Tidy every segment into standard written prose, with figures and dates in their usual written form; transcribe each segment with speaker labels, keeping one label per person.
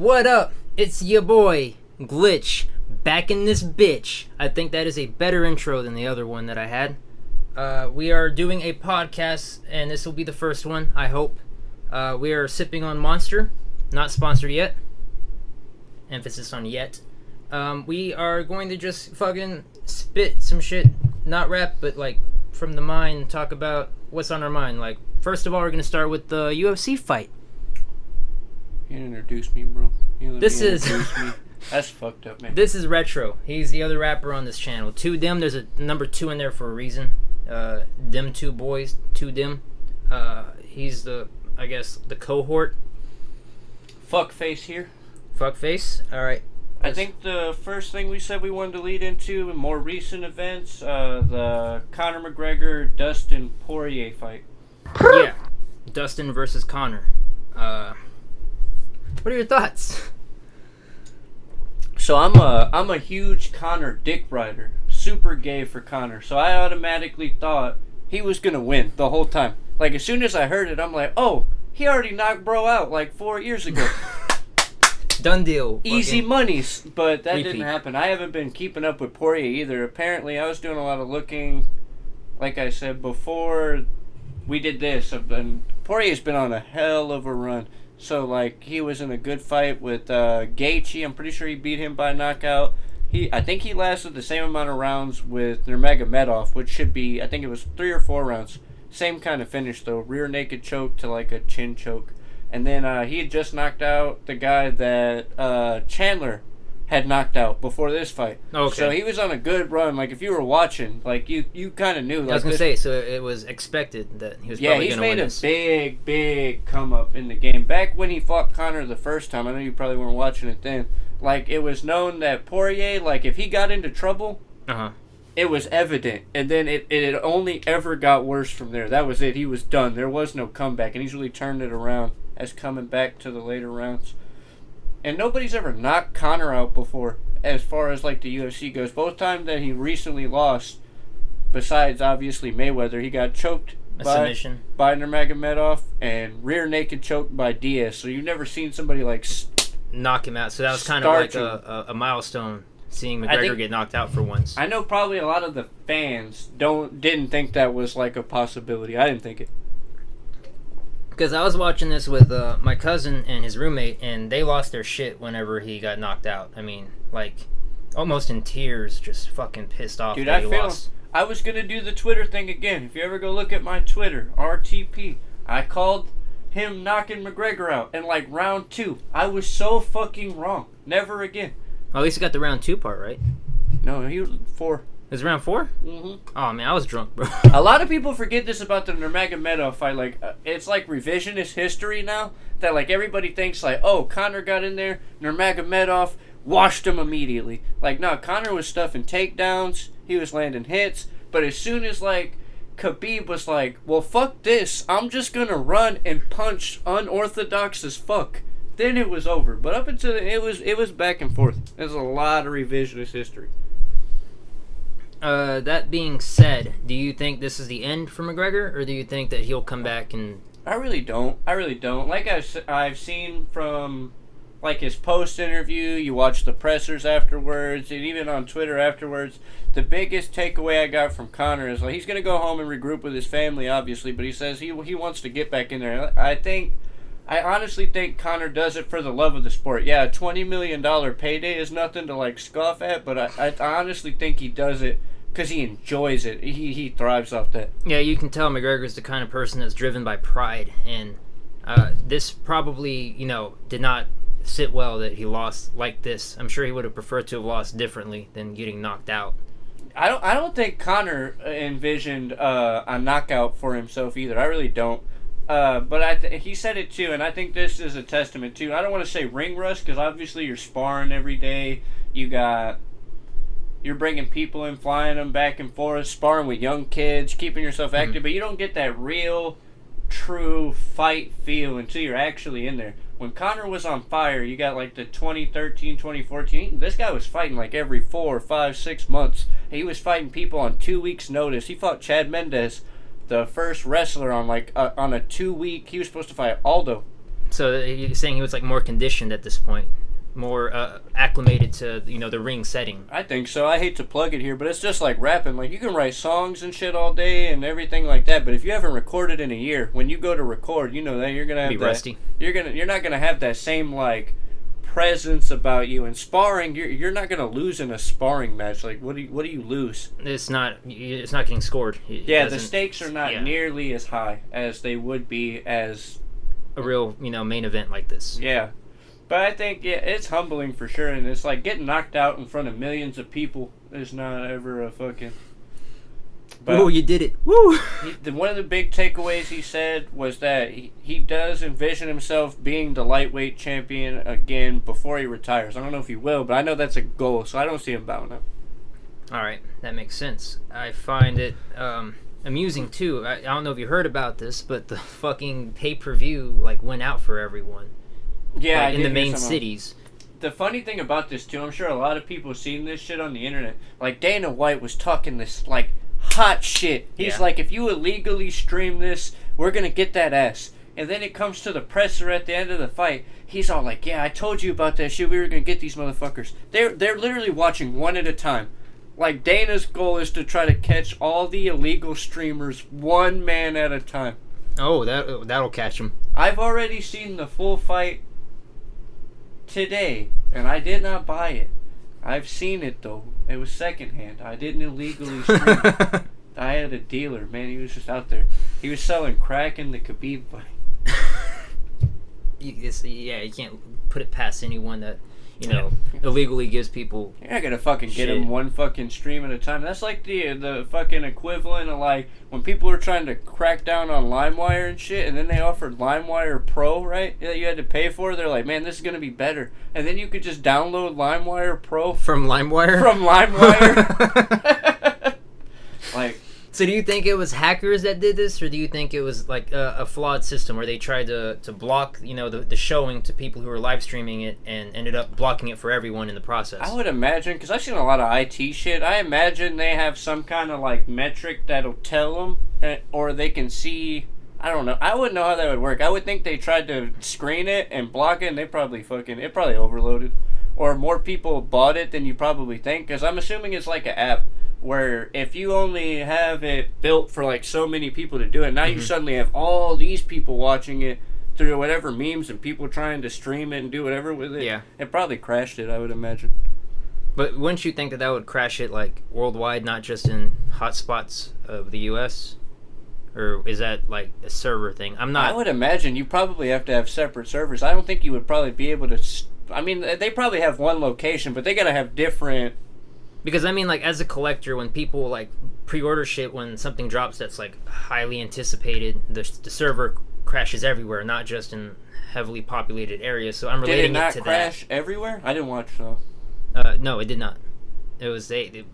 Speaker 1: What up? It's your boy, Glytch, back in this bitch. I think that is a better intro than the other one that I had. We are doing a podcast, and this will be the first one, I hope. We are sipping on Monster, not sponsored yet. Emphasis on yet. We are going to just fucking spit some shit, not rap, but like from the mind, talk about what's on our mind. Like, first of all, we're going to start with the UFC fight.
Speaker 2: You introduced me, bro.
Speaker 1: This is
Speaker 2: me. That's fucked up, man.
Speaker 1: This is Retro. He's the other rapper on this channel. To Them, there's a number 2 in there for a reason. Them two boys, To Them. He's the, I guess, the cohort.
Speaker 2: Fuckface here.
Speaker 1: Fuckface. All right.
Speaker 2: I think the first thing we said we wanted to lead into more recent events, the Conor McGregor Dustin Poirier fight.
Speaker 1: Yeah, Dustin versus Conor. What are your thoughts?
Speaker 2: So I'm a huge Conor dick rider, super gay for Conor. So I automatically thought he was gonna win the whole time. Like as soon as I heard it, I'm like, oh, he already knocked bro out like 4 years ago.
Speaker 1: Done deal.
Speaker 2: Easy monies, but that
Speaker 1: repeat.
Speaker 2: didn't happen. I haven't been keeping up with Poirier either. Apparently, I was doing a lot of looking, like I said, before we did this. And Poirier's been on a hell of a run. So, like, he was in a good fight with Gaethje. I'm pretty sure he beat him by knockout. I think he lasted the same amount of rounds with Nurmagomedov, which should be, I think it was 3 or 4 rounds. Same kind of finish, though. Rear naked choke to, like, a chin choke. And then he had just knocked out the guy that Chandler had knocked out before this fight.
Speaker 1: Okay.
Speaker 2: So he was on a good run. Like, if you were watching, like, you kind of knew. Like,
Speaker 1: I was going to say, so it was expected that he was probably going to win this.
Speaker 2: Yeah, he's made a big come up in the game. Back when he fought Conor the first time, I know you probably weren't watching it then, like, it was known that Poirier, like, if he got into trouble, it was evident. And then it only ever got worse from there. That was it. He was done. There was no comeback. And he's really turned it around as coming back to the later rounds. And nobody's ever knocked Conor out before, as far as like the UFC goes. Both times that he recently lost, besides obviously Mayweather, he got choked by Nurmagomedov and rear naked choked by Diaz. So you've never seen somebody like
Speaker 1: knock him out. So that was kind of like a milestone, seeing McGregor get knocked out for once.
Speaker 2: I know probably a lot of the fans didn't think that was like a possibility. I didn't think it.
Speaker 1: Because I was watching this with my cousin and his roommate, and they lost their shit whenever he got knocked out. I mean, like, almost in tears, just fucking pissed off.
Speaker 2: Dude,
Speaker 1: that he lost.
Speaker 2: I was going to do the Twitter thing again. If you ever go look at my Twitter, RTP, I called him knocking McGregor out in, like, round 2. I was so fucking wrong. Never again.
Speaker 1: Well, at least he got the round 2 part, right?
Speaker 2: No, he was 4.
Speaker 1: It was round 4?
Speaker 2: Mm-hmm.
Speaker 1: Oh, man, I was drunk, bro.
Speaker 2: A lot of people forget this about the Nurmagomedov fight. Like, it's like revisionist history now. That, like, everybody thinks, like, oh, Conor got in there, Nurmagomedov washed him immediately. Like, no, Conor was stuffing takedowns. He was landing hits. But as soon as, like, Khabib was like, well, fuck this. I'm just gonna run and punch unorthodox as fuck. Then it was over. But up until it was back and forth. There's a lot of revisionist history.
Speaker 1: That being said, do you think this is the end for McGregor, or do you think that he'll come back and...
Speaker 2: I really don't. Like I've seen from, like, his post-interview, you watch the pressers afterwards, and even on Twitter afterwards, the biggest takeaway I got from Conor is, like, he's going to go home and regroup with his family, obviously, but he says he wants to get back in there. I honestly think Conor does it for the love of the sport. Yeah, a $20 million payday is nothing to, like, scoff at, but I honestly think he does it because he enjoys it. He thrives off that.
Speaker 1: Yeah, you can tell McGregor's the kind of person that's driven by pride, and this probably, did not sit well that he lost like this. I'm sure he would have preferred to have lost differently than getting knocked out.
Speaker 2: I don't think Conor envisioned a knockout for himself either. I really don't. But he said it too, and I think this is a testament too. I don't want to say ring rust because obviously you're sparring every day. You're bringing people in, flying them back and forth, sparring with young kids, keeping yourself active, but you don't get that real, true fight feel until you're actually in there. When Conor was on fire, you got like the 2013, 2014, this guy was fighting like every 4, 5, 6 months. He was fighting people on 2 weeks' notice. He fought Chad Mendes, the first wrestler, on a 2-week, he was supposed to fight Aldo.
Speaker 1: So you're saying he was like more conditioned at this point, more acclimated to the ring setting.
Speaker 2: I think so. I hate to plug it here, but it's just like rapping. Like you can write songs and shit all day and everything like that, but if you haven't recorded in a year, when you go to record, you know that you're gonna have
Speaker 1: be rusty.
Speaker 2: You're not gonna have that same like presence about you. And sparring, you're not gonna lose in a sparring match. Like what do you lose?
Speaker 1: It's not getting scored.
Speaker 2: The stakes are not nearly as high as they would be as
Speaker 1: a real main event like this.
Speaker 2: Yeah. But I think, it's humbling for sure, and it's like getting knocked out in front of millions of people is not ever a fucking...
Speaker 1: Woo, you did it. Woo!
Speaker 2: One of the big takeaways he said was that he does envision himself being the lightweight champion again before he retires. I don't know if he will, but I know that's a goal, so I don't see him bowing up.
Speaker 1: Alright, that makes sense. I find it amusing, too. I don't know if you heard about this, but the fucking pay-per-view went out for everyone.
Speaker 2: Yeah,
Speaker 1: in the main cities.
Speaker 2: The funny thing about this too, I'm sure a lot of people have seen this shit on the internet. Like Dana White was talking this like hot shit. He's like, if you illegally stream this, we're gonna get that ass. And then it comes to the presser at the end of the fight. He's all like, yeah, I told you about that shit. We were gonna get these motherfuckers. They're literally watching one at a time. Like Dana's goal is to try to catch all the illegal streamers one man at a time.
Speaker 1: Oh, that'll catch him.
Speaker 2: I've already seen the full fight today, and I did not buy it. I've seen it though. It was secondhand. I didn't illegally stream it. I had a dealer, man. He was just out there. He was selling crack in the Khabib fight.
Speaker 1: You can't put it past anyone that illegally gives people.
Speaker 2: You're not gonna fucking get him one fucking stream at a time. That's like the fucking equivalent of like when people were trying to crack down on LimeWire and shit, and then they offered LimeWire Pro, right? That you had to pay for. They're like, man, this is gonna be better, and then you could just download LimeWire Pro
Speaker 1: from LimeWire.
Speaker 2: From LimeWire. Like.
Speaker 1: So do you think it was hackers that did this, or do you think it was like a flawed system where they tried to block the showing to people who were live streaming it and ended up blocking it for everyone in the process?
Speaker 2: I would imagine, because I've seen a lot of IT shit, I imagine they have some kind of like metric that'll tell them, or they can see, I don't know. I wouldn't know how that would work. I would think they tried to screen it and block it, and it probably overloaded. Or more people bought it than you probably think, because I'm assuming it's like an app. Where if you only have it built for like so many people to do it, now you suddenly have all these people watching it through whatever memes and people trying to stream it and do whatever with it.
Speaker 1: Yeah.
Speaker 2: It probably crashed it, I would imagine.
Speaker 1: But wouldn't you think that would crash it like worldwide, not just in hotspots of the US? Or is that like a server thing?
Speaker 2: I would imagine you probably have to have separate servers. I don't think you would probably be able to... I mean, they probably have one location, but they gotta have different...
Speaker 1: Because, I mean, like, as a collector, when people, like, pre-order shit when something drops that's, like, highly anticipated, the server crashes everywhere, not just in heavily populated areas. So I'm relating it to that.
Speaker 2: Did it not crash everywhere? I didn't watch, though.
Speaker 1: No, it did not. It was...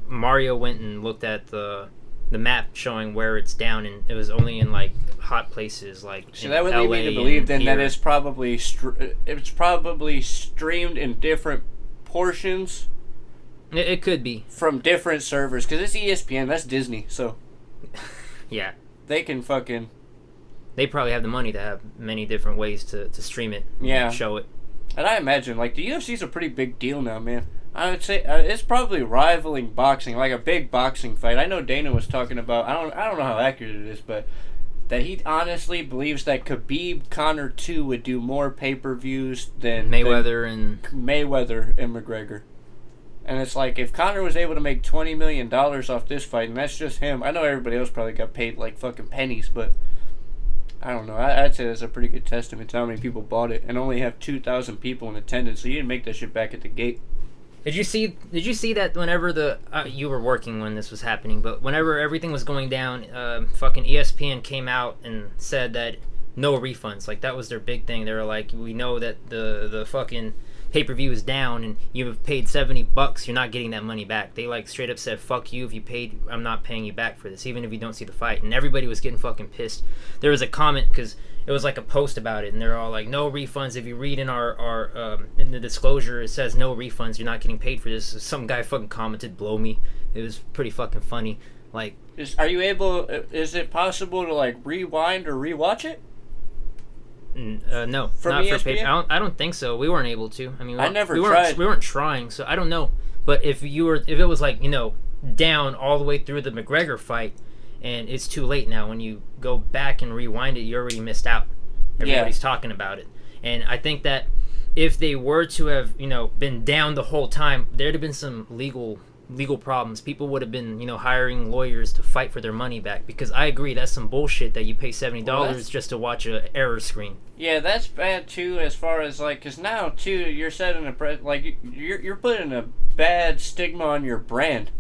Speaker 1: Mario went and looked at the map showing where it's down, and it was only in, like, hot places, like
Speaker 2: so that would lead me to believe, then, that it's probably streamed in different portions...
Speaker 1: It could be.
Speaker 2: From different servers. Because it's ESPN. That's Disney. So.
Speaker 1: Yeah.
Speaker 2: They can fucking...
Speaker 1: They probably have the money to have many different ways to stream it.
Speaker 2: Yeah.
Speaker 1: And show it.
Speaker 2: And I imagine, like, the UFC's a pretty big deal now, man. I would say it's probably rivaling boxing. Like a big boxing fight. I know Dana was talking about... I don't know how accurate it is, but... That he honestly believes that Khabib Conor 2 would do more pay-per-views than...
Speaker 1: Mayweather and
Speaker 2: McGregor. And it's like, if Conor was able to make $20 million off this fight, and that's just him, I know everybody else probably got paid like fucking pennies, but I don't know. I'd say that's a pretty good testament to how many people bought it, and only have 2,000 people in attendance, so you didn't make that shit back at the gate.
Speaker 1: Did you see that whenever you were working when this was happening, but whenever everything was going down, fucking ESPN came out and said that no refunds. Like, that was their big thing. They were like, we know that the fucking pay-per-view is down and you've paid $70, you're not getting that money back. They like straight up said, fuck you, if you paid, I'm not paying you back for this, even if you don't see the fight. And everybody was getting fucking pissed. There was a comment, because it was like a post about it, and they're all like, no refunds. If you read in our in the disclosure, it says no refunds, you're not getting paid for this. Some guy fucking commented, blow me. It was pretty fucking funny. Like,
Speaker 2: is it possible to like rewind or rewatch it?
Speaker 1: No,
Speaker 2: From
Speaker 1: not
Speaker 2: ESPN?
Speaker 1: for pay. I don't think so. We weren't able to. I mean,
Speaker 2: I never
Speaker 1: we
Speaker 2: tried.
Speaker 1: We weren't trying, so I don't know. But if it was like down all the way through the McGregor fight, and it's too late now. When you go back and rewind it, you already missed out. Everybody's talking about it, and I think that if they were to have been down the whole time, there'd have been some legal problems. People would have been hiring lawyers to fight for their money back, because I agree that's some bullshit that you pay $70 just to watch a error screen.
Speaker 2: Yeah, that's bad too, as far as like, because now too you're setting you're putting a bad stigma on your brand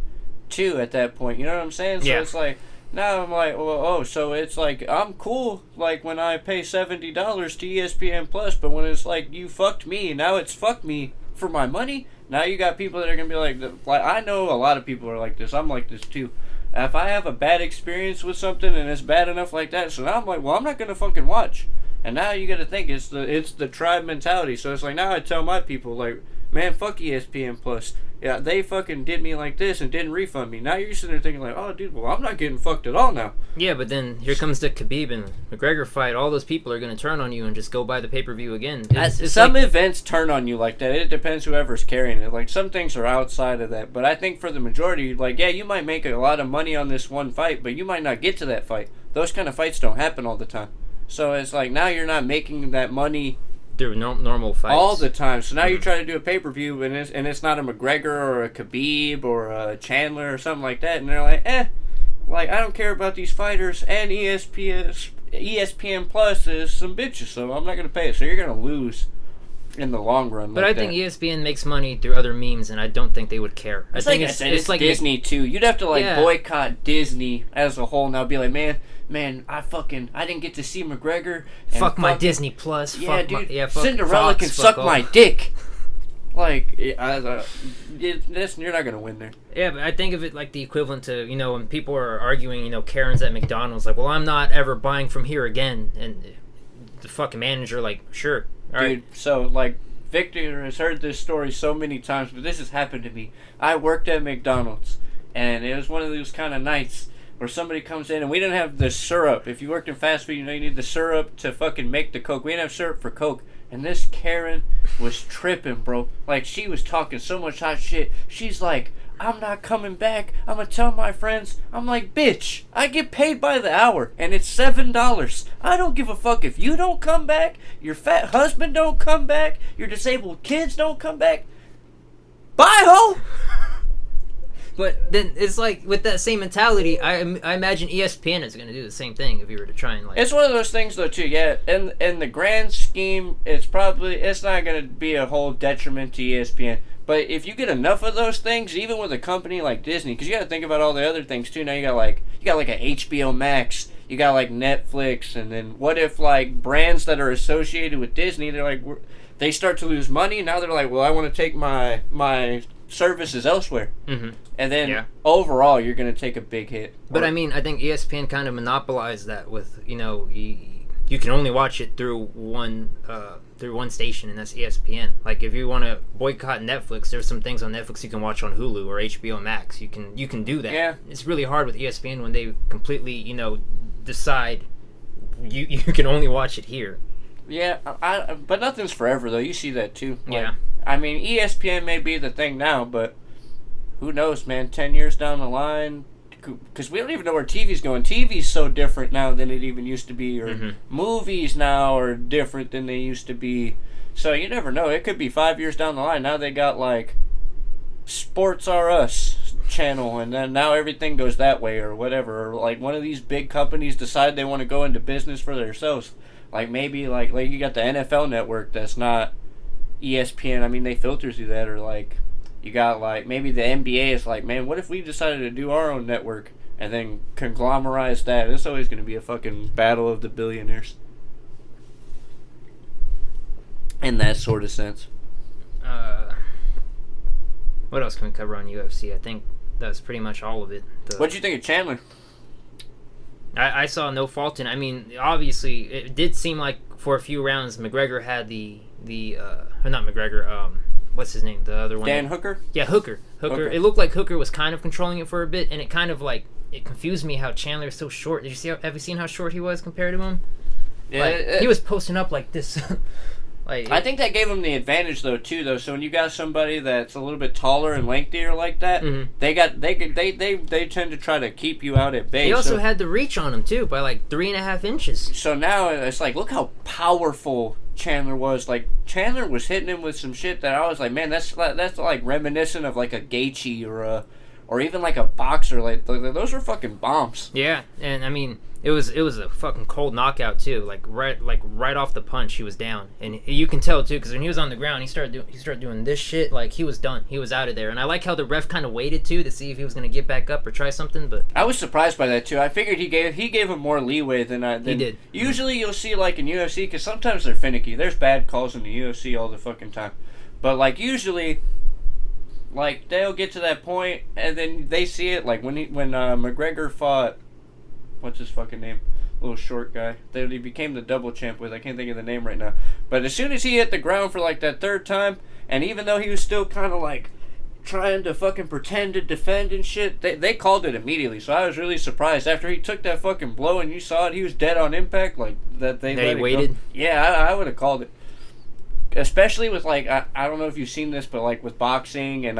Speaker 2: too at that point. You know what I'm saying? So it's like, now I'm like, well, so it's like, I'm cool like when I pay $70 to ESPN Plus, but when it's like, you fucked me, now it's fuck me for my money. Now you got people that are gonna be like I know a lot of people are like this. I'm like this too. If I have a bad experience with something and it's bad enough like that, so now I'm like, well, I'm not gonna fucking watch. And now you gotta think it's the tribe mentality. So it's like, now I tell my people, like, man, fuck ESPN Plus. Yeah, they fucking did me like this and didn't refund me. Now you're sitting there thinking like, oh, dude, well, I'm not getting fucked at all now.
Speaker 1: Yeah, but then here comes the Khabib and McGregor fight. All those people are going to turn on you and just go buy the pay-per-view again. It's
Speaker 2: some
Speaker 1: like,
Speaker 2: events turn on you like that. It depends whoever's carrying it. Like, some things are outside of that. But I think for the majority, like, yeah, you might make a lot of money on this one fight, but you might not get to that fight. Those kind of fights don't happen all the time. So it's like, now you're not making that money
Speaker 1: through normal fights
Speaker 2: all the time. So now you try to do a pay-per-view and it's not a McGregor or a Khabib or a Chandler or something like that, and they're like, like, I don't care about these fighters, and ESPN Plus is some bitches, so I'm not gonna pay it. So you're gonna lose in the long run.
Speaker 1: But I think ESPN makes money through other memes, and I don't think they would care.
Speaker 2: I think it's like Disney too. You'd have to boycott Disney as a whole now. Be like, man, I didn't get to see McGregor.
Speaker 1: Fuck my Disney Plus.
Speaker 2: Yeah,
Speaker 1: fuck
Speaker 2: dude.
Speaker 1: fuck
Speaker 2: Cinderella
Speaker 1: Fox,
Speaker 2: can suck
Speaker 1: off.
Speaker 2: my dick. Like, you're not gonna win there.
Speaker 1: Yeah, but I think of it like the equivalent to when people are arguing, Karens at McDonald's, like, well, I'm not ever buying from here again, and the fucking manager, like, sure, all
Speaker 2: dude.
Speaker 1: right.
Speaker 2: So like, Victor has heard this story so many times, but this has happened to me. I worked at McDonald's, and it was one of those kind of nights where somebody comes in, and we didn't have the syrup. If you worked in fast food, you need the syrup to fucking make the Coke. We didn't have syrup for Coke. And this Karen was tripping, bro. Like, she was talking so much hot shit. She's like, I'm not coming back. I'm going to tell my friends. I'm like, bitch, I get paid by the hour, and it's $7. I don't give a fuck if you don't come back, your fat husband don't come back, your disabled kids don't come back. Bye, ho!
Speaker 1: But then it's like, with that same mentality, I imagine ESPN is going to do the same thing if you were to try and like.
Speaker 2: It's one of those things though too. Yeah, in the grand scheme, it's not going to be a whole detriment to ESPN. But if you get enough of those things, even with a company like Disney, because you got to think about all the other things too. Now you got like a HBO Max, you got like Netflix, and then what if like brands that are associated with Disney, they're like, they start to lose money. Now they're like, well, I want to take my services elsewhere.
Speaker 1: Mm-hmm.
Speaker 2: And then overall, you're going to take a big hit.
Speaker 1: But I mean, I think ESPN kind of monopolized that with you can only watch it through one station, and that's ESPN. Like, if you want to boycott Netflix, there's some things on Netflix you can watch on Hulu or HBO Max. You can do that.
Speaker 2: Yeah.
Speaker 1: It's really hard with ESPN when they completely decide you can only watch it here.
Speaker 2: Yeah, but nothing's forever though. You see that too. Like,
Speaker 1: yeah.
Speaker 2: I mean, ESPN may be the thing now, but who knows, man? 10 years down the line, because we don't even know where TV's going. TV's so different now than it even used to be, or movies now are different than they used to be. So you never know. It could be 5 years down the line. Now they got like Sports R Us channel, and then now everything goes that way, or whatever. Or like one of these big companies decide they want to go into business for themselves. Like maybe like you got the NFL network that's not ESPN. I mean, they filter through that, or like you got like maybe the NBA is like, man, what if we decided to do our own network and then conglomerize that? It's always going to be a fucking battle of the billionaires in that sort of sense.
Speaker 1: What else can we cover on UFC? I think that's pretty much all of it.
Speaker 2: What'd you think of Chandler?
Speaker 1: I saw no fault in. I mean, obviously, it did seem like for a few rounds McGregor had or not McGregor. What's his name? The other one.
Speaker 2: Dan Hooker?
Speaker 1: Yeah, Hooker. It looked like Hooker was kind of controlling it for a bit, and it kind of like it confused me how Chandler is so short. Have you seen how short he was compared to him? Like, he was posting up like this. Like,
Speaker 2: I think that gave him the advantage though too though. So when you got somebody that's a little bit taller and lengthier like that, they tend to try to keep you out at bay.
Speaker 1: He also had the reach on him too by like 3.5 inches.
Speaker 2: So now it's like, look how powerful Chandler was. Like, Chandler was hitting him with some shit that I was like, man, that's like reminiscent of like a Gaethje or even like a boxer. Like those were fucking bombs.
Speaker 1: Yeah, and I mean, it was a fucking cold knockout too. Like right off the punch, he was down, and you can tell too because when he was on the ground, he started doing this shit. Like, he was done. He was out of there. And I like how the ref kind of waited too to see if he was gonna get back up or try something. But
Speaker 2: I was surprised by that too. I figured he gave him more leeway than
Speaker 1: he did.
Speaker 2: Usually you'll see like in UFC, because sometimes they're finicky. There's bad calls in the UFC all the fucking time, but like usually, like, they'll get to that point and then they see it. Like when McGregor fought, what's his fucking name? Little short guy that he became the double champ with. I can't think of the name right now. But as soon as he hit the ground for like that third time, and even though he was still kind of like trying to fucking pretend to defend and shit, they called it immediately. So I was really surprised after he took that fucking blow and you saw it. He was dead on impact. Like that they let it
Speaker 1: waited.
Speaker 2: Go. Yeah, I would have called it. Especially with like I don't know if you've seen this, but like with boxing and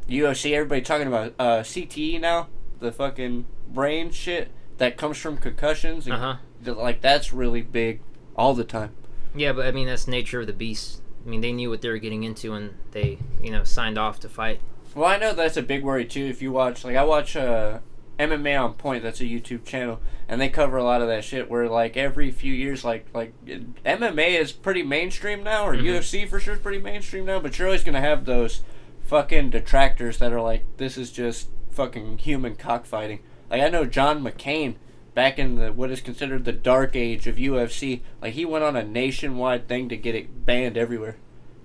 Speaker 2: UFC, everybody talking about CTE now, the fucking brain shit that comes from concussions. And like that's really big all the time.
Speaker 1: Yeah, but I mean that's nature of the beast. I mean, they knew what they were getting into when they signed off to fight.
Speaker 2: Well, I know that's a big worry too. If you watch, like, I watch MMA on Point. That's a YouTube channel, and they cover a lot of that shit. Where like every few years, like MMA is pretty mainstream now, or UFC for sure is pretty mainstream now. But you're always gonna have those fucking detractors that are like, this is just fucking human cockfighting. Like, I know John McCain back in what is considered the dark age of UFC. Like, he went on a nationwide thing to get it banned everywhere.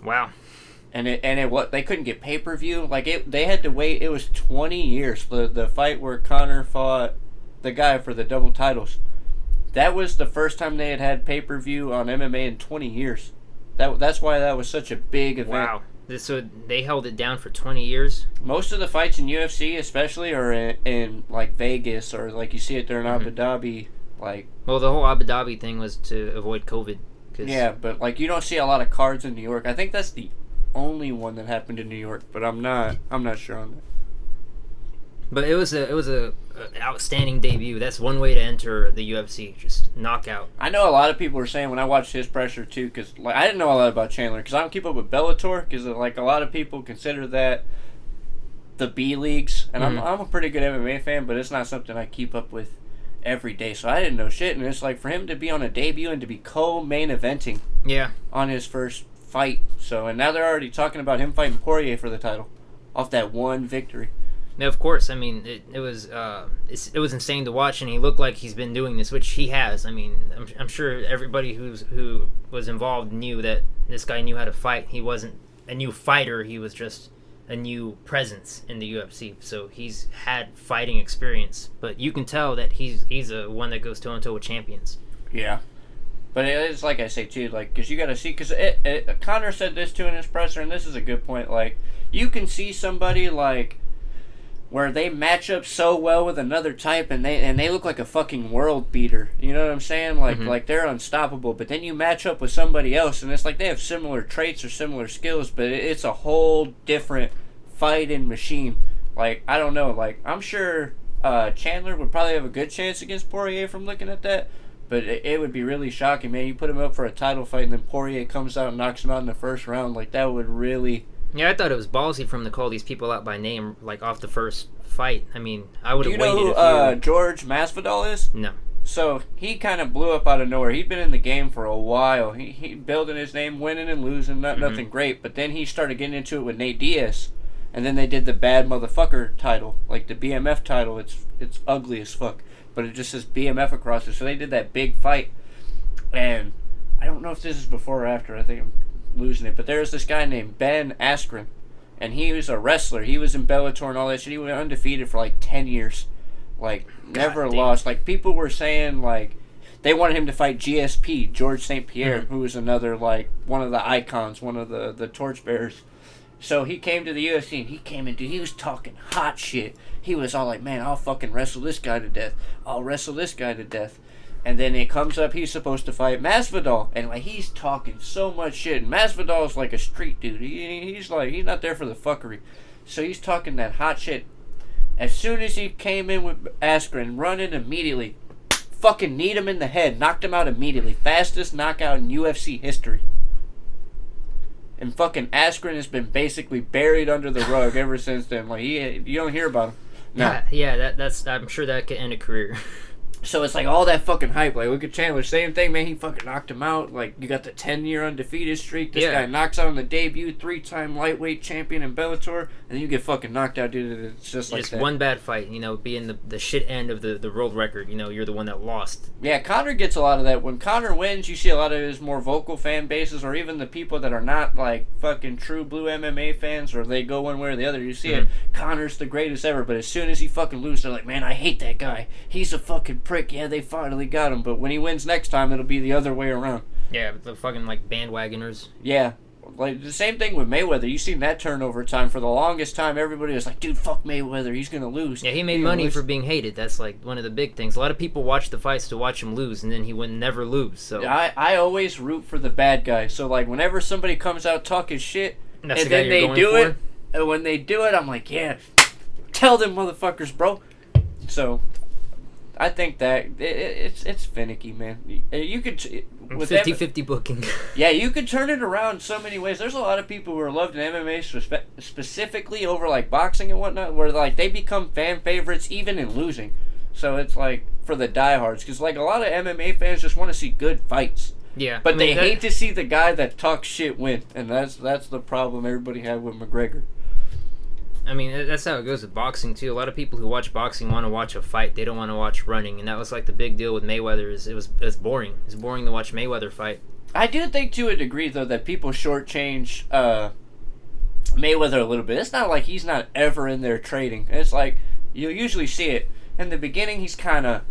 Speaker 1: Wow.
Speaker 2: And they couldn't get pay-per-view. Like, they had to wait. It was 20 years. The fight where Conor fought the guy for the double titles. That was the first time they had pay-per-view on MMA in 20 years. That's why that was such a big event.
Speaker 1: Wow. So they held it down for 20 years?
Speaker 2: Most of the fights in UFC especially are in like Vegas, or like you see it there in Abu Dhabi. Like,
Speaker 1: well, the whole Abu Dhabi thing was to avoid COVID.
Speaker 2: Yeah, but like you don't see a lot of cards in New York. I think that's the only one that happened in New York, but I'm not sure on that.
Speaker 1: But it was a outstanding debut. That's one way to enter the UFC, just knockout.
Speaker 2: I know a lot of people were saying when I watched his pressure too, because like I didn't know a lot about Chandler, because I don't keep up with Bellator, because like a lot of people consider that the B leagues, and I'm a pretty good MMA fan, but it's not something I keep up with every day, so I didn't know shit. And it's like for him to be on a debut and to be co-main eventing, on his first fight. So, and now they're already talking about him fighting Poirier for the title off that one victory.
Speaker 1: Yeah, of course. I mean, it was insane to watch, and he looked like he's been doing this, which he has. I mean, I'm sure everybody who was involved knew that this guy knew how to fight. He wasn't a new fighter; he was just a new presence in the UFC. So he's had fighting experience, but you can tell that he's a one that goes toe and toe with champions.
Speaker 2: Yeah, but it's like I say too, like because you got to see, because Conor said this too in his presser, and this is a good point. Like you can see somebody like, where they match up so well with another type, and they look like a fucking world beater. You know what I'm saying? Like they're unstoppable. But then you match up with somebody else, and it's like they have similar traits or similar skills, but it's a whole different fighting machine. Like I don't know. Like I'm sure Chandler would probably have a good chance against Poirier from looking at that. But it would be really shocking, man. You put him up for a title fight, and then Poirier comes out and knocks him out in the first round. Like that would really.
Speaker 1: Yeah, I thought it was ballsy for him to call these people out by name, like, off the first fight. I mean, I would have waited.
Speaker 2: Do you know who George Masvidal is?
Speaker 1: No.
Speaker 2: So, he kind of blew up out of nowhere. He'd been in the game for a while. He building his name, winning and losing, nothing great. But then he started getting into it with Nate Diaz. And then they did the bad motherfucker title, like the BMF title. It's ugly as fuck. But it just says BMF across it. So they did that big fight. And I don't know if this is before or after. I think I'm losing it, but there's this guy named Ben Askren, and he was a wrestler. He was in Bellator and all that shit. He went undefeated for like 10 years, like never lost. Like people were saying like they wanted him to fight GSP, George St. Pierre, who was another like one of the icons, one of the torchbearers. So he came to the UFC, and he came in, dude, he was talking hot shit. He was all like, man, I'll fucking wrestle this guy to death. I'll wrestle this guy to death. And then it comes up he's supposed to fight Masvidal, and like he's talking so much shit. And Masvidal's like a street dude. He's not there for the fuckery, so he's talking that hot shit. As soon as he came in with Askren, running immediately, fucking kneed him in the head, knocked him out immediately, fastest knockout in UFC history. And fucking Askren has been basically buried under the rug ever since then. Like you don't hear about him. No.
Speaker 1: Yeah. That's I'm sure that could end a career.
Speaker 2: So it's like all that fucking hype. Like, look at Chandler. Same thing, man. He fucking knocked him out. Like, you got the 10-year undefeated streak. This guy knocks out on the debut, 3-time lightweight champion in Bellator. And then you get fucking knocked out, dude. It's just like that.
Speaker 1: One bad fight, being the shit end of the world record. You're the one that lost.
Speaker 2: Yeah, Conor gets a lot of that. When Conor wins, you see a lot of his more vocal fan bases, or even the people that are not, like, fucking true blue MMA fans, or they go one way or the other. You see it. Conor's the greatest ever. But as soon as he fucking loses, they're like, man, I hate that guy. He's a fucking prick. Yeah, they finally got him, but when he wins next time, it'll be the other way around.
Speaker 1: Yeah, the fucking, like, bandwagoners.
Speaker 2: Yeah. Like, the same thing with Mayweather. You seen that turnover time. For the longest time, everybody was like, dude, fuck Mayweather. He's going to lose.
Speaker 1: Yeah, he made money for being hated. That's, like, one of the big things. A lot of people watch the fights to watch him lose, and then he would never lose. So
Speaker 2: I always root for the bad guy. So, like, whenever somebody comes out talking shit, and then they do it, and when they do it, I'm like, yeah, tell them motherfuckers, bro. So I think that it's finicky, man. You could with
Speaker 1: 50-50 booking.
Speaker 2: Yeah, you could turn it around so many ways. There's a lot of people who are loved in MMA specifically over like boxing and whatnot, where like they become fan favorites even in losing. So it's like for the diehards, because like a lot of MMA fans just want to see good fights.
Speaker 1: Yeah,
Speaker 2: but they hate to see the guy that talks shit win, and that's the problem everybody had with McGregor.
Speaker 1: I mean, that's how it goes with boxing, too. A lot of people who watch boxing want to watch a fight. They don't want to watch running. And that was, like, the big deal with Mayweather is it was boring. It's boring to watch Mayweather fight.
Speaker 2: I do think, to a degree, though, that people shortchange Mayweather a little bit. It's not like he's not ever in there trading. It's like, you'll usually see it. In the beginning, he's kind of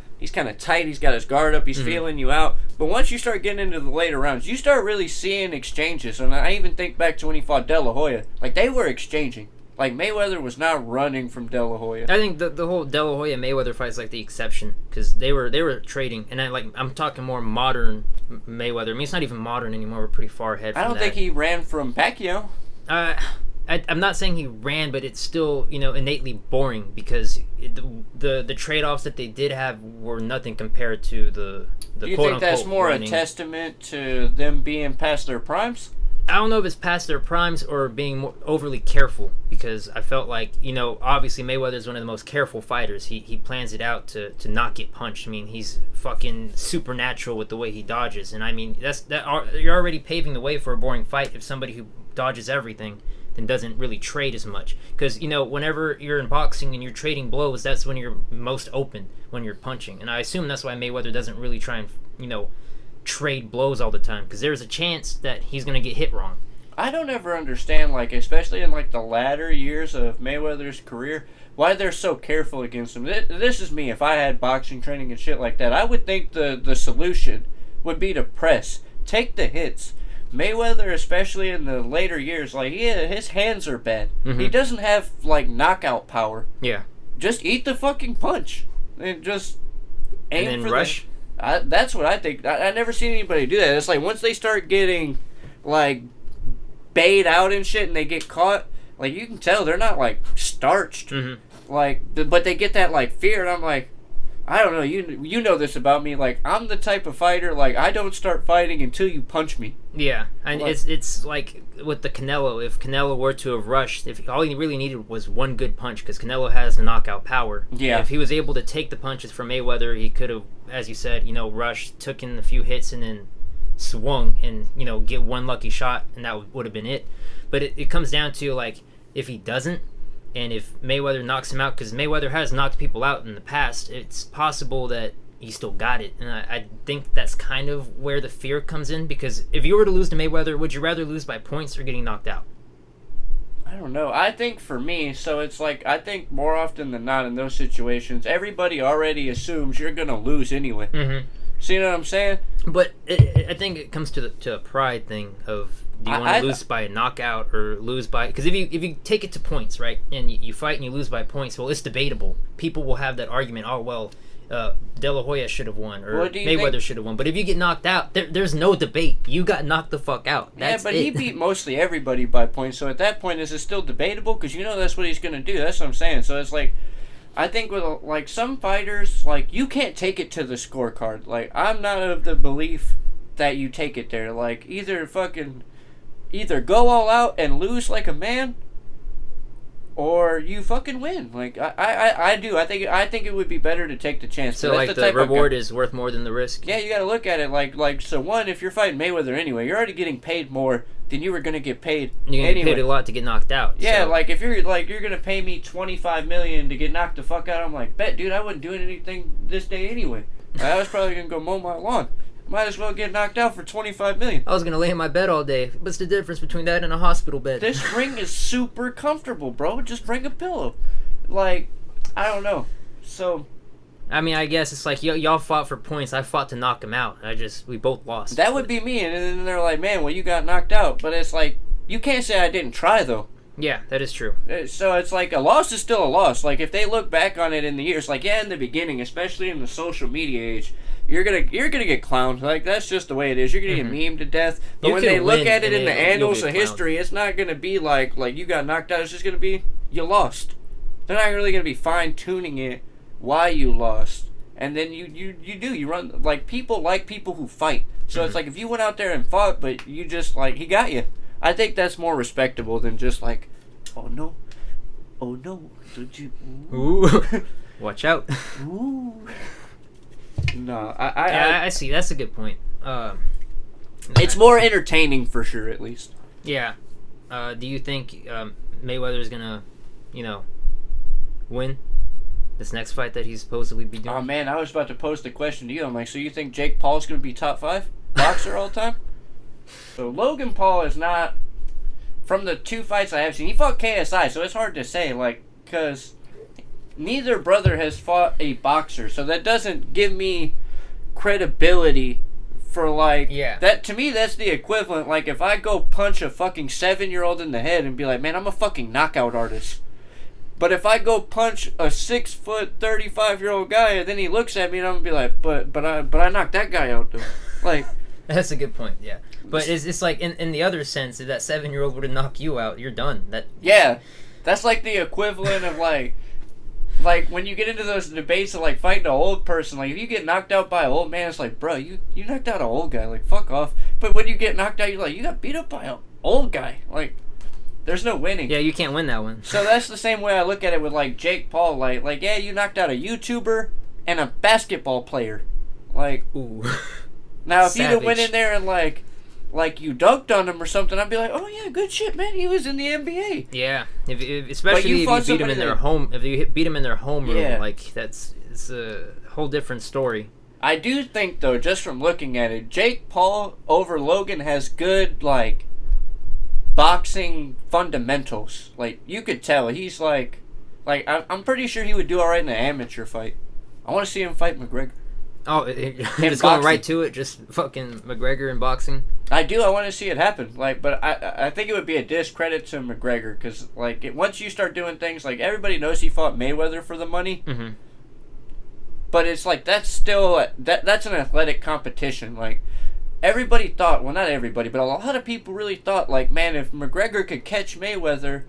Speaker 2: tight. He's got his guard up. He's feeling you out. But once you start getting into the later rounds, you start really seeing exchanges. And I even think back to when he fought De La Hoya. Like, they were exchanging. Like, Mayweather was not running from De La Hoya.
Speaker 1: I think the whole De La Hoya Mayweather fight is like the exception, because they were trading, and I'm talking more modern Mayweather. I mean, it's not even modern anymore. We're pretty far ahead from that.
Speaker 2: I don't think he ran from Pacquiao.
Speaker 1: I'm not saying he ran, but it's still innately boring, because the trade-offs that they did have were nothing compared to the
Speaker 2: Do you think that's more
Speaker 1: running.
Speaker 2: A testament to them being past their primes?
Speaker 1: I don't know if it's past their primes or being more overly careful, because I felt like, obviously Mayweather is one of the most careful fighters. He plans it out to not get punched. I mean, he's fucking supernatural with the way he dodges. And I mean, you're already paving the way for a boring fight if somebody who dodges everything then doesn't really trade as much. Because, whenever you're in boxing and you're trading blows, that's when you're most open, when you're punching. And I assume that's why Mayweather doesn't really try and, trade blows all the time, because there's a chance that he's going to get hit wrong.
Speaker 2: I don't ever understand, like, especially in like the latter years of Mayweather's career, why they're so careful against him. This is me. If I had boxing training and shit like that, I would think the solution would be to press, take the hits. Mayweather, especially in the later years, like, his hands are bad. He doesn't have like knockout power.
Speaker 1: Yeah,
Speaker 2: just eat the fucking punch and just aim
Speaker 1: and then
Speaker 2: for
Speaker 1: rush.
Speaker 2: That's what I think. I never seen anybody do that. It's like once they start getting like bayed out and shit, and they get caught, like you can tell they're not like starched. Like, but they get that like fear, and I'm like, I don't know. You know this about me. Like, I'm the type of fighter, like, I don't start fighting until you punch me.
Speaker 1: Yeah, and like, it's like with the Canelo. If Canelo were to have rushed, if all he really needed was one good punch, because Canelo has the knockout power.
Speaker 2: Yeah.
Speaker 1: If he was able to take the punches from Mayweather, he could have, as you said, rushed, took in a few hits, and then swung and, get one lucky shot, and that would have been it. But it comes down to, like, if he doesn't, and if Mayweather knocks him out, because Mayweather has knocked people out in the past, it's possible that he still got it. And I think that's kind of where the fear comes in, because if you were to lose to Mayweather, would you rather lose by points or getting knocked out?
Speaker 2: I don't know. I think for me, so it's like, I think more often than not in those situations, everybody already assumes you're going to lose anyway. See what I'm saying?
Speaker 1: But I think it comes to a pride thing of, do you want to lose by a knockout or lose by... Because if you take it to points, right, and you fight and you lose by points, well, it's debatable. People will have that argument, oh, well, De La Hoya should have won, or
Speaker 2: What do you
Speaker 1: Mayweather should have won. But if you get knocked out, there's no debate. You got knocked the fuck out. That's
Speaker 2: but
Speaker 1: it.
Speaker 2: he beat mostly everybody by points. So at that point, is it still debatable? Because you know that's what he's gonna do. That's what I'm saying. So it's like, I think with like some fighters, like you can't take it to the scorecard. Like I'm not of the belief that you take it there. Like either go all out and lose like a man, or you fucking win. Like I do. I think it would be better to take the chance.
Speaker 1: So like the reward is worth more than the risk.
Speaker 2: Yeah, you got to look at it like so. One, if you're fighting Mayweather anyway, you're already getting paid more than you were gonna get paid.
Speaker 1: You're gonna get paid a lot to get knocked out.
Speaker 2: Yeah,
Speaker 1: so.
Speaker 2: like if you're gonna pay me $25 million to get knocked the fuck out, I'm like, bet, dude, I wasn't doing anything this day anyway. I was probably gonna go mow my lawn. Might as well get knocked out for $25 million.
Speaker 1: I was gonna lay in my bed all day. What's the difference between that and a hospital bed?
Speaker 2: This ring is super comfortable, bro. Just bring a pillow. Like, I don't know. So,
Speaker 1: I mean, I guess it's like y'all fought for points. I fought to knock him out. We both lost.
Speaker 2: That would be me. And then they're like, man, well, you got knocked out. But it's like, you can't say I didn't try though.
Speaker 1: Yeah, that is true.
Speaker 2: So it's like a loss is still a loss. Like if they look back on it in the years, like in the beginning, especially in the social media age, you're gonna get clowned. Like that's just the way it is. You're gonna get memed to death. But when they look at it in the annals of history, it's not gonna be like you got knocked out. It's just gonna be you lost. They're not really gonna be fine tuning it why you lost. And then you run like people who fight. So it's like if you went out there and fought, but you just he got you. I think that's more respectable than just like, oh no, did you?
Speaker 1: Ooh, watch out.
Speaker 2: Ooh. No,
Speaker 1: I see. That's a good point.
Speaker 2: It's more entertaining for sure, at least.
Speaker 1: Yeah. Do you think Mayweather is gonna, win this next fight that he's supposedly be doing?
Speaker 2: Oh man, I was about to post a question to you. I'm like, so you think Jake Paul's gonna be top 5 boxer all time? So Logan Paul is not. From the 2 fights I have seen, he fought KSI, so it's hard to say, because neither brother has fought a boxer, so that doesn't give me credibility for that. To me, that's the equivalent. Like if I go punch a fucking 7-year-old in the head and be like, man, I'm a fucking knockout artist. But if I go punch a 6 foot 35-year-old guy and then he looks at me and I'm gonna be like, but I knocked that guy out though. Like
Speaker 1: that's a good point. Yeah, but it's like in the other sense, if that 7-year-old were to knock you out, you're done.
Speaker 2: That's like the equivalent of like when you get into those debates of fighting an old person, if you get knocked out by an old man, it's like, bro, you knocked out an old guy, fuck off. But when you get knocked out, you're like, you got beat up by an old guy, there's no winning.
Speaker 1: Yeah, you can't win that one.
Speaker 2: So that's the same way I look at it with Jake Paul, yeah, you knocked out a YouTuber and a basketball player,
Speaker 1: ooh.
Speaker 2: Now if you'd have went in there and you dunked on him or something, I'd be like, oh yeah, good shit, man. He was in the NBA.
Speaker 1: Yeah, especially if you beat him in their home. If you beat him in their home room, it's a whole different story.
Speaker 2: I do think though, just from looking at it, Jake Paul over Logan has good boxing fundamentals. You could tell he's I'm pretty sure he would do all right in an amateur fight. I want to see him fight McGregor.
Speaker 1: Oh, just going right to it, just fucking McGregor in boxing.
Speaker 2: I do. I want to see it happen. But I think it would be a discredit to McGregor because once you start doing things everybody knows he fought Mayweather for the money. Mm-hmm. But it's that's still that's an athletic competition. Everybody thought, well, not everybody, but a lot of people really thought man, if McGregor could catch Mayweather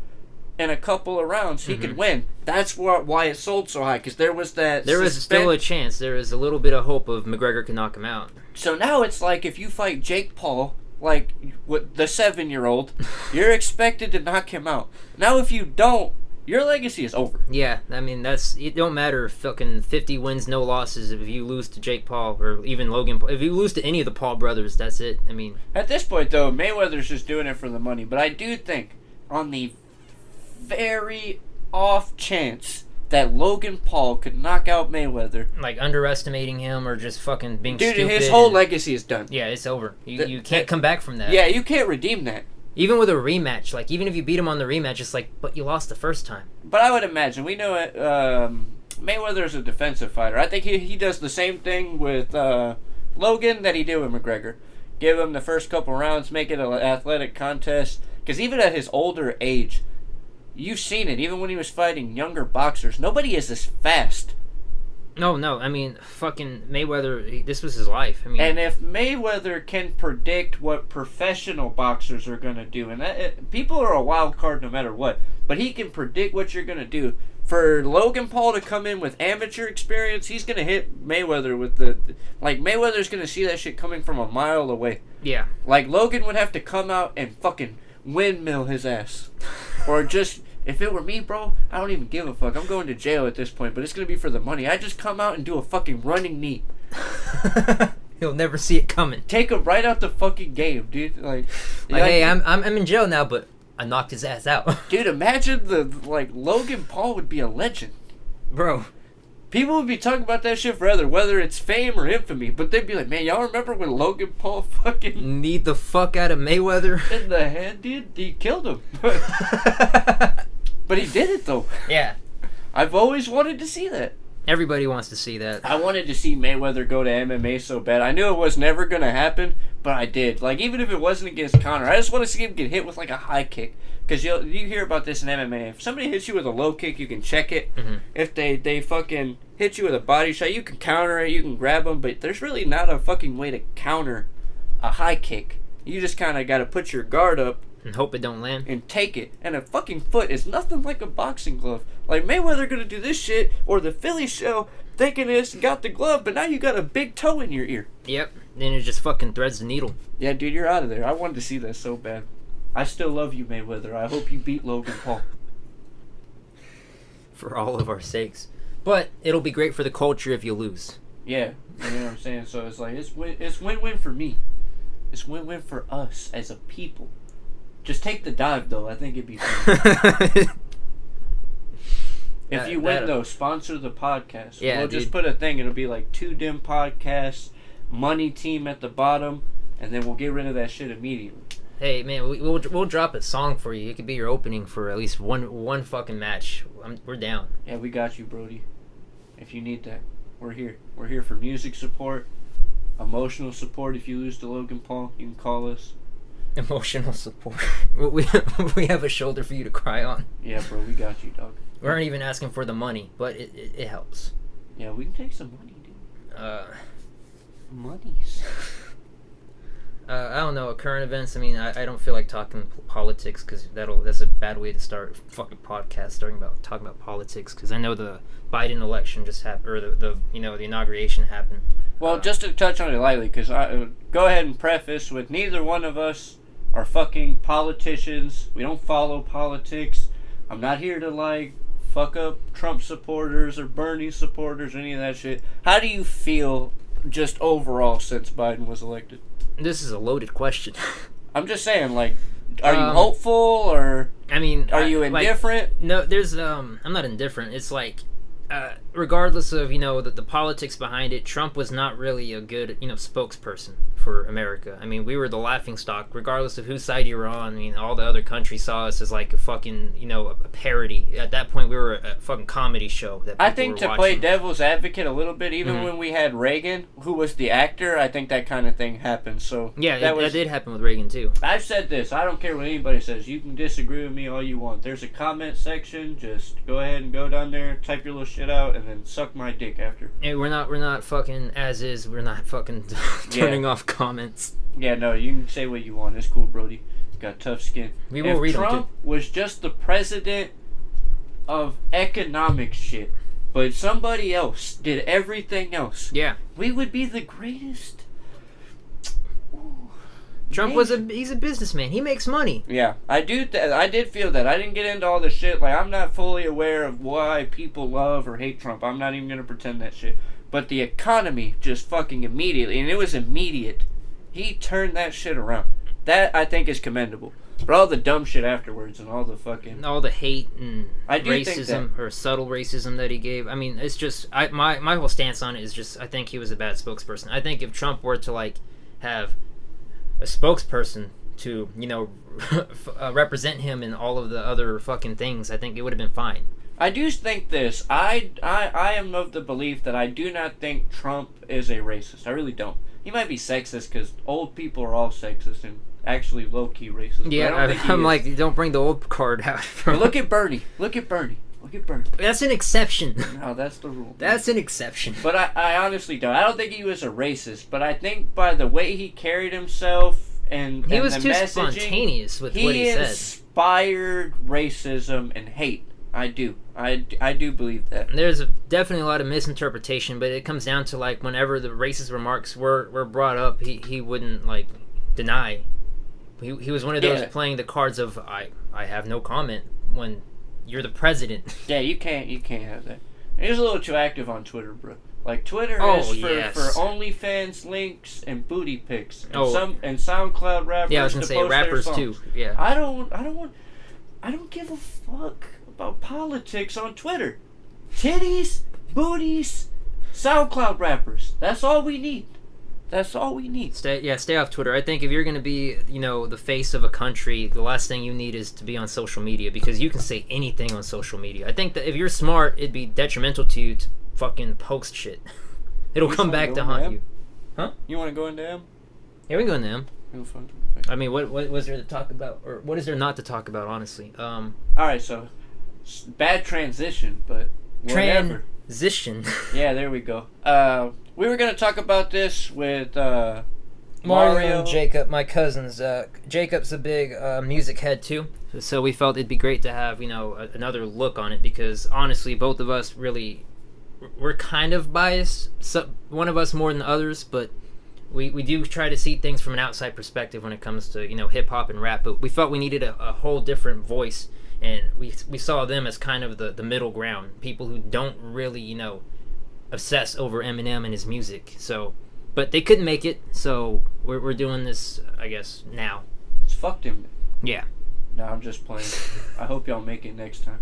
Speaker 2: in a couple of rounds, he could win. That's why it sold so high, because there was
Speaker 1: still a chance. There was a little bit of hope of McGregor could knock him out.
Speaker 2: So now it's if you fight Jake Paul, with the 7-year-old, you're expected to knock him out. Now if you don't, your legacy is over.
Speaker 1: Yeah, I mean it don't matter if fucking 50 wins, no losses. If you lose to Jake Paul or even Logan Paul, if you lose to any of the Paul brothers, that's it. I mean,
Speaker 2: at this point though, Mayweather's just doing it for the money. But I do think on the very off chance that Logan Paul could knock out Mayweather,
Speaker 1: underestimating him or just fucking being stupid.
Speaker 2: His whole legacy is done.
Speaker 1: Yeah, it's over. You can't come back from that.
Speaker 2: Yeah, you can't redeem that.
Speaker 1: Even with a rematch, even if you beat him on the rematch, it's but you lost the first time.
Speaker 2: But I would imagine, we know it, Mayweather's a defensive fighter. I think he does the same thing with Logan that he did with McGregor. Give him the first couple rounds, make it an athletic contest. Because even at his older age, you've seen it, even when he was fighting younger boxers, nobody is as fast
Speaker 1: No. I mean, fucking Mayweather. This was his life. I mean,
Speaker 2: and if Mayweather can predict what professional boxers are gonna do, and people are a wild card no matter what, but he can predict what you're gonna do. For Logan Paul to come in with amateur experience, he's gonna hit Mayweather with Mayweather's gonna see that shit coming from a mile away.
Speaker 1: Yeah.
Speaker 2: Like Logan would have to come out and fucking windmill his ass, or just. If it were me, bro, I don't even give a fuck. I'm going to jail at this point, but it's going to be for the money. I just come out and do a fucking running knee.
Speaker 1: He'll never see it coming.
Speaker 2: Take him right out the fucking game, dude.
Speaker 1: Hey, I'm in jail now, but I knocked his ass out.
Speaker 2: Dude, imagine Logan Paul would be a legend.
Speaker 1: Bro.
Speaker 2: People would be talking about that shit forever, whether it's fame or infamy, but they'd be like, man, y'all remember when Logan Paul fucking...
Speaker 1: Kneed the fuck out of Mayweather?
Speaker 2: In the head, dude? He killed him. But he did it, though.
Speaker 1: Yeah.
Speaker 2: I've always wanted to see that.
Speaker 1: Everybody wants to see that.
Speaker 2: I wanted to see Mayweather go to MMA so bad. I knew it was never going to happen, but I did. Even if it wasn't against Conor, I just want to see him get hit with, a high kick. Because you hear about this in MMA. If somebody hits you with a low kick, you can check it. Mm-hmm. If they fucking hit you with a body shot, you can counter it, you can grab them, but there's really not a fucking way to counter a high kick. You just kind of got to put your guard up.
Speaker 1: And hope it don't land.
Speaker 2: And take it. And a fucking foot is nothing like a boxing glove. Mayweather gonna do this shit, or the Philly show, thinking it's got the glove, but now you got a big toe in your ear.
Speaker 1: Yep. Then it just fucking threads the needle.
Speaker 2: Yeah, dude, you're out of there. I wanted to see that so bad. I still love you, Mayweather. I hope you beat Logan Paul.
Speaker 1: For all of our sakes. But it'll be great for the culture if you lose.
Speaker 2: Yeah, you know what I'm saying? So it's win-win for me. It's win-win for us as a people. Just take the dive, though. I think it'd be fun. If you win, though, sponsor the podcast.
Speaker 1: Yeah,
Speaker 2: we'll just put a thing. It'll be like 2 Dim Podcasts, Money Team at the bottom, and then we'll get rid of that shit immediately.
Speaker 1: Hey, man, we'll drop a song for you. It could be your opening for at least one fucking match. We're down.
Speaker 2: Yeah, we got you, Brody. If you need that, we're here. We're here for music support, emotional support. If you lose to Logan Paul, you can call us.
Speaker 1: Emotional support. We have a shoulder for you to cry on.
Speaker 2: Yeah, bro, we got you, dog.
Speaker 1: We aren't even asking for the money, but it helps.
Speaker 2: Yeah, we can take some money, dude. Monies.
Speaker 1: I don't know, current events. I mean, I don't feel like talking politics because that's a bad way to start a fucking podcast. Talking about politics because I know the Biden election just happened, or the inauguration happened.
Speaker 2: Well, just to touch on it lightly, because I go ahead and preface with neither one of us are fucking politicians. We don't follow politics. I'm not here to fuck up Trump supporters or Bernie supporters or any of that shit. How do you feel just overall since Biden was elected?
Speaker 1: This is a loaded question.
Speaker 2: I'm just saying, are you hopeful or?
Speaker 1: I mean,
Speaker 2: are you indifferent?
Speaker 1: No, there's I'm not indifferent. It's regardless of the politics behind it, Trump was not really a good spokesperson for America. I mean, we were the laughingstock, regardless of whose side you were on. I mean, all the other countries saw us as a fucking a parody. At that point, we were a fucking comedy show. That
Speaker 2: I think to play devil's advocate a little bit, even when we had Reagan, who was the actor, I think that kind of thing happened. So
Speaker 1: yeah, that did happen with Reagan too.
Speaker 2: I've said this. I don't care what anybody says. You can disagree with me all you want. There's a comment section. Just go ahead and go down there, type your little shit out, and then suck my dick after.
Speaker 1: Hey, we're not fucking as is. We're not fucking turning off comments.
Speaker 2: Yeah, no, you can say what you want. It's cool, Brody. Got tough skin.
Speaker 1: We will read them. If
Speaker 2: Trump was just the president of economic shit, but somebody else did everything else,
Speaker 1: yeah,
Speaker 2: we would be the greatest.
Speaker 1: Trump he's a businessman. He makes money.
Speaker 2: Yeah, I did feel that. I didn't get into all the shit. I'm not fully aware of why people love or hate Trump. I'm not even going to pretend that shit. But the economy just fucking immediately, and it was immediate. He turned that shit around. That, I think, is commendable. But all the dumb shit afterwards and all the fucking...
Speaker 1: all the hate and
Speaker 2: racism,
Speaker 1: or subtle racism that he gave. I mean, it's just... my whole stance on it is just, I think he was a bad spokesperson. I think if Trump were to, have a spokesperson to, represent him in all of the other fucking things, I think it would have been fine.
Speaker 2: I do think this. I am of the belief that I do not think Trump is a racist. I really don't. He might be sexist because old people are all sexist and actually low-key racist.
Speaker 1: Yeah, I'm like, don't bring the old card out.
Speaker 2: Look at Bernie. Look at Bernie. we'll get burned.
Speaker 1: That's an exception.
Speaker 2: No, that's the rule.
Speaker 1: That's an exception.
Speaker 2: But I honestly don't. I don't think he was a racist, but I think by the way he carried himself and
Speaker 1: he was
Speaker 2: the
Speaker 1: too
Speaker 2: messaging,
Speaker 1: spontaneous with what he said.
Speaker 2: He inspired racism and hate. I do. I do believe that.
Speaker 1: There's definitely a lot of misinterpretation, but it comes down to like whenever the racist remarks were brought up, he wouldn't like deny. He was one of those playing the cards of I have no comment when you're the president.
Speaker 2: Yeah, you can't have that. He was a little too active on Twitter, bro. Like Twitter is for OnlyFans links and booty pics and SoundCloud rappers.
Speaker 1: Yeah, I was gonna say rappers too. Yeah.
Speaker 2: I don't give a fuck about politics on Twitter. Titties, booties, SoundCloud rappers. That's all we need. That's all we need.
Speaker 1: Stay off Twitter. I think if you're going to be, the face of a country, the last thing you need is to be on social media because you can say anything on social media. I think that if you're smart, it'd be detrimental to you to fucking post shit. It'll come back to haunt you. Huh?
Speaker 2: You want to go into M?
Speaker 1: Yeah, we can go into M.
Speaker 2: Fun.
Speaker 1: I mean, what was there to talk about? Or what is there not to talk about, honestly?
Speaker 2: Alright, so, bad transition, but whatever.
Speaker 1: Transition.
Speaker 2: Yeah, there we go. We were going to talk about this with
Speaker 1: Mario and Jacob, my cousins. Jacob's a big music head too, so we felt it'd be great to have another look on it because honestly, both of us we're kind of biased. One of us more than the others, but we do try to see things from an outside perspective when it comes to hip hop and rap. But we felt we needed a whole different voice, and we saw them as kind of the middle ground, people who don't really obsess over Eminem and his music. So, but they couldn't make it, so we're doing this, I guess, now.
Speaker 2: It's fucked him.
Speaker 1: Yeah.
Speaker 2: No, I'm just playing. I hope y'all make it next time.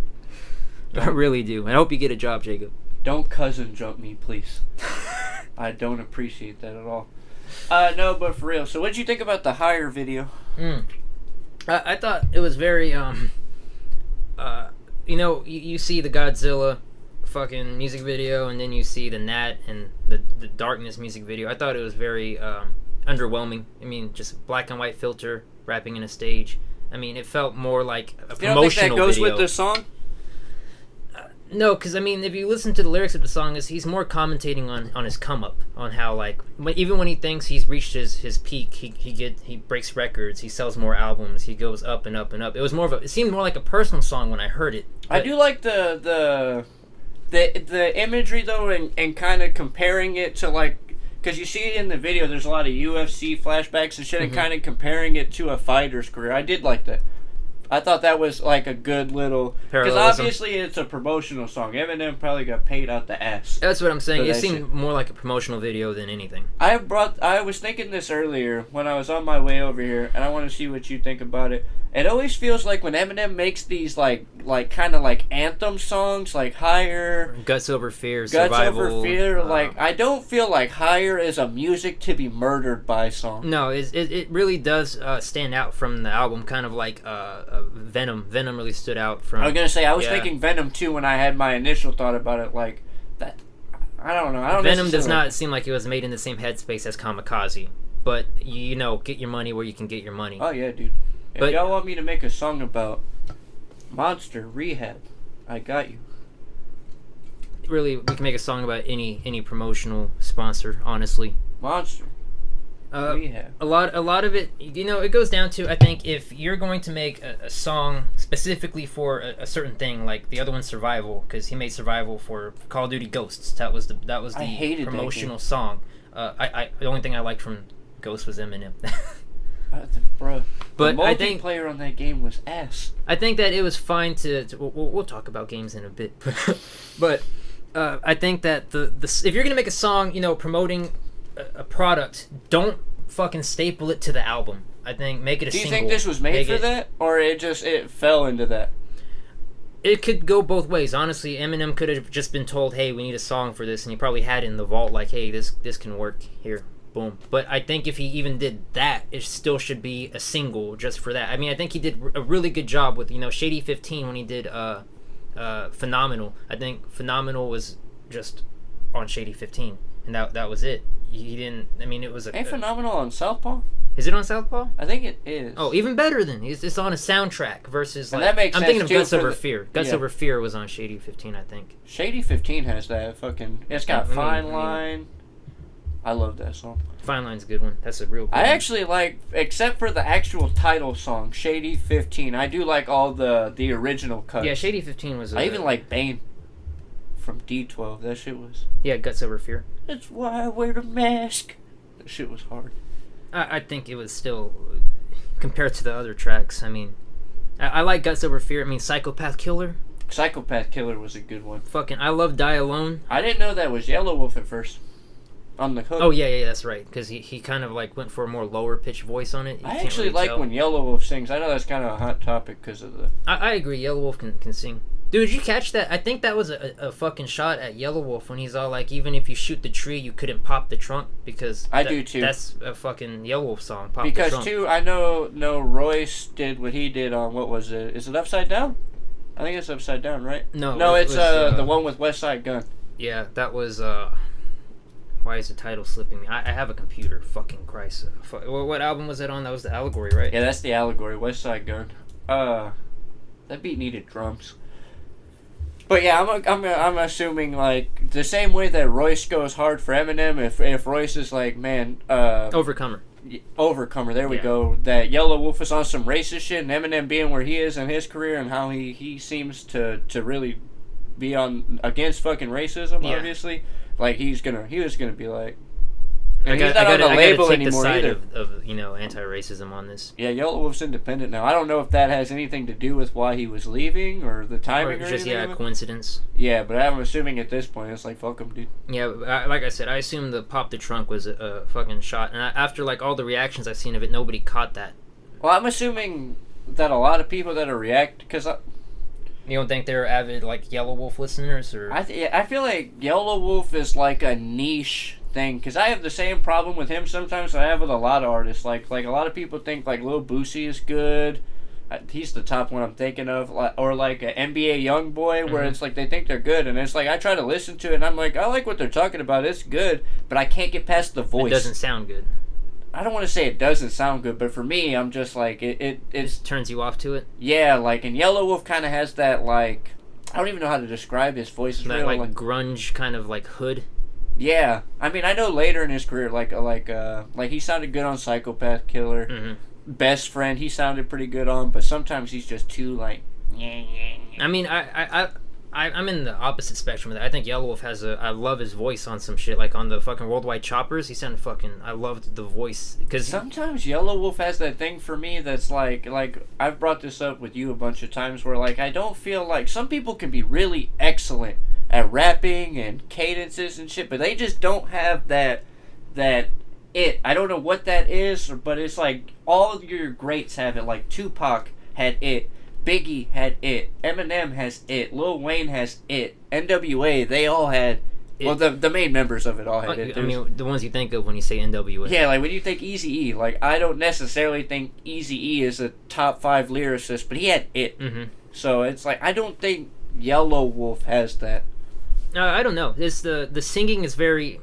Speaker 1: I really do. I hope you get a job, Jacob.
Speaker 2: Don't cousin jump me, please. I don't appreciate that at all. No, but for real. So, what did you think about the Higher video?
Speaker 1: I thought it was very you see the Godzilla fucking music video, and then you see the Nat and the Darkness music video. I thought it was very underwhelming. I mean, just black and white filter rapping in a stage. I mean, it felt more like a promotional video. You don't think that goes
Speaker 2: with the song?
Speaker 1: No, because I mean, if you listen to the lyrics of the song, he's more commentating on his come up, on how even when he thinks he's reached his peak, he breaks records, he sells more albums, he goes up and up and up. It seemed more like a personal song when I heard it.
Speaker 2: I do like the imagery though, and kind of comparing it to because you see it in the video, there's a lot of UFC flashbacks and shit, and kind of comparing it to a fighter's career. I did like that. I thought that was like a good little, because obviously it's a promotional song. Eminem probably got paid out the ass.
Speaker 1: That's what I'm saying. It seemed more like a promotional video than anything.
Speaker 2: I was thinking this earlier when I was on my way over here, and I want to see what you think about it. It always feels like when Eminem makes these kind of like anthem songs, like Higher,
Speaker 1: Guts Over Fear, Survival.
Speaker 2: Guts Over Fear. I don't feel like Higher is a music to be murdered by song.
Speaker 1: No, it really does stand out from the album, kind of like Venom. Venom really stood out from.
Speaker 2: I was gonna say I was thinking Venom too when I had my initial thought about it, like that. I don't know.
Speaker 1: Venom does not seem like it was made in the same headspace as Kamikaze, but get your money where you can get your money.
Speaker 2: Oh yeah, dude. If y'all want me to make a song about Monster Rehab, I got you.
Speaker 1: Really, we can make a song about any promotional sponsor, honestly.
Speaker 2: Monster Rehab.
Speaker 1: A lot of it, it goes down to, I think, if you're going to make a song specifically for a certain thing, like the other one's Survival, because he made Survival for Call of Duty Ghosts. That was the promotional song. The only thing I liked from Ghosts was Eminem.
Speaker 2: Bro,
Speaker 1: but
Speaker 2: the multiplayer on that game was ass.
Speaker 1: I think that it was fine to we'll talk about games in a bit, but I think that if you're gonna make a song, promoting a product, don't fucking staple it to the album. I think make it a single.
Speaker 2: Do you think this was made for that, or it fell into that?
Speaker 1: It could go both ways. Honestly, Eminem could have just been told, "Hey, we need a song for this," and he probably had it in the vault, like, "Hey, this can work here." Boom. But I think if he even did that, it still should be a single just for that. I mean, I think he did a really good job with, Shady 15 when he did Phenomenal. I think Phenomenal was just on Shady 15, and that was it. He didn't. I mean, it was
Speaker 2: Phenomenal on Southpaw?
Speaker 1: Is it on Southpaw?
Speaker 2: I think it is.
Speaker 1: Oh, even better then. It's on a soundtrack versus
Speaker 2: and
Speaker 1: like...
Speaker 2: that makes
Speaker 1: I'm
Speaker 2: sense
Speaker 1: thinking of
Speaker 2: too
Speaker 1: Guts
Speaker 2: for
Speaker 1: Over
Speaker 2: the-
Speaker 1: Fear. Guts
Speaker 2: yeah.
Speaker 1: Over Fear was on Shady 15, I think.
Speaker 2: Shady 15 has that fucking... It's got Fine Line. I love that song.
Speaker 1: Fine Line's a good one. That's a real good
Speaker 2: I
Speaker 1: one.
Speaker 2: actually like, except for the actual title song, Shady 15, I do like all the original cuts.
Speaker 1: Yeah, Shady 15 was...
Speaker 2: I even like Bane from D12. That shit was...
Speaker 1: Yeah, Guts Over Fear.
Speaker 2: That's why I wear the mask. That shit was hard.
Speaker 1: I think it was still... Compared to the other tracks, I mean... I like Guts Over Fear. I mean, Psychopath Killer.
Speaker 2: Psychopath Killer was a good one.
Speaker 1: Fucking... I love Die Alone.
Speaker 2: I didn't know that was Yellow Wolf at first. On the hook.
Speaker 1: Oh, yeah, that's right. Because he kind of like went for a more lower pitched voice on it.
Speaker 2: I actually like when Yellow Wolf sings. I know that's kind of a hot topic because of the...
Speaker 1: I agree. Yellow Wolf can sing. Dude, did you catch that? I think that was a fucking shot at Yellow Wolf when he's all like, even if you shoot the tree, you couldn't pop the trunk because...
Speaker 2: I do too.
Speaker 1: That's a fucking Yellow Wolf song, Pop
Speaker 2: because
Speaker 1: the Trunk.
Speaker 2: too, I know Royce did what he did on, what was it? Is it Upside Down? I think it's Upside Down, right?
Speaker 1: No,
Speaker 2: it's the one with West Side Gun.
Speaker 1: Yeah, that was... Why is the title slipping me? I have a computer. Fucking Christ. What album was that on? That was the Allegory, right?
Speaker 2: Yeah, that's the Allegory. West Side Gun. That beat needed drums. But yeah, I'm assuming like the same way that Royce goes hard for Eminem. If Royce is like, man,
Speaker 1: Overcomer.
Speaker 2: There we go. That Yellow Wolf is on some racist shit, and Eminem being where he is in his career and how he seems to really be on against fucking racism. Yeah. Obviously, like he was gonna be like. And he's not on the label anymore either.
Speaker 1: Of anti-racism on this.
Speaker 2: Yeah, Yellow Wolf's independent now. I don't know if that has anything to do with why he was leaving or the timing or
Speaker 1: just
Speaker 2: anything.
Speaker 1: Coincidence.
Speaker 2: Yeah, but I'm assuming at this point it's like fuck him, dude.
Speaker 1: Yeah, like I said, I assume the Pop the Trunk was a fucking shot, and after like all the reactions I've seen of it, nobody caught that.
Speaker 2: Well, I'm assuming that a lot of people that are because
Speaker 1: you don't think they're avid like Yellow Wolf listeners, or
Speaker 2: I feel like Yellow Wolf is like a niche thing, because I have the same problem with him sometimes that I have with a lot of artists. Like a lot of people think like Lil Boosie is good. He's the top one I'm thinking of, or like an NBA Youngboy, where it's like they think they're good, and it's like I try to listen to it, and I'm like, I like what they're talking about. It's good, but I can't get past the voice.
Speaker 1: It doesn't sound good.
Speaker 2: I don't want to say it doesn't sound good, but for me, I'm just like it just
Speaker 1: turns you off to it.
Speaker 2: Yeah, like, and Yellow Wolf kind of has that like, I don't even know how to describe his voice. It's
Speaker 1: that like grunge kind of like hood.
Speaker 2: Yeah, I mean, I know later in his career, like he sounded good on Psychopath Killer. Mm-hmm. Best Friend, he sounded pretty good on, but sometimes he's just too like.
Speaker 1: I mean, I'm in the opposite spectrum of that. I think Yellow Wolf I love his voice on some shit, like on the fucking Worldwide Choppers. He sounded fucking. I loved the voice because
Speaker 2: sometimes Yellow Wolf has that thing for me that's like I've brought this up with you a bunch of times where like I don't feel like some people can be really excellent at rapping and cadences and shit, but they just don't have that it. I don't know what that is, but it's like all of your greats have it. Like Tupac had it, Biggie had it, Eminem has it, Lil Wayne has it, NWA, they all had it. Well, the main members of it all had it.
Speaker 1: I mean, the ones you think of when you say NWA.
Speaker 2: Yeah, like when you think Eazy-E, like I don't necessarily think Eazy-E is a top 5 lyricist, but he had it. Mm-hmm. So it's like I don't think Yellow Wolf has that.
Speaker 1: I don't know. It's the singing is very,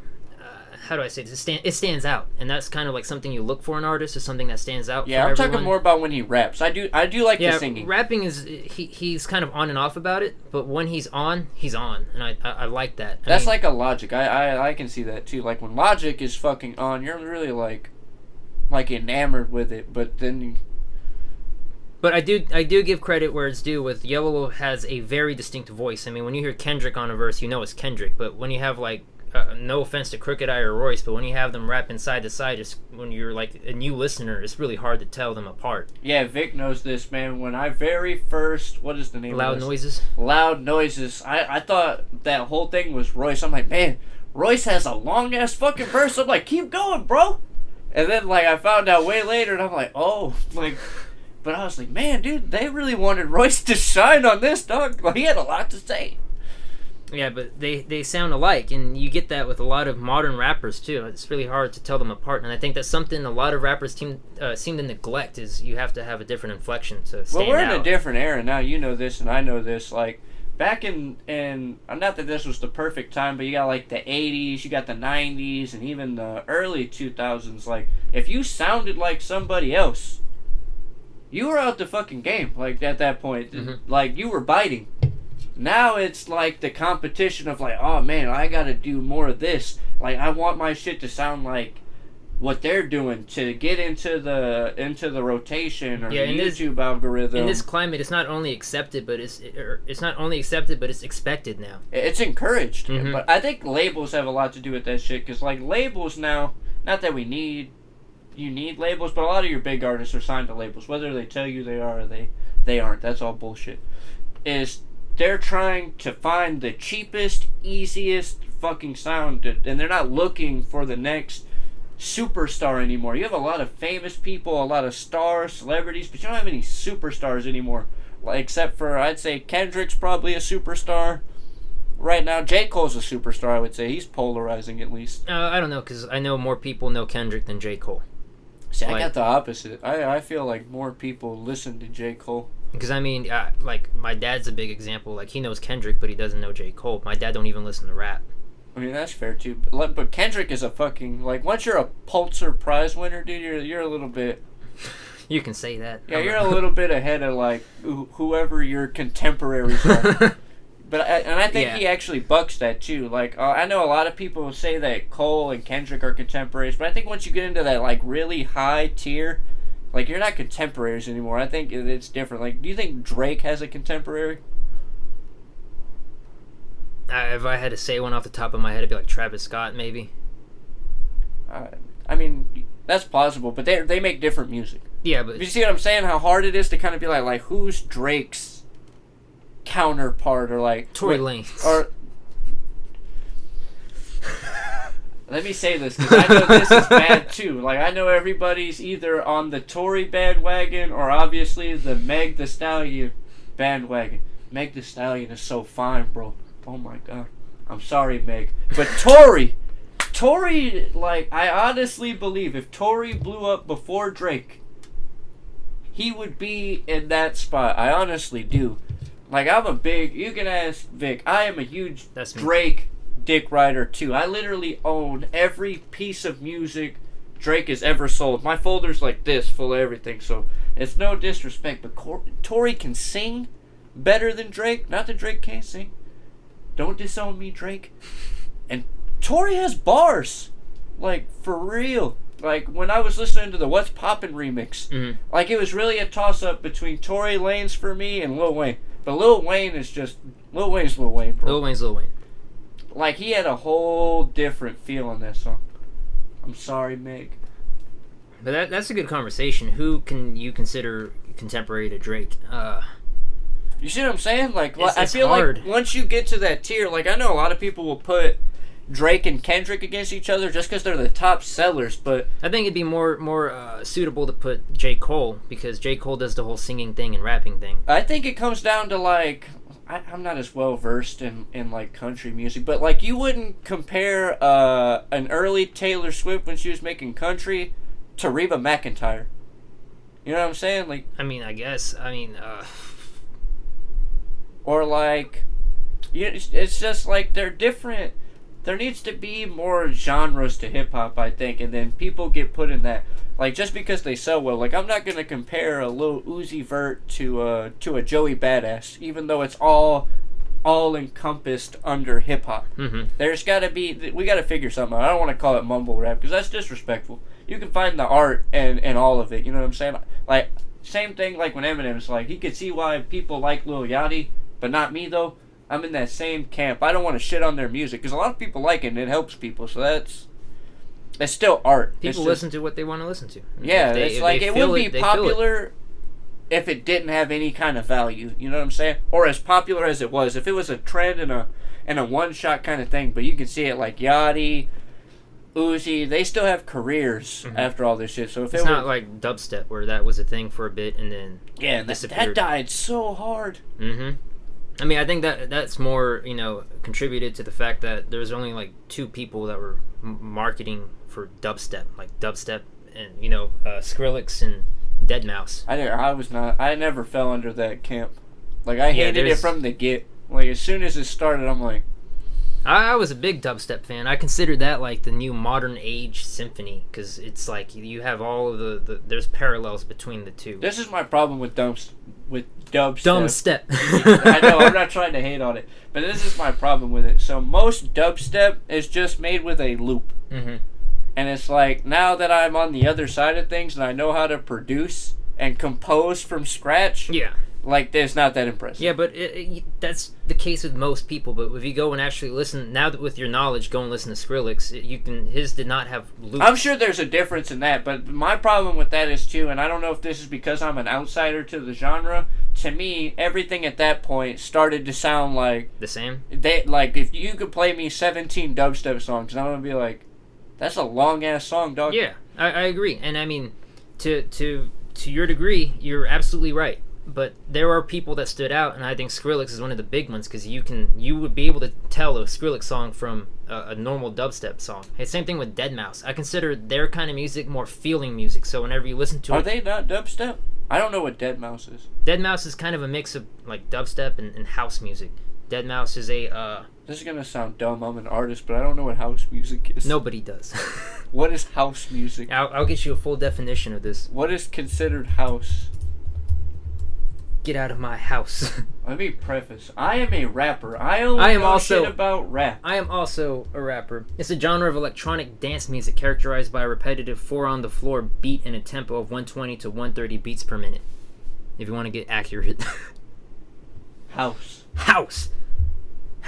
Speaker 1: how do I say this? It stands out, and that's kind of like something you look for in an artist, is something that stands out.
Speaker 2: Yeah,
Speaker 1: for
Speaker 2: I'm
Speaker 1: everyone.
Speaker 2: talking more about when he raps. I do like the singing.
Speaker 1: Rapping is he's kind of on and off about it, but when he's on, and I like that.
Speaker 2: That's like a Logic. I can see that too. Like when Logic is fucking on, you're really like enamored with it, but then.
Speaker 1: But I do give credit where it's due. With Yellow Wolf has a very distinct voice. I mean, when you hear Kendrick on a verse, you know it's Kendrick. But when you have like, no offense to Crooked Eye or Royce, but when you have them rapping side to side, it's, when you're like a new listener, it's really hard to tell them apart.
Speaker 2: Yeah, Vic knows this, man. When I very first, what is the name
Speaker 1: Loud
Speaker 2: of this?
Speaker 1: Noises?
Speaker 2: Loud Noises. I thought that whole thing was Royce. I'm like, man, Royce has a long-ass fucking verse. I'm like, keep going, bro. And then, like, I found out way later, and I'm like, oh, like... But I was like, man, dude, they really wanted Royce to shine on this, dog. Like, he had a lot to say.
Speaker 1: Yeah, but they sound alike, and you get that with a lot of modern rappers, too. It's really hard to tell them apart, and I think that's something a lot of rappers seem to neglect, is you have to have a different inflection to stand out.
Speaker 2: Well, we're in a different era now. You know this, and I know this. Like, back in not that this was the perfect time, but you got like the 80s, you got the 90s, and even the early 2000s. Like, if you sounded like somebody else, you were out the fucking game. Like, at that point, like, you were biting. Now it's like the competition of like, oh man, I gotta do more of this. Like, I want my shit to sound like what they're doing to get into the rotation or the YouTube algorithm.
Speaker 1: In this climate, it's not only accepted, but it's expected now.
Speaker 2: It's encouraged. But I think labels have a lot to do with that shit, because like labels now, not that you need labels, but a lot of your big artists are signed to labels, whether they tell you they are or they aren't. That's all bullshit. They're trying to find the cheapest, easiest fucking sound, and they're not looking for the next superstar anymore. You have a lot of famous people, a lot of stars, celebrities, but you don't have any superstars anymore. Like, except for, I'd say Kendrick's probably a superstar right now. J. Cole's a superstar, I would say. He's polarizing, at least.
Speaker 1: I don't know, because I know more people know Kendrick than J. Cole.
Speaker 2: See, I got the opposite. I feel like more people listen to J. Cole.
Speaker 1: Because, I mean, like, my dad's a big example. Like, he knows Kendrick, but he doesn't know J. Cole. My dad don't even listen to rap.
Speaker 2: I mean, that's fair, too. But Kendrick is a fucking... Like, once you're a Pulitzer Prize winner, dude, you're a little bit...
Speaker 1: You can say that.
Speaker 2: Yeah, you're a little bit ahead of, like, whoever your contemporaries are. I think he actually bucks that, too. Like, I know a lot of people say that Cole and Kendrick are contemporaries, but I think once you get into that, like, really high tier... Like, you're not contemporaries anymore. I think it's different. Like, do you think Drake has a contemporary?
Speaker 1: If I had to say one off the top of my head, it'd be like Travis Scott, maybe.
Speaker 2: I mean, that's plausible, but they make different music.
Speaker 1: Yeah, but...
Speaker 2: You see what I'm saying? How hard it is to kind of be like who's Drake's counterpart, or like...
Speaker 1: Tory Lanez.
Speaker 2: Or... Let me say this, because I know this is bad, too. Like, I know everybody's either on the Tory bandwagon or, obviously, the Meg Thee Stallion bandwagon. Meg Thee Stallion is so fine, bro. Oh, my God. I'm sorry, Meg. But Tory, like, I honestly believe if Tory blew up before Drake, he would be in that spot. I honestly do. Like, you can ask Vic, I am a huge Drake dick rider too. I literally own every piece of music Drake has ever sold. My folder's like this, full of everything, so it's no disrespect, but Tory can sing better than Drake. Not that Drake can't sing. Don't disown me, Drake. And Tory has bars. Like, for real. Like, when I was listening to the What's Poppin' remix, like, it was really a toss-up between Tory Lanez for me and Lil Wayne. But Lil Wayne is just... Lil Wayne's Lil Wayne, bro.
Speaker 1: Lil Wayne's Lil Wayne.
Speaker 2: Like, he had a whole different feel on that song. I'm sorry, Meg.
Speaker 1: But that's a good conversation. Who can you consider contemporary to Drake?
Speaker 2: You see what I'm saying? Like,
Speaker 1: it's
Speaker 2: I feel
Speaker 1: hard.
Speaker 2: like once you get to that tier, like, I know a lot of people will put Drake and Kendrick against each other just because they're the top sellers, but...
Speaker 1: I think it'd be more suitable to put J. Cole, because J. Cole does the whole singing thing and rapping thing.
Speaker 2: I think it comes down to, like... I'm not as well versed in like country music, but like you wouldn't compare an early Taylor Swift when she was making country to Reba McEntire. You know what I'm saying? Like,
Speaker 1: I mean, I guess. I mean,
Speaker 2: or like, it's just like they're different. There needs to be more genres to hip hop, I think, and then people get put in that. Like, just because they sell well, like, I'm not gonna compare a Lil Uzi Vert to a Joey Badass, even though it's all encompassed under hip hop. There's gotta be, we gotta figure something out. I don't want to call it mumble rap because that's disrespectful. You can find the art and all of it. You know what I'm saying? Like, same thing like when Eminem's like, he could see why people like Lil Yachty, but not me though. I'm in that same camp. I don't want to shit on their music because a lot of people like it and it helps people. So it's still art.
Speaker 1: People listen to what they want to listen to.
Speaker 2: Yeah, it's like it wouldn't be popular if it didn't have any kind of value. You know what I'm saying? Or as popular as it was. If it was a trend and a one-shot kind of thing. But you can see it like Yachty, Uzi, they still have careers after all this shit. So if
Speaker 1: it's not like dubstep where that was a thing for a bit and then
Speaker 2: that died so hard.
Speaker 1: I mean, I think that's more, contributed to the fact that there's only like two people that were marketing for dubstep, like dubstep and Skrillex and Deadmau5.
Speaker 2: I never fell under that camp. Like, I hated it from the get. Like, as soon as it started, I'm like...
Speaker 1: I was a big dubstep fan. I considered that like the new modern age symphony, because it's like you have all of the there's parallels between the two.
Speaker 2: This is my problem with dubstep.
Speaker 1: Dumbstep.
Speaker 2: I know, I'm not trying to hate on it, but this is my problem with it. So most dubstep is just made with a loop.
Speaker 1: Mm-hmm.
Speaker 2: And it's like, now that I'm on the other side of things and I know how to produce and compose from scratch,
Speaker 1: yeah,
Speaker 2: like, it's not that impressive.
Speaker 1: Yeah, but that's the case with most people. But if you go and actually listen, now that with your knowledge, go and listen to Skrillex, his did not have loops.
Speaker 2: I'm sure there's a difference in that, but my problem with that is, too, and I don't know if this is because I'm an outsider to the genre, to me, everything at that point started to sound like...
Speaker 1: the same?
Speaker 2: Like, if you could play me 17 dubstep songs, I'm going to be like, that's a long-ass song, dog.
Speaker 1: Yeah, I agree. And I mean, to your degree, you're absolutely right. But there are people that stood out, and I think Skrillex is one of the big ones, because you would be able to tell a Skrillex song from a normal dubstep song. Hey, same thing with Deadmau5. I consider their kind of music more feeling music, so whenever you listen to it...
Speaker 2: Are they not dubstep? I don't know what Deadmau5 is.
Speaker 1: Deadmau5 is kind of a mix of like dubstep and house music. Deadmau5 is a...
Speaker 2: This is going to sound dumb, I'm an artist, but I don't know what house music is.
Speaker 1: Nobody does.
Speaker 2: What is house music?
Speaker 1: I'll get you a full definition of this.
Speaker 2: What is considered house?
Speaker 1: Get out of my house.
Speaker 2: Let me preface. I am a rapper. I only know shit about rap.
Speaker 1: I am also a rapper. It's a genre of electronic dance music characterized by a repetitive 4-on-the-floor beat and a tempo of 120 to 130 beats per minute. If you want to get accurate.
Speaker 2: House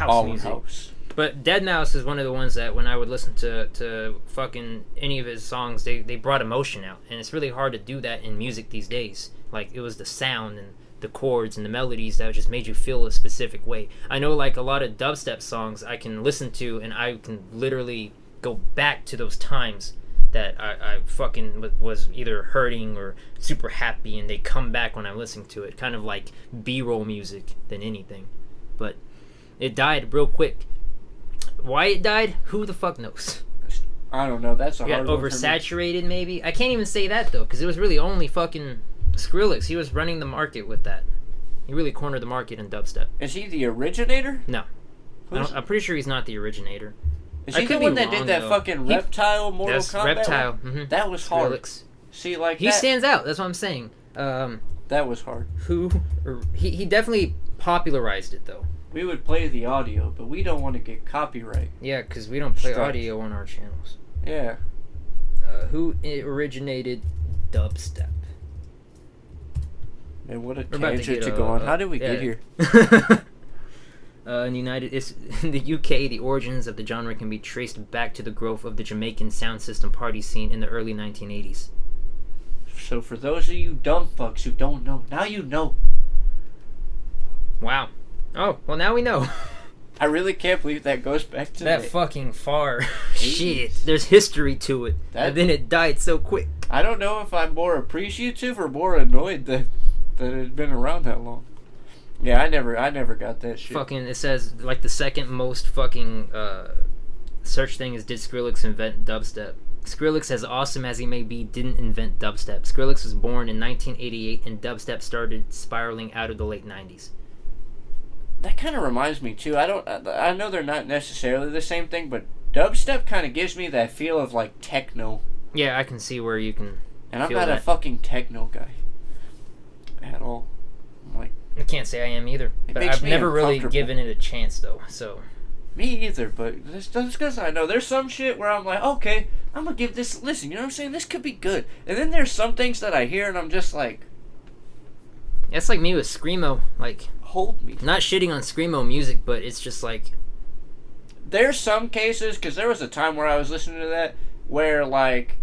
Speaker 1: All music.
Speaker 2: House.
Speaker 1: But Deadmau5 is one of the ones that when I would listen to fucking any of his songs, they brought emotion out. And it's really hard to do that in music these days. Like, it was the sound and the chords and the melodies that just made you feel a specific way. I know, like, a lot of dubstep songs I can listen to and I can literally go back to those times that I fucking was either hurting or super happy, and they come back when I'm listening to it. Kind of like B-roll music than anything. But it died real quick. Why it died? Who the fuck knows?
Speaker 2: I don't know. That's a hard one.
Speaker 1: Oversaturated, maybe? I can't even say that, though, because it was really only fucking Skrillex. He was running the market with that. He really cornered the market in dubstep.
Speaker 2: Is he the originator?
Speaker 1: No. I'm pretty sure he's not the originator.
Speaker 2: Is he the one that did that fucking Reptile Mortal Kombat?
Speaker 1: Reptile. Mm-hmm.
Speaker 2: That was hard.
Speaker 1: Skrillex.
Speaker 2: See, like,
Speaker 1: he stands out. That's what I'm saying.
Speaker 2: That was hard.
Speaker 1: He definitely popularized it, though.
Speaker 2: We would play the audio, but we don't want to get copyright.
Speaker 1: Yeah, because we don't play audio on our channels.
Speaker 2: Yeah.
Speaker 1: Who originated dubstep?
Speaker 2: Man, what a tangent to go on. How did we get here?
Speaker 1: In the UK, the origins of the genre can be traced back to the growth of the Jamaican sound system party scene in the early 1980s.
Speaker 2: So for those of you dumb fucks who don't know, now you know.
Speaker 1: Wow. Oh, well, now we know.
Speaker 2: I really can't believe that goes back to
Speaker 1: that fucking far. Shit, there's history to it. And then it died so quick.
Speaker 2: I don't know if I'm more appreciative or more annoyed that it had been around that long. Yeah, I never got that shit.
Speaker 1: Fucking, it says, like, the second most fucking search thing is, did Skrillex invent dubstep? Skrillex, as awesome as he may be, didn't invent dubstep. Skrillex was born in 1988, and dubstep started spiraling out of the late 90s.
Speaker 2: That kind of reminds me, too. I know they're not necessarily the same thing, but dubstep kind of gives me that feel of, like, techno.
Speaker 1: Yeah, I can see where you can.
Speaker 2: And I'm not a fucking techno guy at all. I'm like,
Speaker 1: I can't say I am either, but I've never really given it a chance, though. So
Speaker 2: me either, but just because I know there's some shit where I'm like, okay, I'm gonna give this a listen. You know what I'm saying? This could be good. And then there's some things that I hear and I'm just like,
Speaker 1: that's like me with screamo. Like,
Speaker 2: hold me.
Speaker 1: Not shitting on screamo music, but it's just like,
Speaker 2: there's some cases, because there was a time where I was listening to that where, like,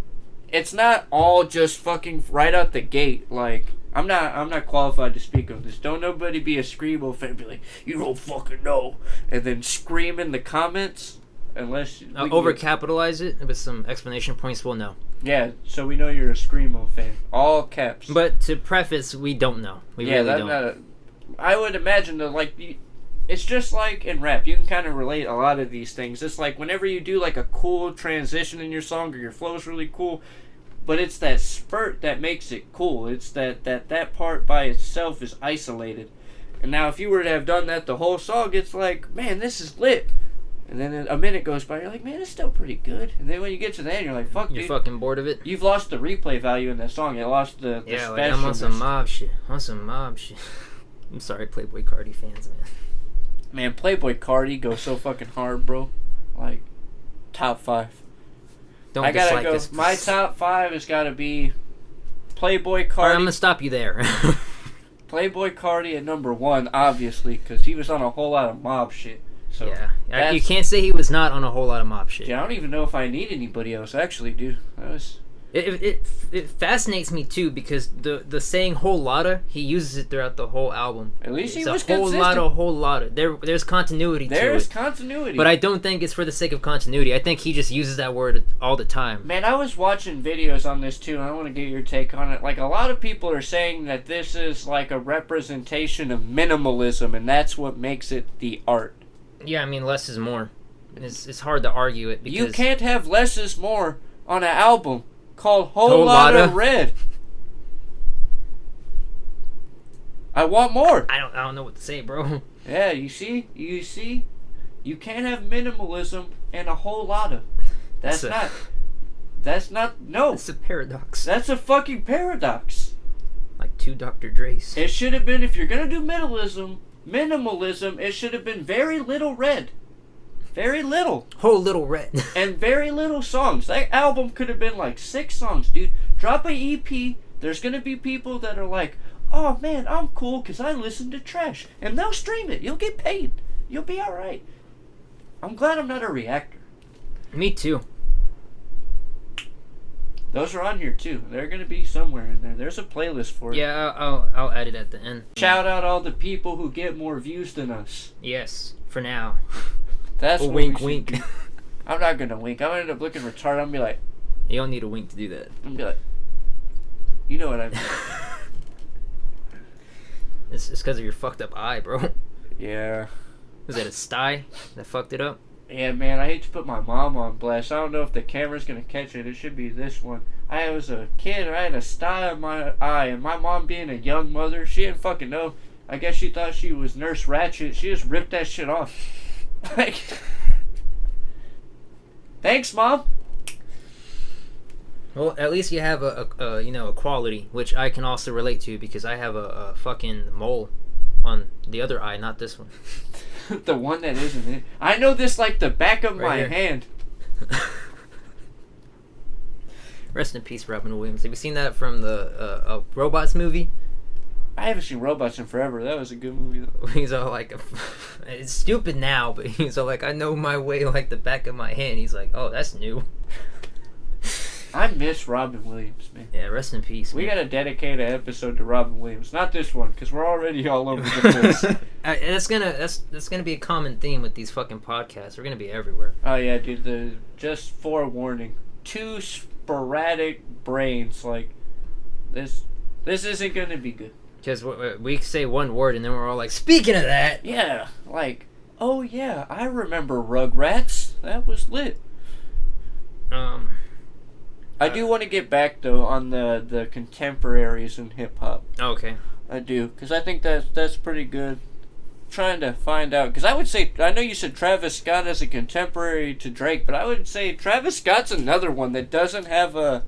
Speaker 2: it's not all just fucking right out the gate. Like, I'm not qualified to speak of this. Don't nobody be a Screamo fan and be like, you don't fucking know, and then scream in the comments unless
Speaker 1: overcapitalize it with some explanation points. We'll know. Yeah,
Speaker 2: so we know you're a Screamo fan, all caps.
Speaker 1: But to preface, we don't know. We really don't.
Speaker 2: I would imagine that, like, it's just like in rap. You can kind of relate a lot of these things. It's like whenever you do like a cool transition in your song or your flow's really cool, but it's that spurt that makes it cool. It's that part by itself is isolated. And now if you were to have done that the whole song, it's like, man, this is lit. And then a minute goes by, you're like, man, it's still pretty good. And then when you get to the end, you're like, fuck,
Speaker 1: You're fucking bored of it?
Speaker 2: You've lost the replay value in that song. You lost the
Speaker 1: yeah, like, I'm on some mob shit. I'm sorry, Playboy Cardi fans, man.
Speaker 2: Man, Playboy Cardi goes so fucking hard, bro. Like, top 5.
Speaker 1: Don't dislike
Speaker 2: go.
Speaker 1: this.
Speaker 2: My top 5 has got to be Playboy Cardi.
Speaker 1: Alright, I'm gonna stop you there.
Speaker 2: Playboy Cardi at number 1, obviously, because he was on a whole lot of mob shit. So
Speaker 1: yeah, you can't say he was not on a whole lot of mob shit.
Speaker 2: Yeah, I don't even know if I need anybody else, actually, dude.
Speaker 1: It fascinates me too because the saying "whole lotta" he uses it throughout the whole album.
Speaker 2: At least
Speaker 1: it's
Speaker 2: he was
Speaker 1: consistent. whole lotta. There's continuity to it.
Speaker 2: There's continuity.
Speaker 1: But I don't think it's for the sake of continuity. I think he just uses that word all the time.
Speaker 2: Man, I was watching videos on this too, and I want to get your take on it. Like, a lot of people are saying that this is like a representation of minimalism, and that's what makes it the art.
Speaker 1: Yeah, I mean, less is more. It's hard to argue it because
Speaker 2: you can't have less is more on an album called Whole Lotta Red. I want more.
Speaker 1: I don't know what to say, bro.
Speaker 2: Yeah, you see, you can't have minimalism and a whole lotta. That's not. No.
Speaker 1: It's a paradox.
Speaker 2: That's a fucking paradox.
Speaker 1: Like 2 Dr. Dre's.
Speaker 2: It should have been, if you're gonna do minimalism, it should have been very little red. Very little.
Speaker 1: Whole little red.
Speaker 2: And very little songs. That album could have been like 6 songs, dude. Drop a EP. There's going to be people that are like, oh man, I'm cool because I listen to trash. And they'll stream it. You'll get paid. You'll be alright. I'm glad I'm not a reactor.
Speaker 1: Me too.
Speaker 2: Those are on here too. They're going to be somewhere in there. There's a playlist for it.
Speaker 1: Yeah, I'll add it at the end.
Speaker 2: Shout out all the people who get more views than us.
Speaker 1: Yes, for now.
Speaker 2: That's what
Speaker 1: wink, wink.
Speaker 2: I'm not going to wink. I'm going to end up looking retarded. I'm going to be like...
Speaker 1: You don't need a wink to do that.
Speaker 2: I'm going to be like... You know what I mean.
Speaker 1: It's because of your fucked up eye, bro.
Speaker 2: Yeah.
Speaker 1: Was that a sty that fucked it up?
Speaker 2: Yeah, man, I hate to put my mom on blast. I don't know if the camera's going to catch it. It should be this one. I was a kid, I had a sty on my eye, and my mom being a young mother, she didn't fucking know. I guess she thought she was Nurse Ratched. She just ripped that shit off. Like, thanks, Mom.
Speaker 1: Well, at least you have a quality, which I can also relate to because I have a fucking mole on the other eye, not this one.
Speaker 2: The one that isn't it. I know this like the back of my hand.
Speaker 1: Rest in peace, Robin Williams. Have you seen that from the Robots movie?
Speaker 2: I haven't seen Robots in forever. That was a good movie, though.
Speaker 1: He's all like, it's stupid now, but he's all like, I know my way like the back of my hand. He's like, oh, that's new.
Speaker 2: I miss Robin Williams, man.
Speaker 1: Yeah, rest in peace, man.
Speaker 2: We gotta dedicate an episode to Robin Williams. Not this one, because we're already all over the place.
Speaker 1: That's gonna be a common theme with these fucking podcasts. We're gonna be everywhere.
Speaker 2: Oh yeah, dude. Just forewarning, 2 sporadic brains. Like this isn't gonna be good.
Speaker 1: Because we say one word and then we're all like, speaking of that.
Speaker 2: Yeah, like, oh yeah, I remember Rugrats. That was lit. I do want to get back though on the contemporaries in hip hop.
Speaker 1: Okay.
Speaker 2: I do, because I think that's pretty good. Trying to find out, because I would say, I know you said Travis Scott as a contemporary to Drake, but I would say Travis Scott's another one that doesn't have a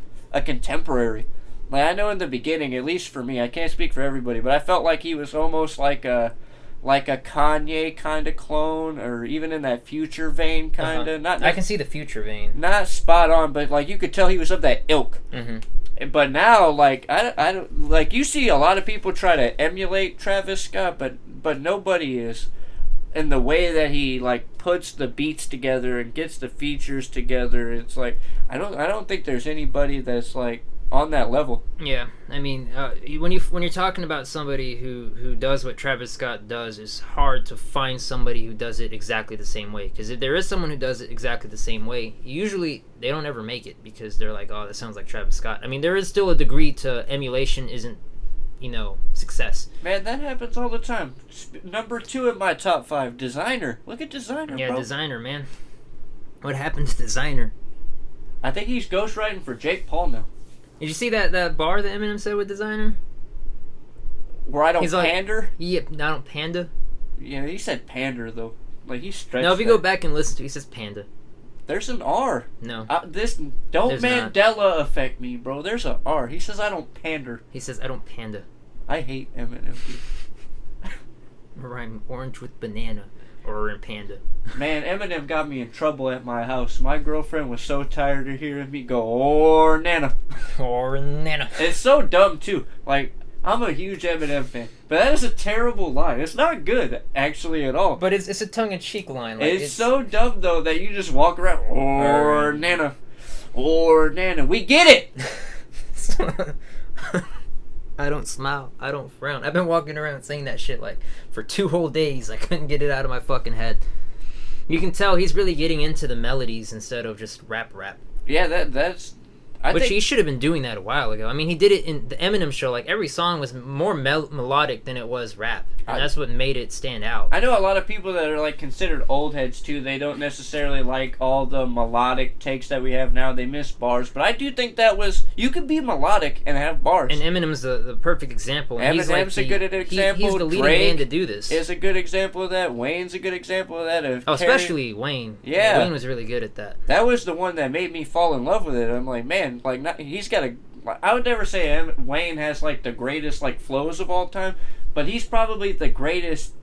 Speaker 2: contemporary. Like, I know in the beginning, at least for me, I can't speak for everybody, but I felt like he was almost like a Kanye kind of clone, or even in that Future vein kind of.
Speaker 1: I can see the Future vein.
Speaker 2: Not spot on, but like you could tell he was of that ilk. Mm-hmm. But now, like I don't like, you see a lot of people try to emulate Travis Scott, but nobody is. In the way that he like puts the beats together and gets the features together, it's like I don't think there's anybody that's like on that level.
Speaker 1: Yeah, I mean, when you're talking about somebody who does what Travis Scott does, it's hard to find somebody who does it exactly the same way. Because if there is someone who does it exactly the same way, usually they don't ever make it because they're like, oh, that sounds like Travis Scott. I mean, there is still a degree to emulation isn't, success.
Speaker 2: Man, that happens all the time. Number 2 in my top 5, Designer. Look at Designer,
Speaker 1: Yeah,
Speaker 2: bro.
Speaker 1: Designer, man. What happened to Designer?
Speaker 2: I think he's ghostwriting for Jake Paul now.
Speaker 1: Did you see that bar that Eminem said with Designer?
Speaker 2: Where I don't
Speaker 1: He's
Speaker 2: pander?
Speaker 1: Like, yeah, I don't panda.
Speaker 2: Yeah, he said pander, though. Like, he stretched
Speaker 1: No, if you go back and listen to it, he says panda.
Speaker 2: There's an R.
Speaker 1: No.
Speaker 2: Don't There's Mandela not. Affect me, bro. There's an R. He says I don't pander.
Speaker 1: He says I don't panda.
Speaker 2: I hate Eminem, dude.
Speaker 1: Rhyme orange with banana or in panda.
Speaker 2: Man, Eminem got me in trouble at my house. My girlfriend was so tired of hearing me go, or nana.
Speaker 1: Or nana.
Speaker 2: It's so dumb, too. Like, I'm a huge Eminem fan. But that is a terrible line. It's not good, actually, at all.
Speaker 1: But it's a tongue-in-cheek line. Like,
Speaker 2: it's so dumb, though, that you just walk around, or nana. Or nana. We get it!
Speaker 1: I don't smile. I don't frown. I've been walking around saying that shit like for 2 whole days. I couldn't get it out of my fucking head. You can tell he's really getting into the melodies instead of just rap.
Speaker 2: Yeah, that's...
Speaker 1: Which he should have been doing that a while ago. I mean, he did it in the Eminem show. Like, every song was more melodic than it was rap. And that's what made it stand out.
Speaker 2: I know a lot of people that are, like, considered old heads, too. They don't necessarily like all the melodic takes that we have now. They miss bars. But I do think that was... You could be melodic and have bars.
Speaker 1: And Eminem's the perfect example. And
Speaker 2: Eminem's a good example.
Speaker 1: He's the leading
Speaker 2: Drake
Speaker 1: man to do this.
Speaker 2: Is a good example of that. Wayne's a good example of that.
Speaker 1: Especially Wayne.
Speaker 2: Yeah.
Speaker 1: Wayne was really good at that.
Speaker 2: That was the one that made me fall in love with it. I'm like, man, like, he's got a... I would never say Wayne has, like, the greatest, like, flows of all time, but he's probably the greatest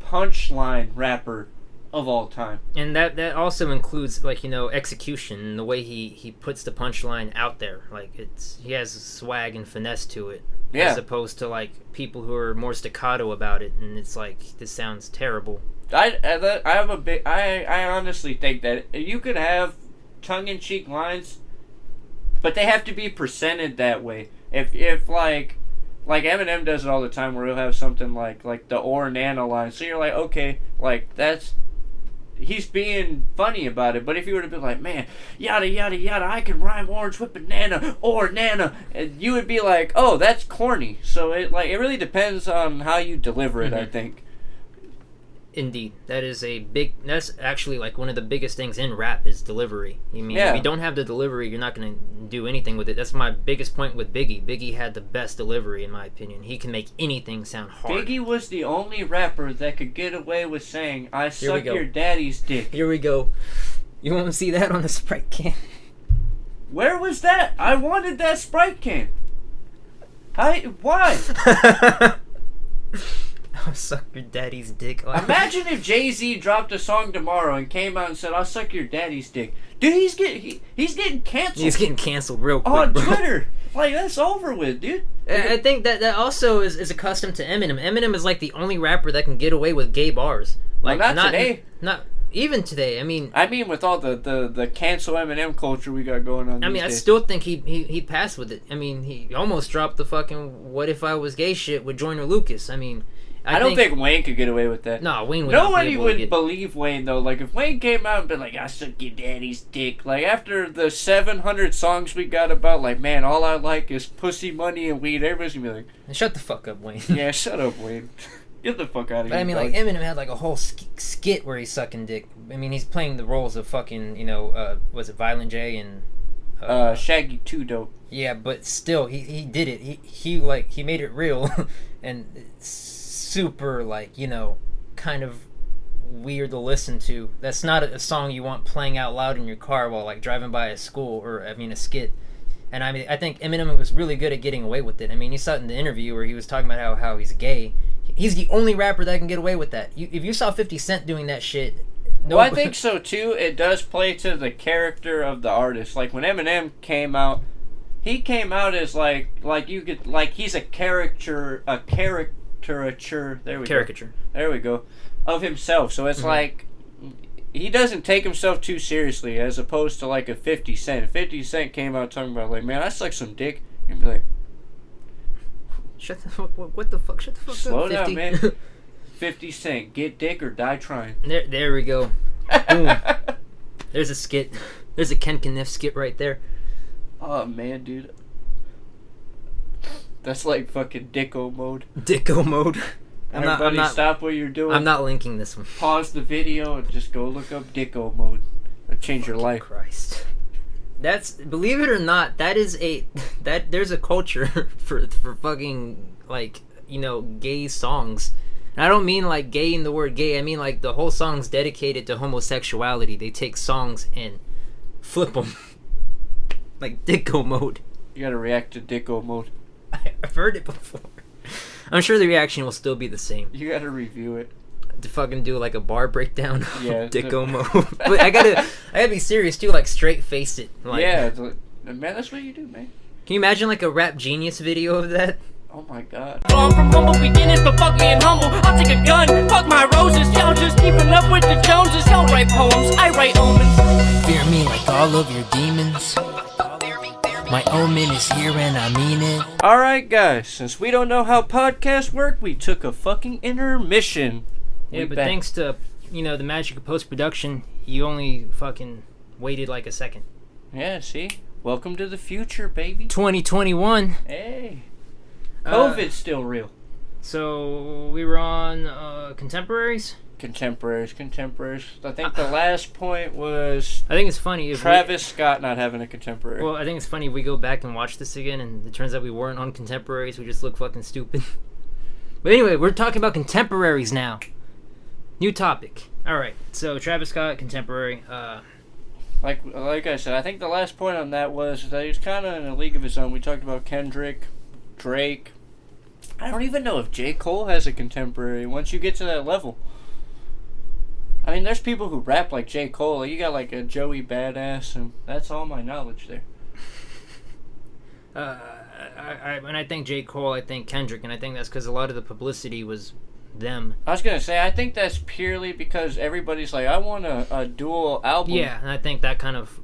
Speaker 2: punchline rapper of all time. And
Speaker 1: that also includes, like, you know, execution and the way he puts the punchline out there. Like, he has swag and finesse to it. Yeah. As opposed to, like, people who are more staccato about it, and it's like, this sounds terrible.
Speaker 2: I honestly think that you could have tongue-in-cheek lines, but they have to be presented that way. If like Eminem does it all the time, where he'll have something like the or nana line, so you're like, okay, like he's being funny about it. But if you were to be like, man, yada yada yada, I can rhyme orange with banana or nana, and you would be like, oh, that's corny. So it really depends on how you deliver it. Mm-hmm. I think.
Speaker 1: Indeed, that's actually like one of the biggest things in rap is delivery. I mean, if you don't have the delivery, you're not going to do anything with it. That's my biggest point with Biggie. Biggie had the best delivery, in my opinion. He can make anything sound hard.
Speaker 2: Biggie was the only rapper that could get away with saying, I suck your daddy's dick.
Speaker 1: Here we go. You want to see that on the Sprite can?
Speaker 2: Where was that? I wanted that Sprite can. Why?
Speaker 1: I'll suck your daddy's dick.
Speaker 2: Imagine if Jay-Z dropped a song tomorrow and came out and said, I'll suck your daddy's dick. Dude, he's getting canceled.
Speaker 1: He's getting canceled real quick,
Speaker 2: on Twitter. Like, that's over with, dude.
Speaker 1: I think that also is accustomed to Eminem. Eminem is like the only rapper that can get away with gay bars. Like,
Speaker 2: well, not today.
Speaker 1: Not even today. I mean
Speaker 2: with all the cancel Eminem culture we got going on.
Speaker 1: I still think he passed with it. I mean, he almost dropped the fucking "What If I Was Gay" shit with Joyner Lucas. I mean,
Speaker 2: I don't think Wayne could get away with that.
Speaker 1: No, Wayne would.
Speaker 2: Nobody would believe Wayne though. Like, if Wayne came out and been like, "I suck your daddy's dick," like after the 700 songs we got about, like, man, all I like is pussy, money, and weed, everybody's gonna be like,
Speaker 1: "Shut the fuck up, Wayne."
Speaker 2: Yeah, shut up, Wayne. Get the fuck out of here.
Speaker 1: But I mean, like, Eminem had like a whole skit where he's sucking dick. I mean, he's playing the roles of fucking, was it Violent J and
Speaker 2: Shaggy 2 Dope.
Speaker 1: Yeah, but still, he did it. He made it real, and it's super, like, kind of weird to listen to. That's not a song you want playing out loud in your car while, like, driving by a school or a skit. And I mean, I think Eminem was really good at getting away with it. I mean, you saw it in the interview where he was talking about how he's gay. He's the only rapper that can get away with that. If you saw 50 Cent doing that shit...
Speaker 2: Well, I think so, too. It does play to the character of the artist. Like, when Eminem came out, he came out as, he's a caricature... There we go. There we go. Of himself. So it's like... He doesn't take himself too seriously, as opposed to, like, a 50 Cent. If 50 Cent came out talking about, like, man, I suck some dick, you'd be like...
Speaker 1: What the fuck? Shut the fuck
Speaker 2: Slow
Speaker 1: up, 50.
Speaker 2: down, man. 50 Cent, get dick or die trying.
Speaker 1: There we go. Boom. There's a skit. There's a Ken Kniff skit right there.
Speaker 2: Oh, man, dude. That's like fucking Dicko mode.
Speaker 1: Dicko mode.
Speaker 2: Everybody stop what you're doing.
Speaker 1: I'm not linking this one.
Speaker 2: Pause the video and just go look up Dicko mode. It'll change your life.
Speaker 1: Christ. That's, believe it or not, there's a culture for fucking, like, gay songs. And I don't mean like gay in the word gay. I mean like the whole song's dedicated to homosexuality. They take songs and flip them. Like Dicko mode.
Speaker 2: You gotta react to Dicko mode.
Speaker 1: I've heard it before. I'm sure the reaction will still be the same.
Speaker 2: You gotta review it.
Speaker 1: To fucking do like a bar breakdown of Dicko mode. But I gotta be serious too, like straight face it. Like,
Speaker 2: yeah, man, that's what you do, man.
Speaker 1: Can you imagine like a Rap Genius video of that?
Speaker 2: Oh my god.
Speaker 3: I'm from humble beginnings, but fuck being humble. I'll take a gun, fuck my roses. Y'all just keeping up with the Joneses. Y'all write poems, I write omens.
Speaker 4: Fear me like all of your demons. My omen is here and I mean it.
Speaker 2: Alright guys, since we don't know how podcasts work, we took a fucking intermission.
Speaker 1: Yeah, but thanks to, the magic of post-production, you only fucking waited like a second.
Speaker 2: Yeah, see? Welcome to the future, baby.
Speaker 1: 2021.
Speaker 2: Hey. COVID's still real.
Speaker 1: So, we were on Contemporaries?
Speaker 2: Contemporaries. I think the last point was...
Speaker 1: I think it's funny if
Speaker 2: Travis Scott not having a contemporary.
Speaker 1: Well, I think it's funny if we go back and watch this again, and it turns out we weren't on Contemporaries, we just look fucking stupid. But anyway, we're talking about Contemporaries now. New topic. Alright, so Travis Scott, Contemporary.
Speaker 2: Like I said, I think the last point on that was that he was kind of in a league of his own. We talked about Kendrick, Drake. I don't even know if J. Cole has a contemporary once you get to that level. I mean, there's people who rap like J. Cole. You got like a Joey Badass, and that's all my knowledge there.
Speaker 1: When I think J. Cole, I think Kendrick, and I think that's because a lot of the publicity was them.
Speaker 2: I was going to say, I think that's purely because everybody's like, I want a dual album.
Speaker 1: Yeah, and I think that kind of,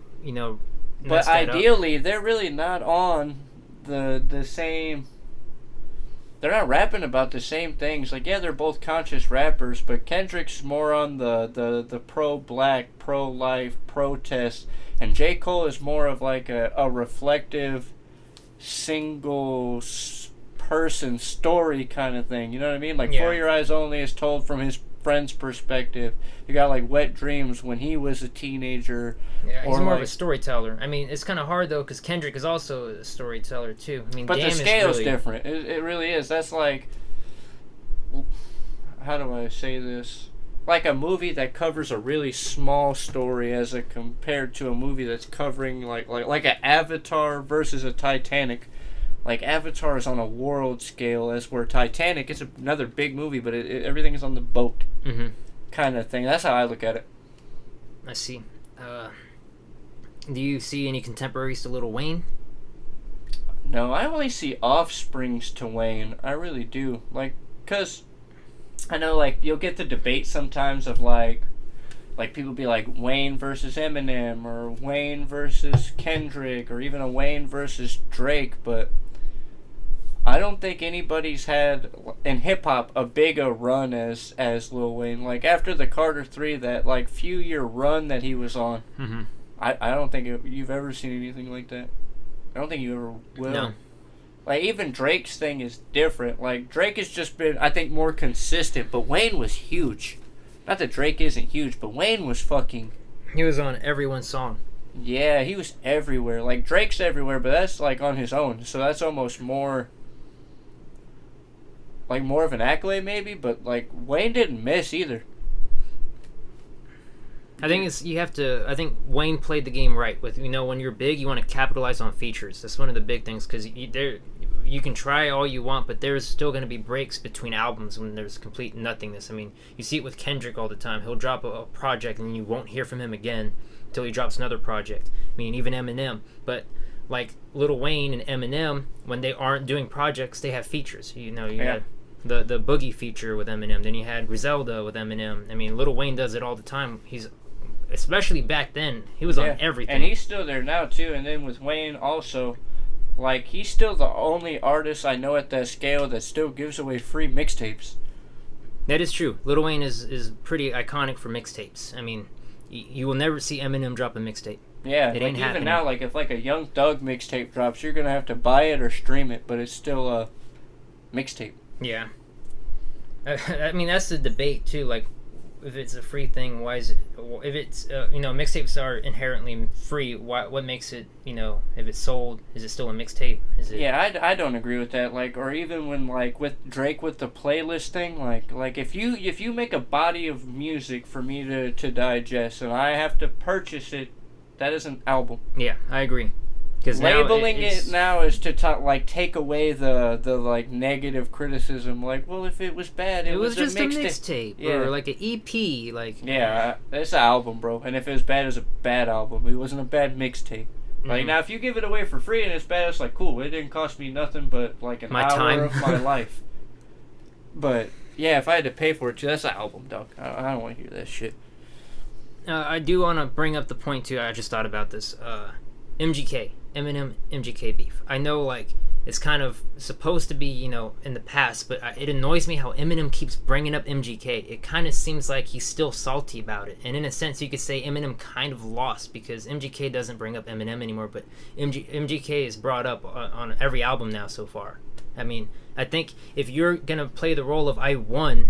Speaker 2: But ideally, they're really not on the same... They're not rapping about the same things. Like, yeah, they're both conscious rappers, but Kendrick's more on the pro-black, pro-life, protest, and J. Cole is more of like a reflective, single person story kind of thing. You know what I mean? Like, For Your Eyes Only is told from his friend's perspective. You got like Wet Dreams when he was a teenager.
Speaker 1: Yeah, he's more of a storyteller. I mean, it's kind of hard though because Kendrick is also a storyteller too. I mean,
Speaker 2: but the scale's different. It really is. That's like, how do I say this? Like a movie that covers a really small story as compared to a movie that's covering like an Avatar versus a Titanic. Like Avatar is on a world scale, as where Titanic is another big movie, but everything is on the boat, kind of thing. That's how I look at it.
Speaker 1: I see. Do you see any contemporaries to Lil Wayne?
Speaker 2: No, I only see offsprings to Wayne. I really do. Like, cause I know like you'll get the debate sometimes of like people be like Wayne versus Eminem or Wayne versus Kendrick or even a Wayne versus Drake, but I don't think anybody's had in hip hop a big a run as Lil Wayne. Like after the Carter 3, that like few year run that he was on, I don't think you've ever seen anything like that. I don't think you ever will.
Speaker 1: No.
Speaker 2: Like even Drake's thing is different. Like Drake has just been, I think, more consistent, but Wayne was huge. Not that Drake isn't huge, but Wayne was fucking...
Speaker 1: He was on everyone's song.
Speaker 2: Yeah, he was everywhere. Like Drake's everywhere, but that's like on his own. So that's almost more... like more of an accolade maybe, but like Wayne didn't miss either.
Speaker 1: I think I think Wayne played the game right with, when you're big, you want to capitalize on features. That's one of the big things, because you can try all you want, but there's still going to be breaks between albums when there's complete nothingness. I mean, you see it with Kendrick all the time. He'll drop a project and you won't hear from him again until he drops another project. I mean, even Eminem. But like Lil Wayne and Eminem, when they aren't doing projects, they have features. You had the Boogie feature with Eminem. Then you had Griselda with Eminem. I mean, Lil Wayne does it all the time. Especially back then, he was on everything.
Speaker 2: And he's still there now, too. And then with Wayne also, like, he's still the only artist I know at that scale that still gives away free mixtapes.
Speaker 1: That is true. Lil Wayne is pretty iconic for mixtapes. I mean, you will never see Eminem drop a mixtape.
Speaker 2: Yeah,
Speaker 1: it
Speaker 2: like
Speaker 1: ain't
Speaker 2: even
Speaker 1: happening.
Speaker 2: now, like if like a Young Thug mixtape drops, you're going to have to buy it or stream it, but it's still a mixtape.
Speaker 1: Yeah. I mean, that's the debate, too. Like, if it's a free thing, why is it if it's mixtapes are inherently free, what makes it, if it's sold, is it still a mixtape? Is it?
Speaker 2: Yeah, I don't agree with that. Like, or even when like with Drake with the playlist thing, like if you make a body of music for me to digest and I have to purchase it, that is an album.
Speaker 1: Yeah, I agree. Because
Speaker 2: labeling it now is to take away the like negative criticism. Like, well, if it was bad, it was
Speaker 1: just a
Speaker 2: mixtape.
Speaker 1: Yeah. Or like an EP. Like,
Speaker 2: yeah, it's an album, bro. And if it was bad, it was a bad album. It wasn't a bad mixtape. Like, now if you give it away for free and it's bad, it's like, cool. It didn't cost me nothing but like an hour of my life. But yeah, if I had to pay for it, too, that's an album, dog. I don't want to hear that shit.
Speaker 1: I do want to bring up the point too. I just thought about this. MGK. Eminem MGK beef. I know, like, it's kind of supposed to be, in the past, but it annoys me how Eminem keeps bringing up MGK. It kind of seems like he's still salty about it. And in a sense, you could say Eminem kind of lost because MGK doesn't bring up Eminem anymore, but MGK is brought up on every album now so far. I mean, I think if you're going to play the role of I won,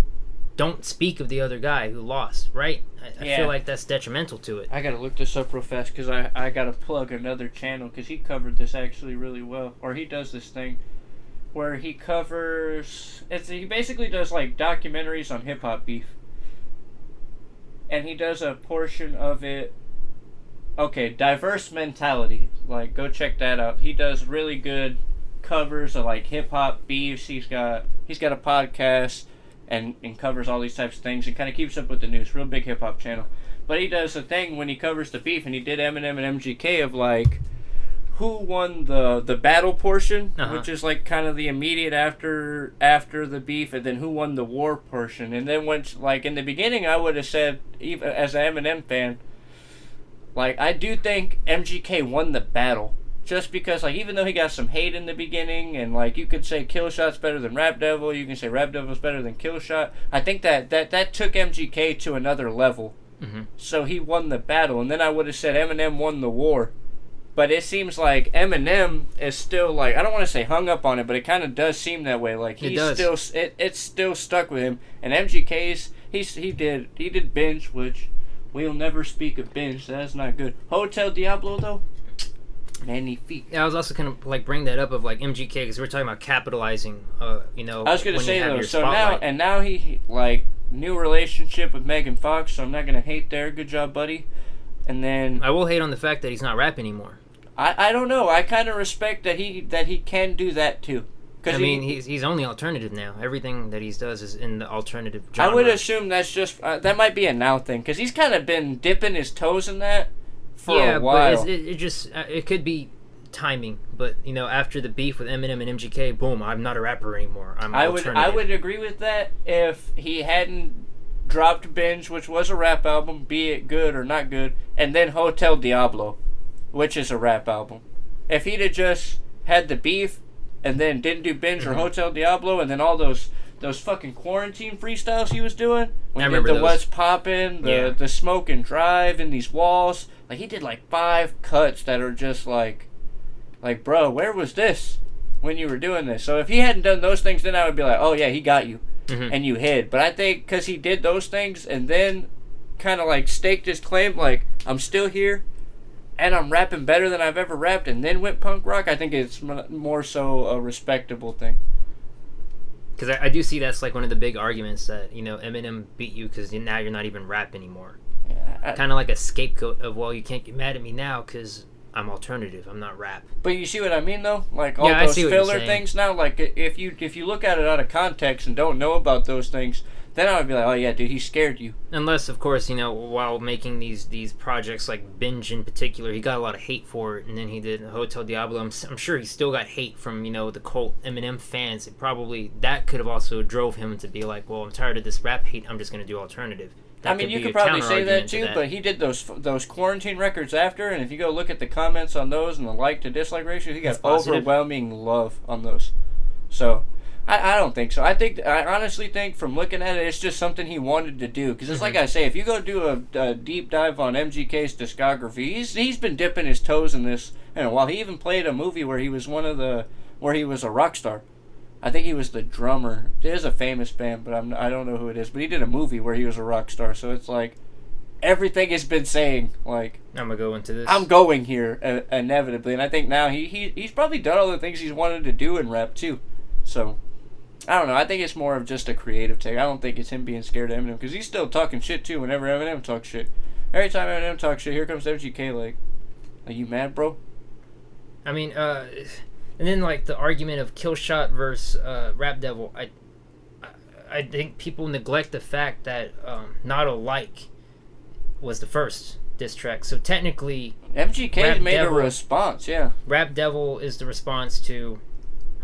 Speaker 1: don't speak of the other guy who lost, right? I feel like that's detrimental to it.
Speaker 2: I gotta look this up real fast because I gotta plug another channel because he covered this actually really well. Or he does this thing where he covers... he basically does like documentaries on hip-hop beef. And he does a portion of it... Okay, Diverse Mentality. Like, go check that out. He does really good covers of like hip-hop beefs. He's got a podcast... And covers all these types of things and kind of keeps up with the news. Real big hip-hop channel. But he does a thing when he covers the beef, and he did Eminem and MGK of, like, who won the battle portion, which is, like, kind of the immediate after the beef, and then who won the war portion. And then, like, in the beginning, I would have said, even as an Eminem fan, like, I do think MGK won the battle. Just because, like, even though he got some hate in the beginning, and, like, you could say Killshot's better than Rap Devil, you can say Rap Devil's better than Killshot, I think that took MGK to another level. Mm-hmm. So he won the battle, and then I would have said Eminem won the war. But it seems like Eminem is still, like, I don't want to say hung up on it, but it kind of does seem that way. Like, it's still stuck with him. And MGK's, he did Binge, which we'll never speak of Binge, so that's not good. Hotel Diablo, though? Many feet.
Speaker 1: Yeah, I was also gonna like bring that up of like MGK because we're talking about capitalizing. I
Speaker 2: was gonna say though. So now he like new relationship with Megan Fox. So I'm not gonna hate there. Good job, buddy. And then
Speaker 1: I will hate on the fact that he's not rapping anymore.
Speaker 2: I don't know. I kind of respect that he can do that too.
Speaker 1: I mean, he's only alternative now. Everything that he does is in the alternative genre.
Speaker 2: I would assume that's just that might be a now thing because he's kind of been dipping his toes in that. For a while.
Speaker 1: But it could be timing. But after the beef with Eminem and MGK, boom, I'm not a rapper anymore. I
Speaker 2: would agree with that if he hadn't dropped Binge, which was a rap album, be it good or not good, and then Hotel Diablo, which is a rap album. If he'd have just had the beef and then didn't do Binge or Hotel Diablo, and then all those fucking quarantine freestyles he was doing, when he did the What's Poppin', the Smoke and Drive in these walls. Like, he did like 5 cuts that are just like, bro, where was this when you were doing this? So if he hadn't done those things, then I would be like, oh yeah, he got you, and you hid. But I think because he did those things and then kind of like staked his claim, like, I'm still here, and I'm rapping better than I've ever rapped, and then went punk rock, I think it's more so a respectable thing.
Speaker 1: Because I do see that's like one of the big arguments that, Eminem beat you because now you're not even rap anymore. Yeah, kind of like a scapegoat of, well, you can't get mad at me now because I'm alternative, I'm not rap.
Speaker 2: But you see what I mean, though? Like, all those filler things now, like, if you look at it out of context and don't know about those things, then I would be like, oh yeah, dude, he scared you.
Speaker 1: Unless, of course, while making these projects, like Binge in particular, he got a lot of hate for it, and then he did Hotel Diablo. I'm sure he still got hate from, the cult Eminem fans. That could have also drove him to be like, well, I'm tired of this rap hate, I'm just going to do alternative.
Speaker 2: I mean, you could probably say that too, but he did those quarantine records after, and if you go look at the comments on those and the like to dislike ratio, he got overwhelming love on those. So I don't think so. I honestly think from looking at it, it's just something he wanted to do. Because it's like I say, if you go do a deep dive on MGK's discography, he's been dipping his toes in this. While he even played a movie where he was where he was a rock star. I think he was the drummer. It is a famous band, but I don't know who it is. But he did a movie where he was a rock star. So it's like, everything has been saying, like,
Speaker 1: I'm gonna go into this.
Speaker 2: I'm going here inevitably, and I think now he's probably done all the things he's wanted to do in rap too. So I don't know. I think it's more of just a creative take. I don't think it's him being scared of Eminem, because he's still talking shit too. Whenever Eminem talks shit, every time Eminem talks shit, here comes MGK. Like, are you mad, bro?
Speaker 1: I mean, and then like the argument of Killshot versus Rap Devil. I think people neglect the fact that Not Alike was the first diss track. So technically,
Speaker 2: MGK made a response, yeah.
Speaker 1: Rap Devil is the response to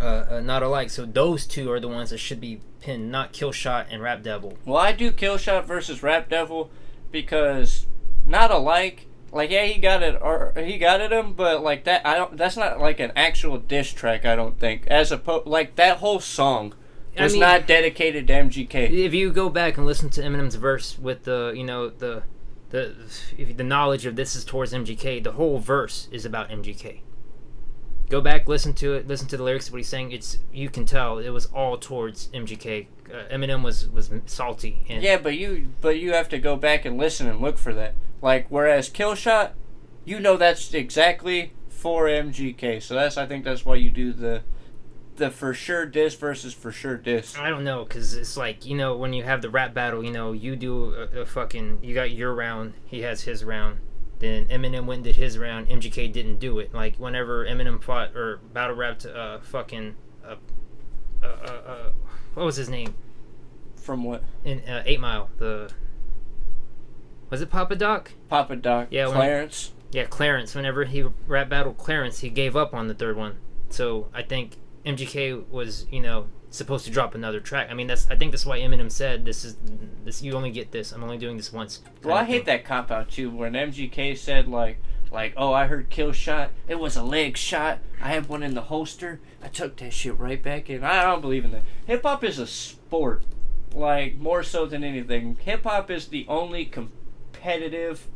Speaker 1: Not Alike. So those two are the ones that should be pinned, not Killshot and Rap Devil.
Speaker 2: Well, I do Killshot versus Rap Devil because Not Alike, like, yeah, he got at him, but like that, that's not like an actual diss track. I don't think, as opposed, like, that whole song was not dedicated to MGK.
Speaker 1: If you go back and listen to Eminem's verse with the knowledge of this is towards MGK, the whole verse is about MGK. Go back, listen to it, listen to the lyrics of what he's saying. You can tell it was all towards MGK. Eminem was salty. And
Speaker 2: yeah, but you have to go back and listen and look for that. Like, whereas Killshot, that's exactly for MGK. So I think that's why you do the for sure diss versus for sure diss.
Speaker 1: I don't know, because it's like, when you have the rap battle, you do a fucking, you got your round, he has his round. Then Eminem went and did his round, MGK didn't do it. Like, whenever Eminem fought or battle rapped what was his name?
Speaker 2: From what?
Speaker 1: In 8 Mile, was it Papa Doc?
Speaker 2: Papa Doc. Yeah, Clarence.
Speaker 1: Clarence. Whenever he rap battled Clarence, he gave up on the third one. So I think MGK was, supposed to drop another track. I mean, I think that's why Eminem said, this, you only get this. I'm only doing this once.
Speaker 2: Well, I hate that cop out too, when MGK said like, oh, I heard Killshot. It was a leg shot. I had one in the holster. I took that shit right back in. I don't believe in that. Hip hop is a sport, like, more so than anything. Hip hop is the only competitive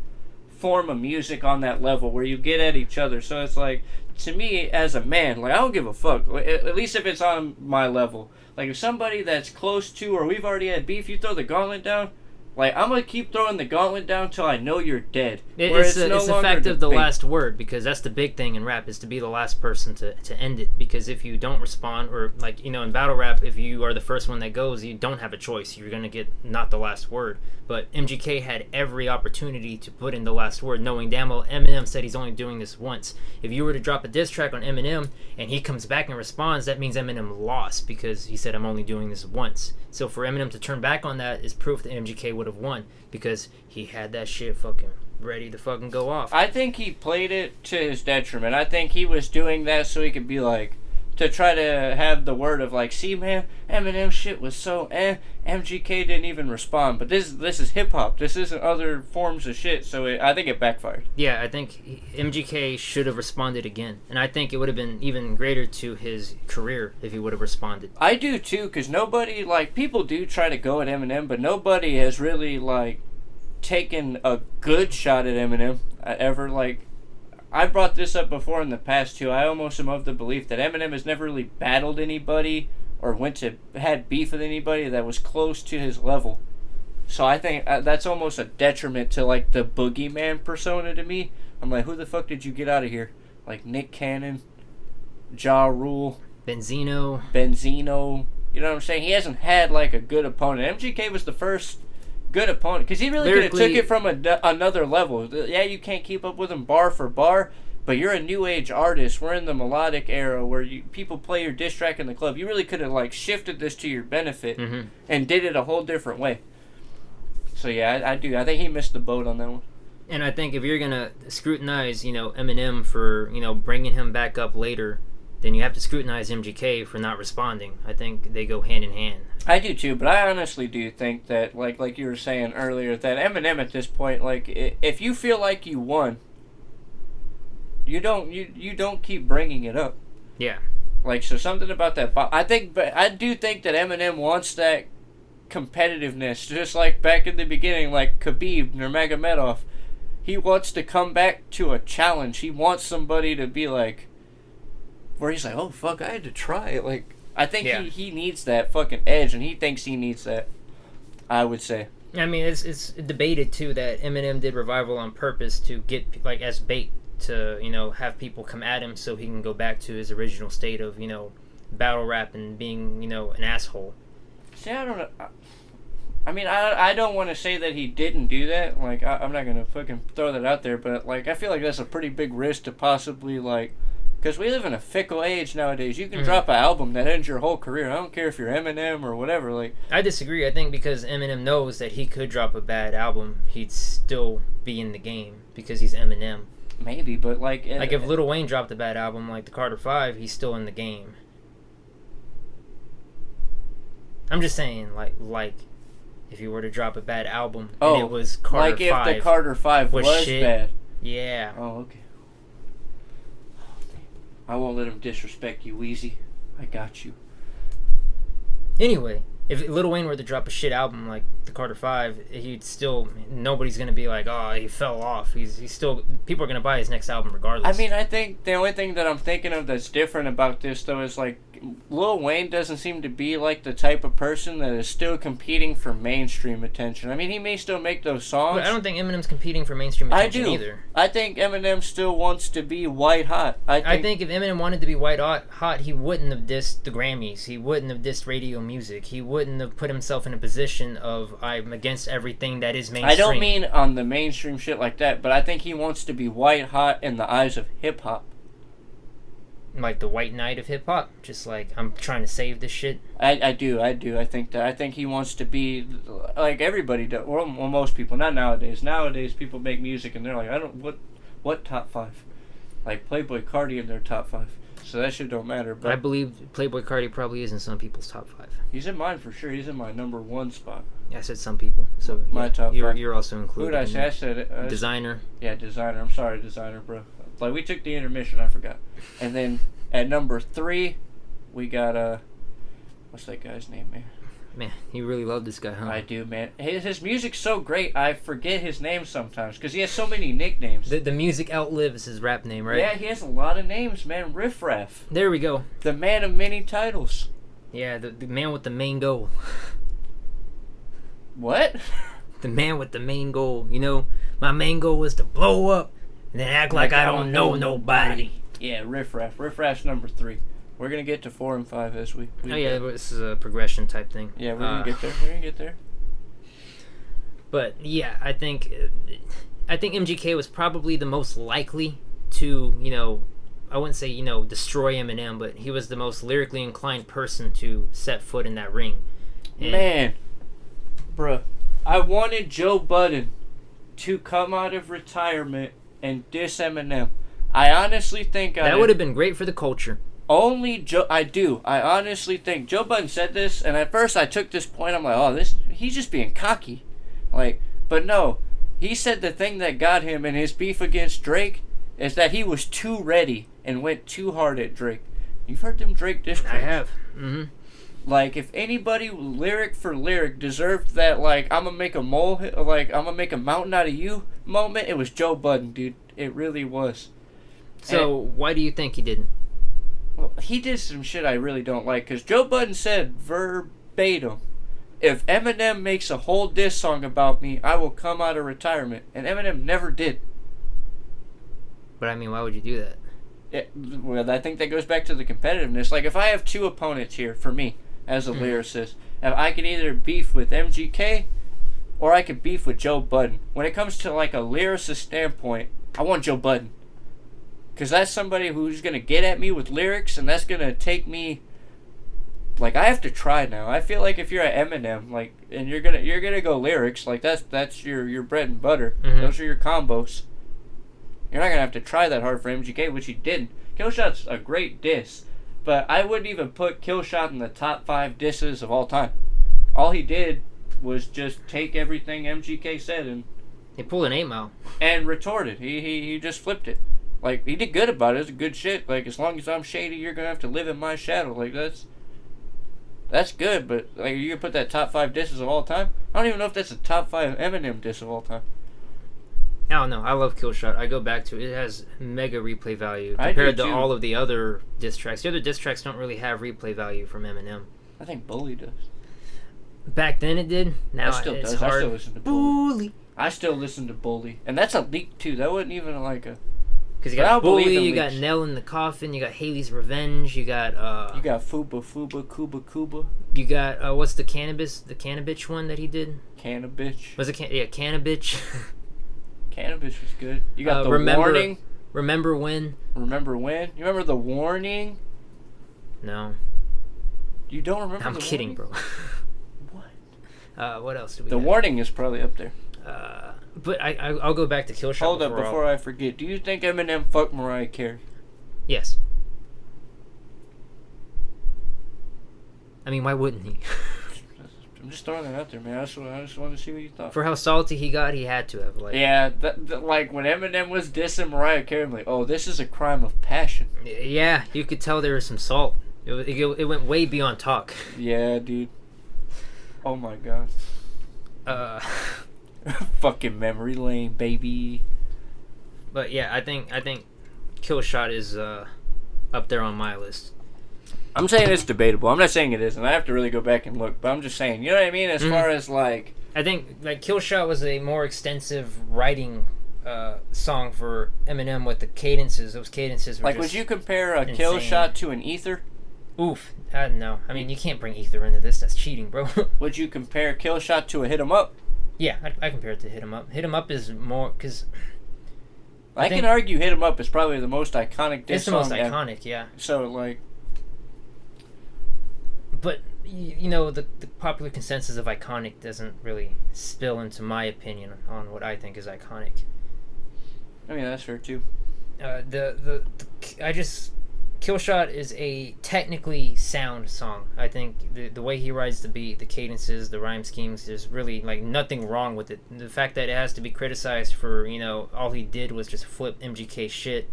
Speaker 2: form of music on that level where you get at each other. So it's like, to me, as a man, like, I don't give a fuck. At least if it's on my level. Like, if somebody that's close to, or we've already had beef, you throw the gauntlet down, like, I'm gonna keep throwing the gauntlet down till I know you're dead.
Speaker 1: It's the fact of the last word, because that's the big thing in rap, is to be the last person to end it. Because if you don't respond, or like, in battle rap, if you are the first one that goes, you don't have a choice. You're gonna get not the last word. But MGK had every opportunity to put in the last word, knowing damn well Eminem said he's only doing this once. If you were to drop a diss track on Eminem and he comes back and responds, that means Eminem lost, because he said, I'm only doing this once. So for Eminem to turn back on that is proof that MGK would have won, because he had that shit fucking ready to fucking go off.
Speaker 2: I think he played it to his detriment. I think he was doing that so he could be like, to try to have the word of like, see, man, Eminem shit was so MGK didn't even respond. But this is hip hop. This isn't other forms of shit. So I think it backfired.
Speaker 1: Yeah, I think MGK should have responded again, and I think it would have been even greater to his career if he would have responded.
Speaker 2: I do too, because nobody, like, people do try to go at Eminem, but nobody has really like taken a good shot at Eminem ever. Like, I brought this up before in the past too. I almost am of the belief that Eminem has never really battled anybody or had beef with anybody that was close to his level. So I think that's almost a detriment to like the boogeyman persona to me. I'm like, who the fuck did you get out of here? Like Nick Cannon, Ja Rule,
Speaker 1: Benzino.
Speaker 2: You know what I'm saying? He hasn't had like a good opponent. MGK was the first good opponent, because he really could have took it from another level. Yeah, you can't keep up with him bar for bar, but you're a new age artist. We're in the melodic era where people play your diss track in the club. You really could have like shifted this to your benefit and did it a whole different way. So yeah, I do. I think he missed the boat on that one.
Speaker 1: And I think if you're gonna scrutinize, Eminem for bringing him back up later, then you have to scrutinize MGK for not responding. I think they go hand in hand.
Speaker 2: I do too, but I honestly do think that, like you were saying earlier, that Eminem at this point, like, if you feel like you won, you don't keep bringing it up.
Speaker 1: Yeah.
Speaker 2: Like, so something about that. But I do think that Eminem wants that competitiveness, just like back in the beginning, like Khabib or Magomedov. He wants to come back to a challenge. He wants somebody to be like, where he's like, oh fuck, I had to try it. Like, I think he needs that fucking edge, and he thinks he needs that, I would say.
Speaker 1: I mean, it's debated too that Eminem did Revival on purpose to get like as bait to have people come at him so he can go back to his original state of battle rap and being an asshole.
Speaker 2: See, I don't know. I mean, I don't want to say that he didn't do that. Like, I'm not gonna fucking throw that out there, but like, I feel like that's a pretty big risk to possibly like. Because we live in a fickle age nowadays. You can drop an album that ends your whole career. I don't care if you're Eminem or whatever. Like,
Speaker 1: I disagree. I think because Eminem knows that he could drop a bad album, he'd still be in the game because he's Eminem.
Speaker 2: Maybe, but like
Speaker 1: if Lil Wayne dropped a bad album like the Carter 5, he's still in the game. I'm just saying, like if you were to drop a bad album and it was Carter 5.
Speaker 2: Like if the Carter 5 was
Speaker 1: shit,
Speaker 2: bad.
Speaker 1: Yeah.
Speaker 2: Oh, okay. I won't let him disrespect you, Weezy. I got you.
Speaker 1: Anyway, if Lil Wayne were to drop a shit album like the Carter 5, he'd still, nobody's gonna be like, oh, he fell off. He's still, people are gonna buy his next album regardless.
Speaker 2: I mean, I think the only thing that I'm thinking of that's different about this though is like Lil Wayne doesn't seem to be like the type of person that is still competing for mainstream attention. I mean, he may still make those songs.
Speaker 1: But I don't think Eminem's competing for mainstream attention either.
Speaker 2: I think Eminem still wants to be white hot. I think
Speaker 1: if Eminem wanted to be white hot, he wouldn't have dissed the Grammys. He wouldn't have dissed radio music. He wouldn't have put himself in a position of, I'm against everything that is mainstream.
Speaker 2: I don't mean on the mainstream shit like that, but I think he wants to be white hot in the eyes of hip-hop.
Speaker 1: Like the white knight of hip-hop? Just like, I'm trying to save this shit?
Speaker 2: I do. I think that. I think he wants to be like everybody does. Well, most people. Not nowadays. Nowadays, people make music and they're like, I don't... What top 5? Like Playboi Carti in their top 5. So that shit don't matter. But
Speaker 1: I believe Playboi Carti probably is in some people's top 5.
Speaker 2: He's in mine for sure. He's in my number 1 spot.
Speaker 1: Yeah, I said some people. So
Speaker 2: my top 5.
Speaker 1: You're also included.
Speaker 2: Who did I say? I said
Speaker 1: Designer.
Speaker 2: Yeah, Designer. I'm sorry, Designer, bro. Like, we took the intermission. I forgot. And then at number 3, we got what's that guy's name, man?
Speaker 1: Man, you really love this guy, huh?
Speaker 2: I do, man. His music's so great, I forget his name sometimes because he has so many nicknames.
Speaker 1: The music outlives his rap name, right?
Speaker 2: Yeah, he has a lot of names, man. Riff Raff.
Speaker 1: There we go.
Speaker 2: The man of many titles.
Speaker 1: Yeah, the man with the main goal.
Speaker 2: What?
Speaker 1: The man with the main goal. My main goal was to blow up and then act like I don't know nobody.
Speaker 2: Yeah, Riff Raff. Riff Raff's number 3. We're going to get to 4 and 5 as we
Speaker 1: oh, yeah, this is a progression type thing.
Speaker 2: Yeah, we're going to get there. We're going to get there.
Speaker 1: But, yeah, I think MGK was probably the most likely to, I wouldn't say, destroy Eminem, but he was the most lyrically inclined person to set foot in that ring. And
Speaker 2: man, bruh, I wanted Joe Budden to come out of retirement and diss Eminem. I honestly think
Speaker 1: that would have been great for the culture.
Speaker 2: Only Joe, I honestly think Joe Budden said this, and at first I took this point. I'm like, oh, he's just being cocky, like. But no, he said the thing that got him in his beef against Drake is that he was too ready and went too hard at Drake. You've heard them Drake diss tracks.
Speaker 1: I have. Mm-hmm.
Speaker 2: Like, if anybody lyric for lyric deserved that, like, I'm gonna make a mountain out of you moment, it was Joe Budden, dude. It really was.
Speaker 1: So why do you think he didn't?
Speaker 2: Well, he did some shit I really don't like, because Joe Budden said verbatim, if Eminem makes a whole diss song about me, I will come out of retirement. And Eminem never did.
Speaker 1: But I mean, why would you do that?
Speaker 2: Well, I think that goes back to the competitiveness. Like, if I have 2 opponents here, for me, as a lyricist, I could either beef with MGK, or I could beef with Joe Budden. When it comes to, like, a lyricist standpoint, I want Joe Budden. Because that's somebody who's going to get at me with lyrics, and that's going to take me... Like, I have to try now. I feel like if you're at Eminem, like, and you're gonna go lyrics, like, that's your bread and butter.
Speaker 1: Mm-hmm.
Speaker 2: Those are your combos. You're not going to have to try that hard for MGK, which he didn't. Killshot's a great diss, but I wouldn't even put Killshot in the top 5 disses of all time. All he did was just take everything MGK said and...
Speaker 1: He pulled an 8 Mile.
Speaker 2: And retorted. He just flipped it. Like, he did good about it. It's good shit. Like, as long as I'm shady, you're going to have to live in my shadow. Like, that's good, but, like, you can put that top 5 disses of all time? I don't even know if that's a top 5 Eminem diss of all time.
Speaker 1: I don't know. I love Killshot. I go back to it. It has mega replay value
Speaker 2: I
Speaker 1: compared
Speaker 2: do
Speaker 1: to
Speaker 2: too.
Speaker 1: all of the other diss tracks. The other diss tracks don't really have replay value from Eminem.
Speaker 2: I think Bully does.
Speaker 1: Back then it did. Now
Speaker 2: it still
Speaker 1: it's
Speaker 2: does.
Speaker 1: hard.
Speaker 2: I still listen to Bully. I still listen to Bully, and that's a leak too. That wasn't even like a.
Speaker 1: Because you got Bully, you got Nail in the Coffin, you got Haley's Revenge, you got
Speaker 2: Fuba, Kuba.
Speaker 1: You got what's the Cannabis one that he did?
Speaker 2: Cannabis.
Speaker 1: Was it Cannabis?
Speaker 2: Cannabis was good. You got the Warning.
Speaker 1: Remember When?
Speaker 2: Remember When? You remember the Warning?
Speaker 1: No.
Speaker 2: You don't remember?
Speaker 1: I'm kidding,
Speaker 2: Warning?
Speaker 1: bro. What? What else do we?
Speaker 2: The
Speaker 1: got?
Speaker 2: Warning is probably up there.
Speaker 1: But I'll go back to Killshot.
Speaker 2: Hold up, before I forget. Do you think Eminem fucked Mariah Carey?
Speaker 1: Yes. I mean, why wouldn't he?
Speaker 2: I'm just throwing that out there, man. I just wanted to see what you thought.
Speaker 1: For how salty he got, he had to have. Like,
Speaker 2: yeah, like when Eminem was dissing Mariah Carey, I'm like, oh, this is a crime of passion.
Speaker 1: Yeah, you could tell there was some salt. It went way beyond talk.
Speaker 2: Yeah, dude. Oh my god. Fucking memory lane, baby.
Speaker 1: But yeah, I think Killshot is up there on my list.
Speaker 2: I'm saying it's debatable. I'm not saying it isn't. I have to really go back and look, but I'm just saying, you know what I mean? As far as like,
Speaker 1: I think like Killshot was a more extensive writing song for Eminem with the cadences. Those cadences were
Speaker 2: like,
Speaker 1: just
Speaker 2: would you compare a
Speaker 1: insane.
Speaker 2: Killshot to an Ether?
Speaker 1: Oof, no. I mean, you can't bring Ether into this. That's cheating, bro.
Speaker 2: Would you compare Killshot to a Hit 'Em Up?
Speaker 1: Yeah, I compare it to Hit 'Em Up. Hit 'Em Up is more because
Speaker 2: I can argue Hit 'Em Up is probably the most iconic diss song.
Speaker 1: It's the most iconic, yeah.
Speaker 2: So like,
Speaker 1: but you know the popular consensus of iconic doesn't really spill into my opinion on what I think is iconic.
Speaker 2: I mean, that's fair too.
Speaker 1: Killshot is a technically sound song. I think the way he rides the beat, the cadences, the rhyme schemes, there's really like nothing wrong with it. The fact that it has to be criticized for, you know, all he did was just flip MGK shit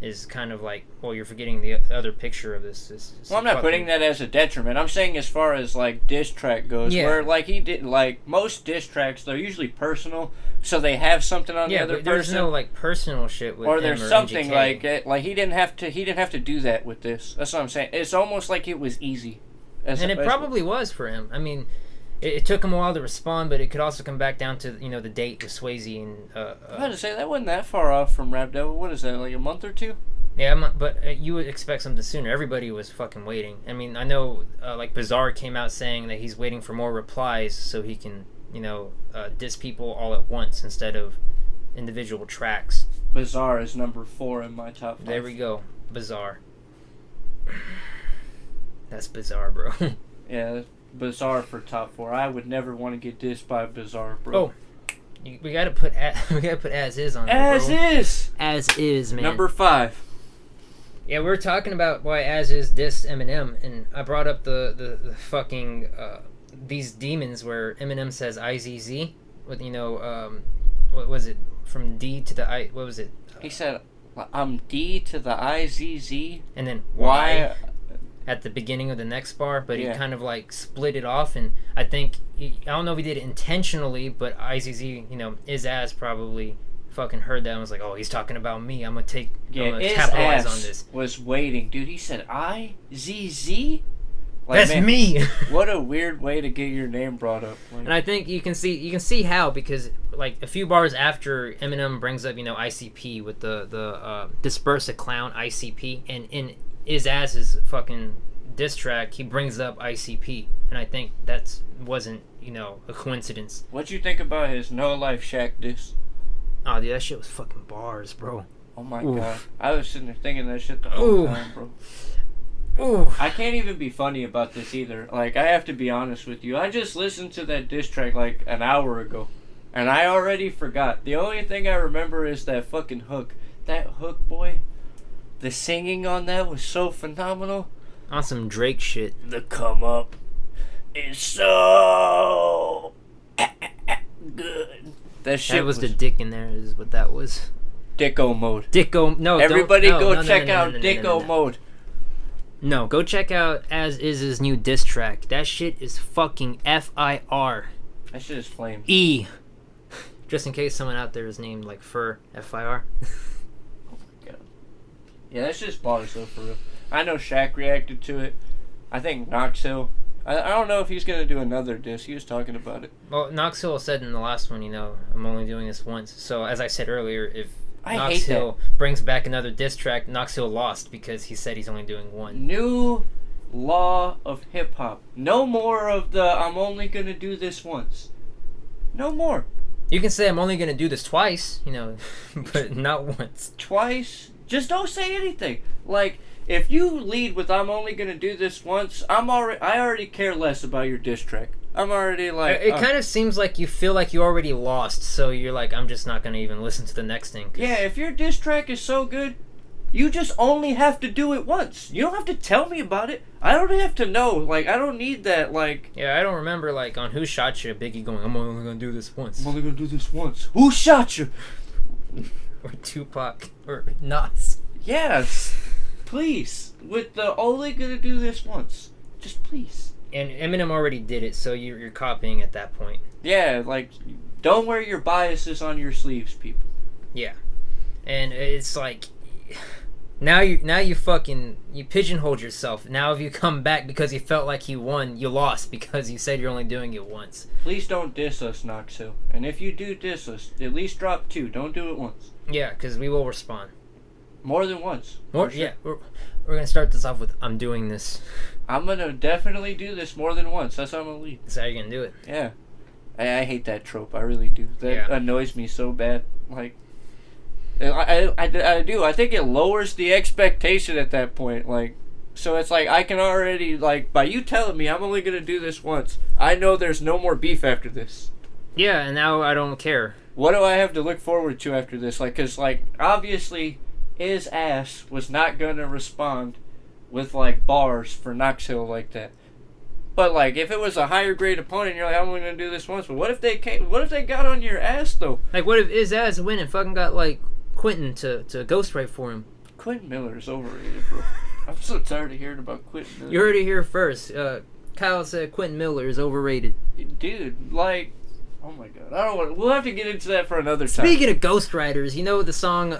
Speaker 1: is kind of like, well, you're forgetting the other picture of this.
Speaker 2: Well, I'm not putting that as a detriment. I'm saying as far as like diss track goes, where like he did, like most diss tracks, they're usually personal, so they have something on the other person.
Speaker 1: There's no like personal shit with
Speaker 2: or
Speaker 1: him
Speaker 2: there's
Speaker 1: or
Speaker 2: something
Speaker 1: MGK.
Speaker 2: like it. Like he didn't have to do that with this. That's what I'm saying. It's almost like it was easy.
Speaker 1: And it probably was for him. I mean, it took him a while to respond, but it could also come back down to, you know, the date with Swayze and.
Speaker 2: I was about to say that wasn't that far off from Rap Devil. What is that? Like a month or two?
Speaker 1: Yeah, but you would expect something sooner. Everybody was fucking waiting. I mean, I know, like, Bizarre came out saying that he's waiting for more replies so he can, you know, diss people all at once instead of individual tracks.
Speaker 2: Bizarre is number 4 in my top 5.
Speaker 1: There we go. Bizarre. That's bizarre, bro.
Speaker 2: Yeah, Bizarre for top 4. I would never want to get dissed by Bizarre, bro.
Speaker 1: Oh. We gotta put As Is on there,
Speaker 2: As
Speaker 1: bro.
Speaker 2: Is!
Speaker 1: As Is, man.
Speaker 2: Number 5.
Speaker 1: Yeah, we were talking about why As Is dissed Eminem, and I brought up the fucking These Demons where Eminem says IZZ with, you know, what was it, from D to the I, what was it?
Speaker 2: He said, I'm D to the IZZ.
Speaker 1: And then Y at the beginning of the next bar, but he kind of like split it off, and I think, I don't know if he did it intentionally, but IZZ, you know, Is As probably fucking heard that and was like, oh, he's talking about me, I'm gonna capitalize on this.
Speaker 2: Was waiting, dude. He said IZZ. Like,
Speaker 1: that's
Speaker 2: man,
Speaker 1: me.
Speaker 2: What a weird way to get your name brought up. Like,
Speaker 1: and I think you can see how, because like a few bars after Eminem brings up, you know, ICP with the Disperse a Clown ICP, and in Is As's fucking diss track he brings up ICP, and I think that wasn't, you know, a coincidence.
Speaker 2: What'd you think about his No Life Shack diss?
Speaker 1: Oh, dude, that shit was fucking bars, bro.
Speaker 2: Oh my god. I was sitting there thinking that shit the whole time, bro.
Speaker 1: Ooh.
Speaker 2: I can't even be funny about this either. Like, I have to be honest with you. I just listened to that diss track like an hour ago, and I already forgot. The only thing I remember is that fucking hook. That hook, boy. The singing on that was so phenomenal.
Speaker 1: On some Drake shit.
Speaker 2: The come up is so good. That shit
Speaker 1: was the dick in there, is what that was.
Speaker 2: Dicko mode.
Speaker 1: No,
Speaker 2: everybody go check out Dicko mode.
Speaker 1: No, go check out As Is's new diss track. That shit is fucking FIR.
Speaker 2: That shit is flame.
Speaker 1: E. Just in case someone out there is named like Fur, FIR.
Speaker 2: Oh my god. Yeah, that's just bars though, for real. I know Shaq reacted to it. I think Knox Hill I don't know if he's gonna do another diss. He was talking about it.
Speaker 1: Well, Knox Hill said in the last one, I'm only doing this once. So as I said earlier, if
Speaker 2: I
Speaker 1: Knox
Speaker 2: hate
Speaker 1: Hill brings back another diss track, Knox Hill lost because he said he's only doing one.
Speaker 2: New law of hip hop. No more of the I'm only gonna do this once. No more.
Speaker 1: You can say I'm only gonna do this twice, but not once.
Speaker 2: Twice. Just don't say anything. Like, if you lead with "I'm only gonna do this once," I already care less about your diss track. I'm already like.
Speaker 1: It kind of seems like you feel like you already lost, so you're like, I'm just not gonna even listen to the next thing.
Speaker 2: Yeah, if your diss track is so good, you just only have to do it once. You don't have to tell me about it. I don't have to know. Like, I don't need that. Like.
Speaker 1: Yeah, I don't remember like on Who Shot You, Biggie going, I'm only gonna do this once.
Speaker 2: I'm only gonna do this once. Who shot you?
Speaker 1: Or Tupac or Nas.
Speaker 2: Yes. Please, with the only gonna do this once, just please.
Speaker 1: And Eminem already did it, so you're copying at that point.
Speaker 2: Yeah, like, don't wear your biases on your sleeves, people.
Speaker 1: Yeah, and it's like, now you pigeonholed yourself. Now if you come back because you felt like you won, you lost because you said you're only doing it once.
Speaker 2: Please don't diss us, Knox Hill. And if you do diss us, at least drop 2. Don't do it once.
Speaker 1: Yeah, because we will respond.
Speaker 2: More than once.
Speaker 1: More, sure. Yeah. We're gonna start this off with I'm doing this.
Speaker 2: I'm gonna definitely do this more than once. That's how I'm gonna lead.
Speaker 1: That's how you're gonna do it.
Speaker 2: Yeah. I hate that trope. I really do. That annoys me so bad. Like, I do. I think it lowers the expectation at that point. Like, so it's like I can already, like, by you telling me I'm only gonna do this once, I know there's no more beef after this.
Speaker 1: Yeah, and now I don't care.
Speaker 2: What do I have to look forward to after this? Like, cause like obviously his ass was not gonna respond with like bars for Knox Hill like that. But like if it was a higher grade opponent, you're like, I'm only gonna do this once. But what if they got on your ass though?
Speaker 1: Like what if his ass went and fucking got like Quentin to ghostwrite for him?
Speaker 2: Quentin Miller is overrated, bro. I'm so tired of hearing about Quentin Miller.
Speaker 1: You heard it here first. Kyle said Quentin Miller is overrated.
Speaker 2: Dude, like, oh my god, I don't want. We'll have to get into that for another time.
Speaker 1: Speaking of ghostwriters, you know the song,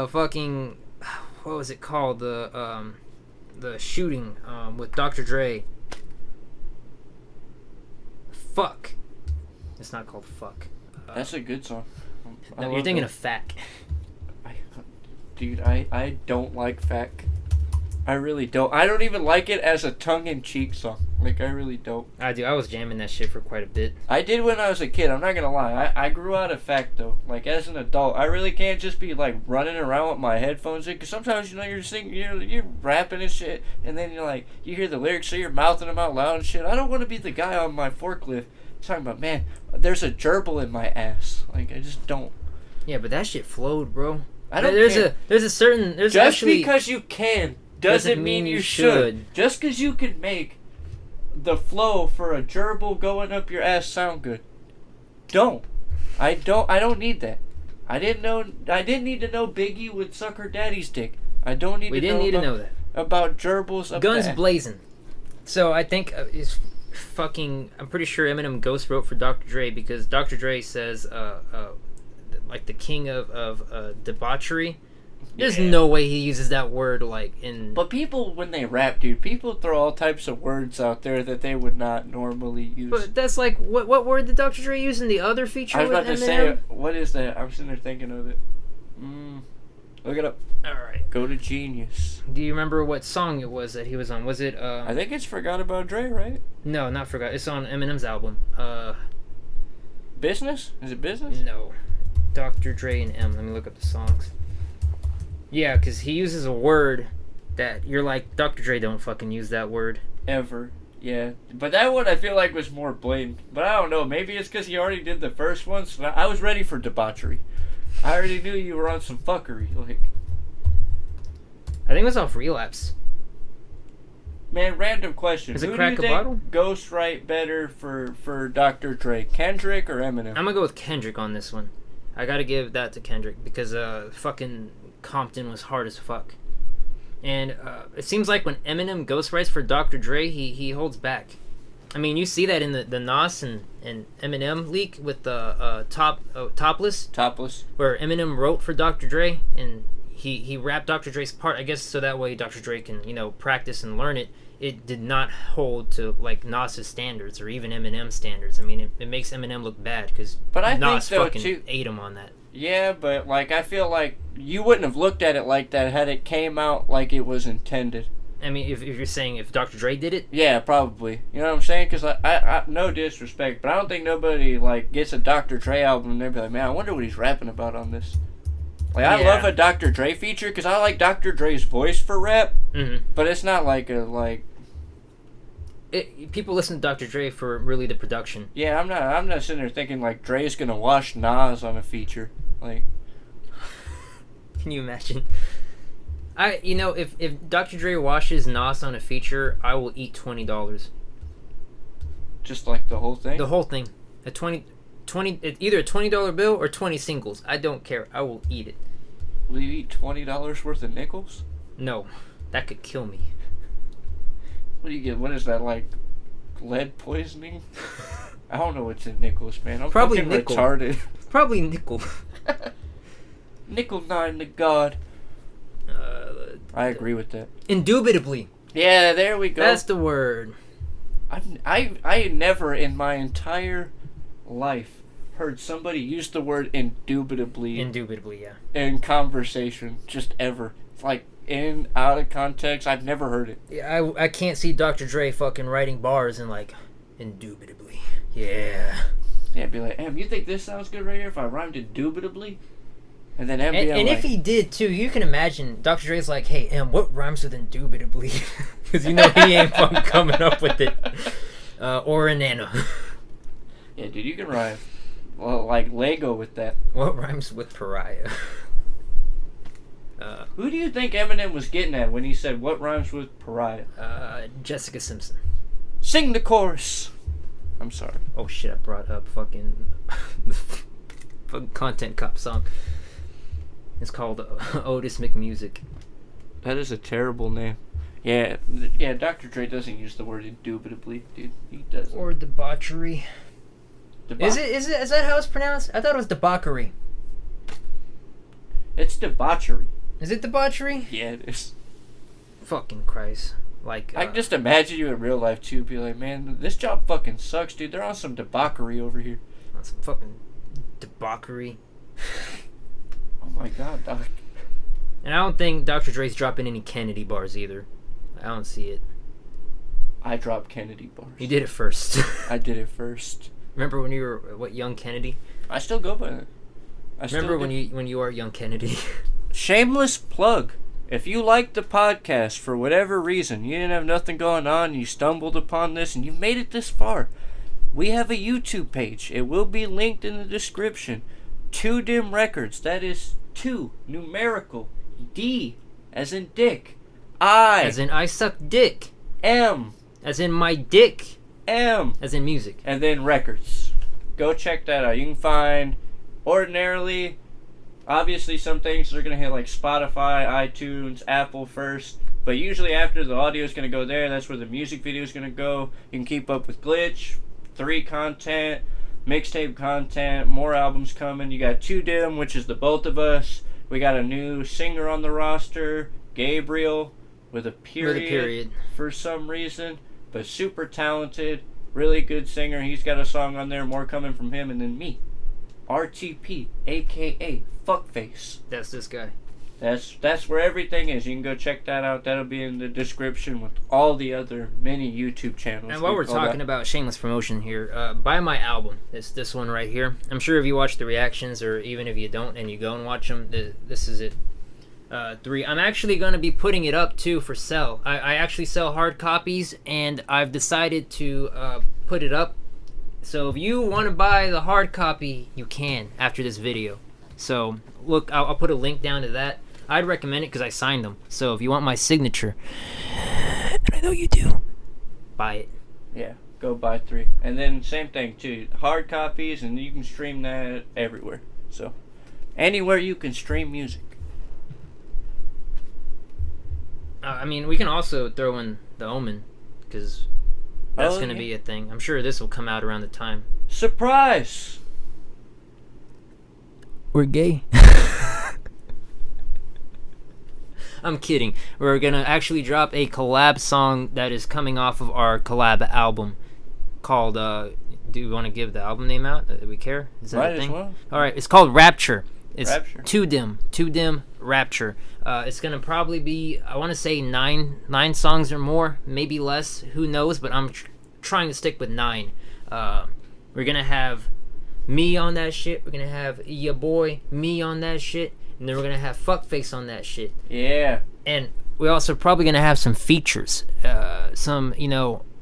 Speaker 1: fucking, what was it called? The shooting, with Dr. Dre. Fuck. It's not called Fuck.
Speaker 2: That's a good song.
Speaker 1: No, you're thinking of Fack.
Speaker 2: Dude, I don't like Fack. I really don't. I don't even like it as a tongue-in-cheek song. Like, I really don't.
Speaker 1: I do. I was jamming that shit for quite a bit.
Speaker 2: I did when I was a kid. I'm not gonna lie. I grew out of Fact, though. Like, as an adult, I really can't just be, like, running around with my headphones in. Because sometimes, you know, you're singing, you're rapping and shit. And then you're like, you hear the lyrics, so you're mouthing them out loud and shit. I don't want to be the guy on my forklift talking about, man, there's a gerbil in my ass. Like, I just don't.
Speaker 1: Yeah, but that shit flowed, bro.
Speaker 2: I don't
Speaker 1: care. There's a certain...
Speaker 2: Just actually, because you can doesn't mean you should. Just because you can make the flow for a gerbil going up your ass sound good. I don't need that. I didn't need to know Biggie would suck her daddy's dick. I don't need
Speaker 1: we
Speaker 2: to
Speaker 1: didn't
Speaker 2: know
Speaker 1: need to know that.
Speaker 2: About gerbils up
Speaker 1: Guns
Speaker 2: there.
Speaker 1: blazing. So I think it's fucking... I'm pretty sure Eminem ghost wrote for Dr. Dre because Dr. Dre says like the king of debauchery. There's no way he uses that word like in...
Speaker 2: But people, when they rap, dude, people throw all types of words out there that they would not normally use.
Speaker 1: But that's like, what word did Dr. Dre use in the other feature with Eminem?
Speaker 2: I was about to say, what is that? I'm sitting there thinking of it. Look it up.
Speaker 1: Alright.
Speaker 2: Go to Genius.
Speaker 1: Do you remember what song it was that he was on? Was it,
Speaker 2: I think it's Forgot About Dre, right?
Speaker 1: No, not Forgot. It's on Eminem's album.
Speaker 2: Business? Is it Business?
Speaker 1: No. Dr. Dre and M. Let me look up the songs. Yeah, because he uses a word that you're like, Dr. Dre don't fucking use that word.
Speaker 2: Ever. Yeah. But that one I feel like was more blatant. But I don't know. Maybe it's because he already did the first one. So I was ready for debauchery. I already knew you were on some fuckery. Like,
Speaker 1: I think it was off Relapse.
Speaker 2: Man, random question.
Speaker 1: Is it
Speaker 2: Who
Speaker 1: Crack
Speaker 2: do
Speaker 1: a
Speaker 2: you
Speaker 1: Bottle?
Speaker 2: think ghostwrite better for Dr. Dre? Kendrick or Eminem?
Speaker 1: I'm gonna go with Kendrick on this one. I gotta give that to Kendrick because fucking Compton was hard as fuck. And it seems like when Eminem ghostwrites for Dr. Dre, he holds back. I mean, you see that in the Nas and Eminem leak with the Topless.
Speaker 2: Topless.
Speaker 1: Where Eminem wrote for Dr. Dre and he rapped Dr. Dre's part, I guess, so that way Dr. Dre can, practice and learn it. it did not hold to like Nas's standards or even Eminem standards. I mean, it makes Eminem look bad because Nas fucking ate him on that.
Speaker 2: Yeah, but like I feel like you wouldn't have looked at it like that had it came out like it was intended.
Speaker 1: I mean, if you're saying if Dr. Dre did it?
Speaker 2: Yeah, probably. You know what I'm saying? Because I no disrespect, but I don't think nobody like gets a Dr. Dre album and they'll be like, man, I wonder what he's rapping about on this. Like, I love a Dr. Dre feature because I like Dr. Dre's voice for rap, but it's not like a, like...
Speaker 1: people listen to Dr. Dre for really the production.
Speaker 2: Yeah, I'm not sitting there thinking, like, Dre's gonna wash Nas on a feature. Like...
Speaker 1: Can you imagine? If Dr. Dre washes Nas on a feature, I will eat $20.
Speaker 2: Just like the whole thing?
Speaker 1: The whole thing. Either a $20 bill or 20 singles. I don't care. I will eat it.
Speaker 2: Will you eat $20 worth of nickels?
Speaker 1: No. That could kill me.
Speaker 2: What do you get? What is that, like, lead poisoning? I don't know what's in nickels, man. I'm
Speaker 1: probably
Speaker 2: fucking
Speaker 1: nickel.
Speaker 2: retarded.
Speaker 1: Probably nickel.
Speaker 2: Nickel 9 to God. I agree with that.
Speaker 1: Indubitably.
Speaker 2: Yeah, there we go.
Speaker 1: That's the word.
Speaker 2: I never in my entire life heard somebody use the word indubitably.
Speaker 1: Indubitably, yeah.
Speaker 2: In conversation, just ever. Like, in, out of context, I've never heard it.
Speaker 1: Yeah, I can't see Dr. Dre fucking writing bars and like, indubitably. Yeah.
Speaker 2: Yeah, be like, you think this sounds good right here if I rhymed indubitably? And then and
Speaker 1: like, if he did too, you can imagine Dr. Dre's like, hey, what rhymes with indubitably? Because you know he ain't fucking coming up with it. Or a nano.
Speaker 2: Yeah, dude, you can rhyme. Well, like Lego with that.
Speaker 1: What rhymes with pariah?
Speaker 2: Who do you think Eminem was getting at when he said, what rhymes with pariah?
Speaker 1: Jessica Simpson.
Speaker 2: Sing the chorus. I'm sorry.
Speaker 1: Oh shit, I brought up fucking Content Cop song. It's called Otis McMusic.
Speaker 2: That is a terrible name. Yeah, Dr. Dre doesn't use the word indubitably, dude. He doesn't.
Speaker 1: Or debauchery. Is that how it's pronounced? I thought it was debauchery.
Speaker 2: It's debauchery.
Speaker 1: Is it debauchery?
Speaker 2: Yeah, it is.
Speaker 1: Fucking Christ. Like,
Speaker 2: I can just imagine you in real life, too. Be like, man, this job fucking sucks, dude. They're on some debauchery over here.
Speaker 1: On some fucking debauchery.
Speaker 2: Oh my god, Doc.
Speaker 1: And I don't think Dr. Dre's dropping any Kennedy bars either. I don't see it.
Speaker 2: I dropped Kennedy bars.
Speaker 1: You did it first.
Speaker 2: I did it first.
Speaker 1: Remember when you were, young Kennedy?
Speaker 2: I still go by it.
Speaker 1: Remember when you are young Kennedy?
Speaker 2: Shameless plug. If you liked the podcast for whatever reason, you didn't have nothing going on, you stumbled upon this, and you made it this far, we have a YouTube page. It will be linked in the description. 2 Dim Records. That is 2 numerical. D as in dick. I
Speaker 1: as in I suck dick.
Speaker 2: M
Speaker 1: as in my dick.
Speaker 2: M
Speaker 1: as in music.
Speaker 2: And then records. Go check that out. You can find ordinarily, obviously some things are going to hit like Spotify, iTunes, Apple first. But usually after the audio is going to go there, that's where the music video is going to go. You can keep up with Glytch, 3 content, mixtape content, more albums coming. You got 2 Dim, which is the both of us. We got a new singer on the roster, Gabriel, with a period. For some reason. But super talented, really good singer. He's got a song on there, more coming from him. And then me, RTP, a.k.a. Fuckface.
Speaker 1: That's this guy.
Speaker 2: That's where everything is. You can go check that out. That'll be in the description with all the other many YouTube channels.
Speaker 1: And while we're talking about shameless promotion here, buy my album. It's this one right here. I'm sure if you watch the reactions, or even if you don't and you go and watch them, this is it. 3. I'm actually going to be putting it up too for sale. I actually sell hard copies, and I've decided to put it up. So if you want to buy the hard copy, you can after this video. So look, I'll put a link down to that. I'd recommend it because I signed them. So if you want my signature, and I know you do, buy it.
Speaker 2: Yeah, go buy 3. And then same thing too, hard copies, and you can stream that everywhere. So anywhere you can stream music.
Speaker 1: I mean, we can also throw in The Omen, because that's going to be a thing. I'm sure this will come out around the time.
Speaker 2: Surprise!
Speaker 1: We're gay. I'm kidding. We're gonna actually drop a collab song that is coming off of our collab album called do you want to give the album name out? Do we care? Is that a thing?
Speaker 2: Well.
Speaker 1: All right, it's called Rapture. It's
Speaker 2: Rapture.
Speaker 1: Too Dim Rapture. It's gonna probably be, I want to say nine songs or more, maybe less. Who knows? But I'm trying to stick with 9. We're gonna have me on that shit. We're gonna have your boy me on that shit, and then we're gonna have Fuckface on that shit.
Speaker 2: Yeah.
Speaker 1: And we're also probably gonna have some features, some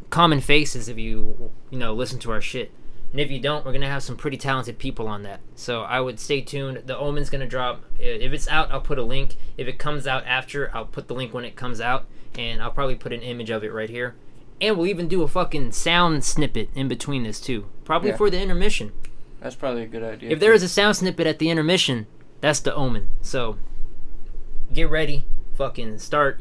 Speaker 1: common faces if you listen to our shit. And if you don't, we're gonna have some pretty talented people on that. So I would stay tuned. The Omen's gonna drop. If it's out, I'll put a link. If it comes out after, I'll put the link when it comes out, and I'll probably put an image of it right here. And we'll even do a fucking sound snippet in between this too, probably for the intermission.
Speaker 2: That's probably a good idea.
Speaker 1: If there is a sound snippet at the intermission, that's the Omen. So get ready, fucking start,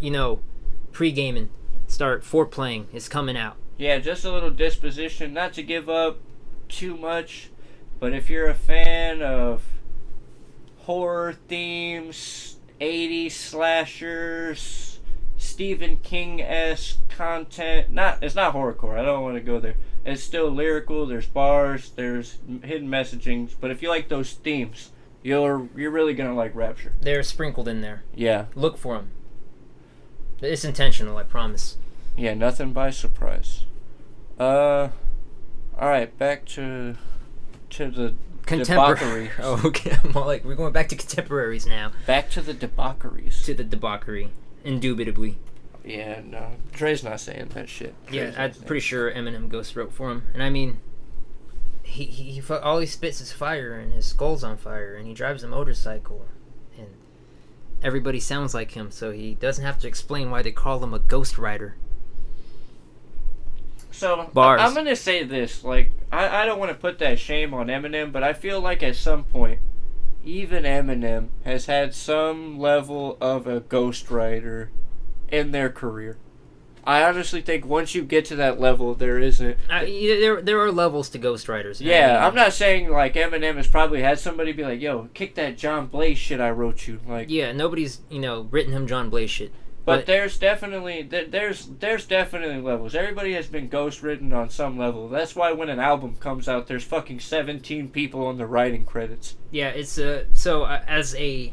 Speaker 1: pre-gaming, start foreplaying. It's coming out.
Speaker 2: Yeah, just a little disposition, not to give up too much, but if you're a fan of horror themes, 80s slashers, Stephen King-esque content, it's not horrorcore, I don't want to go there. It's still lyrical, there's bars, there's hidden messagings, but if you like those themes, you're really gonna like Rapture.
Speaker 1: They're sprinkled in there.
Speaker 2: Yeah.
Speaker 1: Look for them. It's intentional, I promise.
Speaker 2: Yeah, nothing by surprise. Alright, back to the debauchery.
Speaker 1: Oh, okay. I'm all like, we're going back to contemporaries now.
Speaker 2: Back to the debaucheries.
Speaker 1: To the debauchery. Indubitably.
Speaker 2: Yeah, no. Dre's not saying that shit.
Speaker 1: I'm pretty sure Eminem ghost wrote for him. And I mean, he all he spits is fire, and his skull's on fire, and he drives a motorcycle, and everybody sounds like him, so he doesn't have to explain why they call him a ghost rider.
Speaker 2: So,
Speaker 1: Bars.
Speaker 2: I'm going to say this. Like, I don't want to put that shame on Eminem, but I feel like at some point, even Eminem has had some level of a ghostwriter in their career. I honestly think once you get to that level, there isn't.
Speaker 1: There are levels to ghostwriters.
Speaker 2: Yeah, I'm not saying like Eminem has probably had somebody be like, "Yo, kick that John Blaze shit I wrote you." Like,
Speaker 1: yeah, nobody's written him John Blaze shit.
Speaker 2: But there's definitely levels. Everybody has been ghostwritten on some level. That's why when an album comes out, there's fucking 17 people on the writing credits.
Speaker 1: Yeah, it's so as a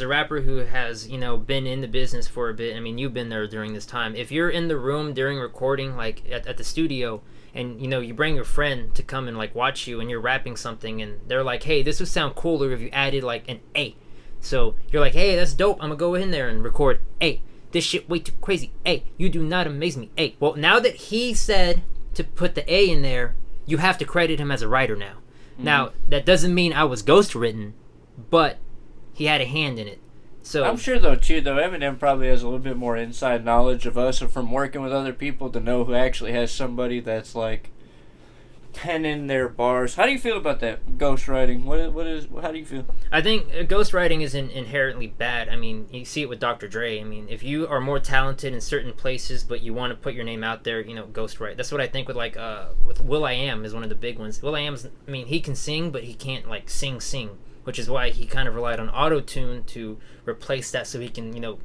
Speaker 1: rapper who has been in the business for a bit. I mean, you've been there during this time. If you're in the room during recording, like at the studio, and you bring your friend to come and like watch you, and you're rapping something, and they're like, "Hey, this would sound cooler if you added like an A." So you're like, "Hey, that's dope. I'm gonna go in there and record A. This shit way too crazy. A, you do not amaze me. A." Well, now that he said to put the A in there, you have to credit him as a writer now. Mm-hmm. Now, that doesn't mean I was ghostwritten, but he had a hand in it. So
Speaker 2: I'm sure though Eminem probably has a little bit more inside knowledge of us or from working with other people to know who actually has somebody that's like penning their bars. How do you feel about that ghostwriting? How do you feel?
Speaker 1: I think ghostwriting isn't inherently bad. I mean, you see it with Dr. Dre. I mean, if you are more talented in certain places, but you want to put your name out there, ghostwrite. That's what I think with with Will.i.am is one of the big ones. Will.i.am's, I mean, he can sing, but he can't like sing, which is why he kind of relied on auto-tune to replace that so he can,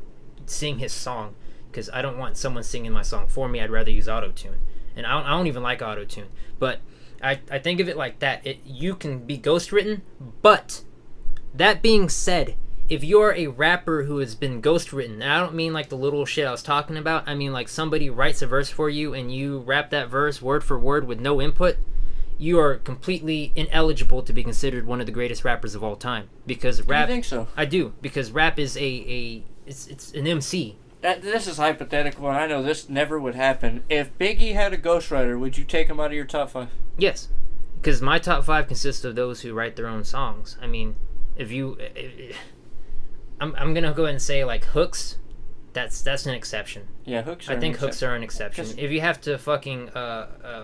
Speaker 1: sing his song. Because I don't want someone singing my song for me. I'd rather use auto-tune. And I don't even like auto-tune. But I think of it like that. You can be ghostwritten, but that being said, if you're a rapper who has been ghostwritten, and I don't mean like the little shit I was talking about, I mean like somebody writes a verse for you and you rap that verse word for word with no input, you are completely ineligible to be considered one of the greatest rappers of all time. Because rap...
Speaker 2: You think so?
Speaker 1: I do, because rap is it's an MC.
Speaker 2: This is hypothetical, and I know this never would happen. If Biggie had a ghostwriter, would you take him out of your top 5?
Speaker 1: Yes, because my top 5 consists of those who write their own songs. I mean, I'm gonna go ahead and say like hooks. That's an exception.
Speaker 2: Yeah, hooks.
Speaker 1: I think hooks are an exception. If you have to fucking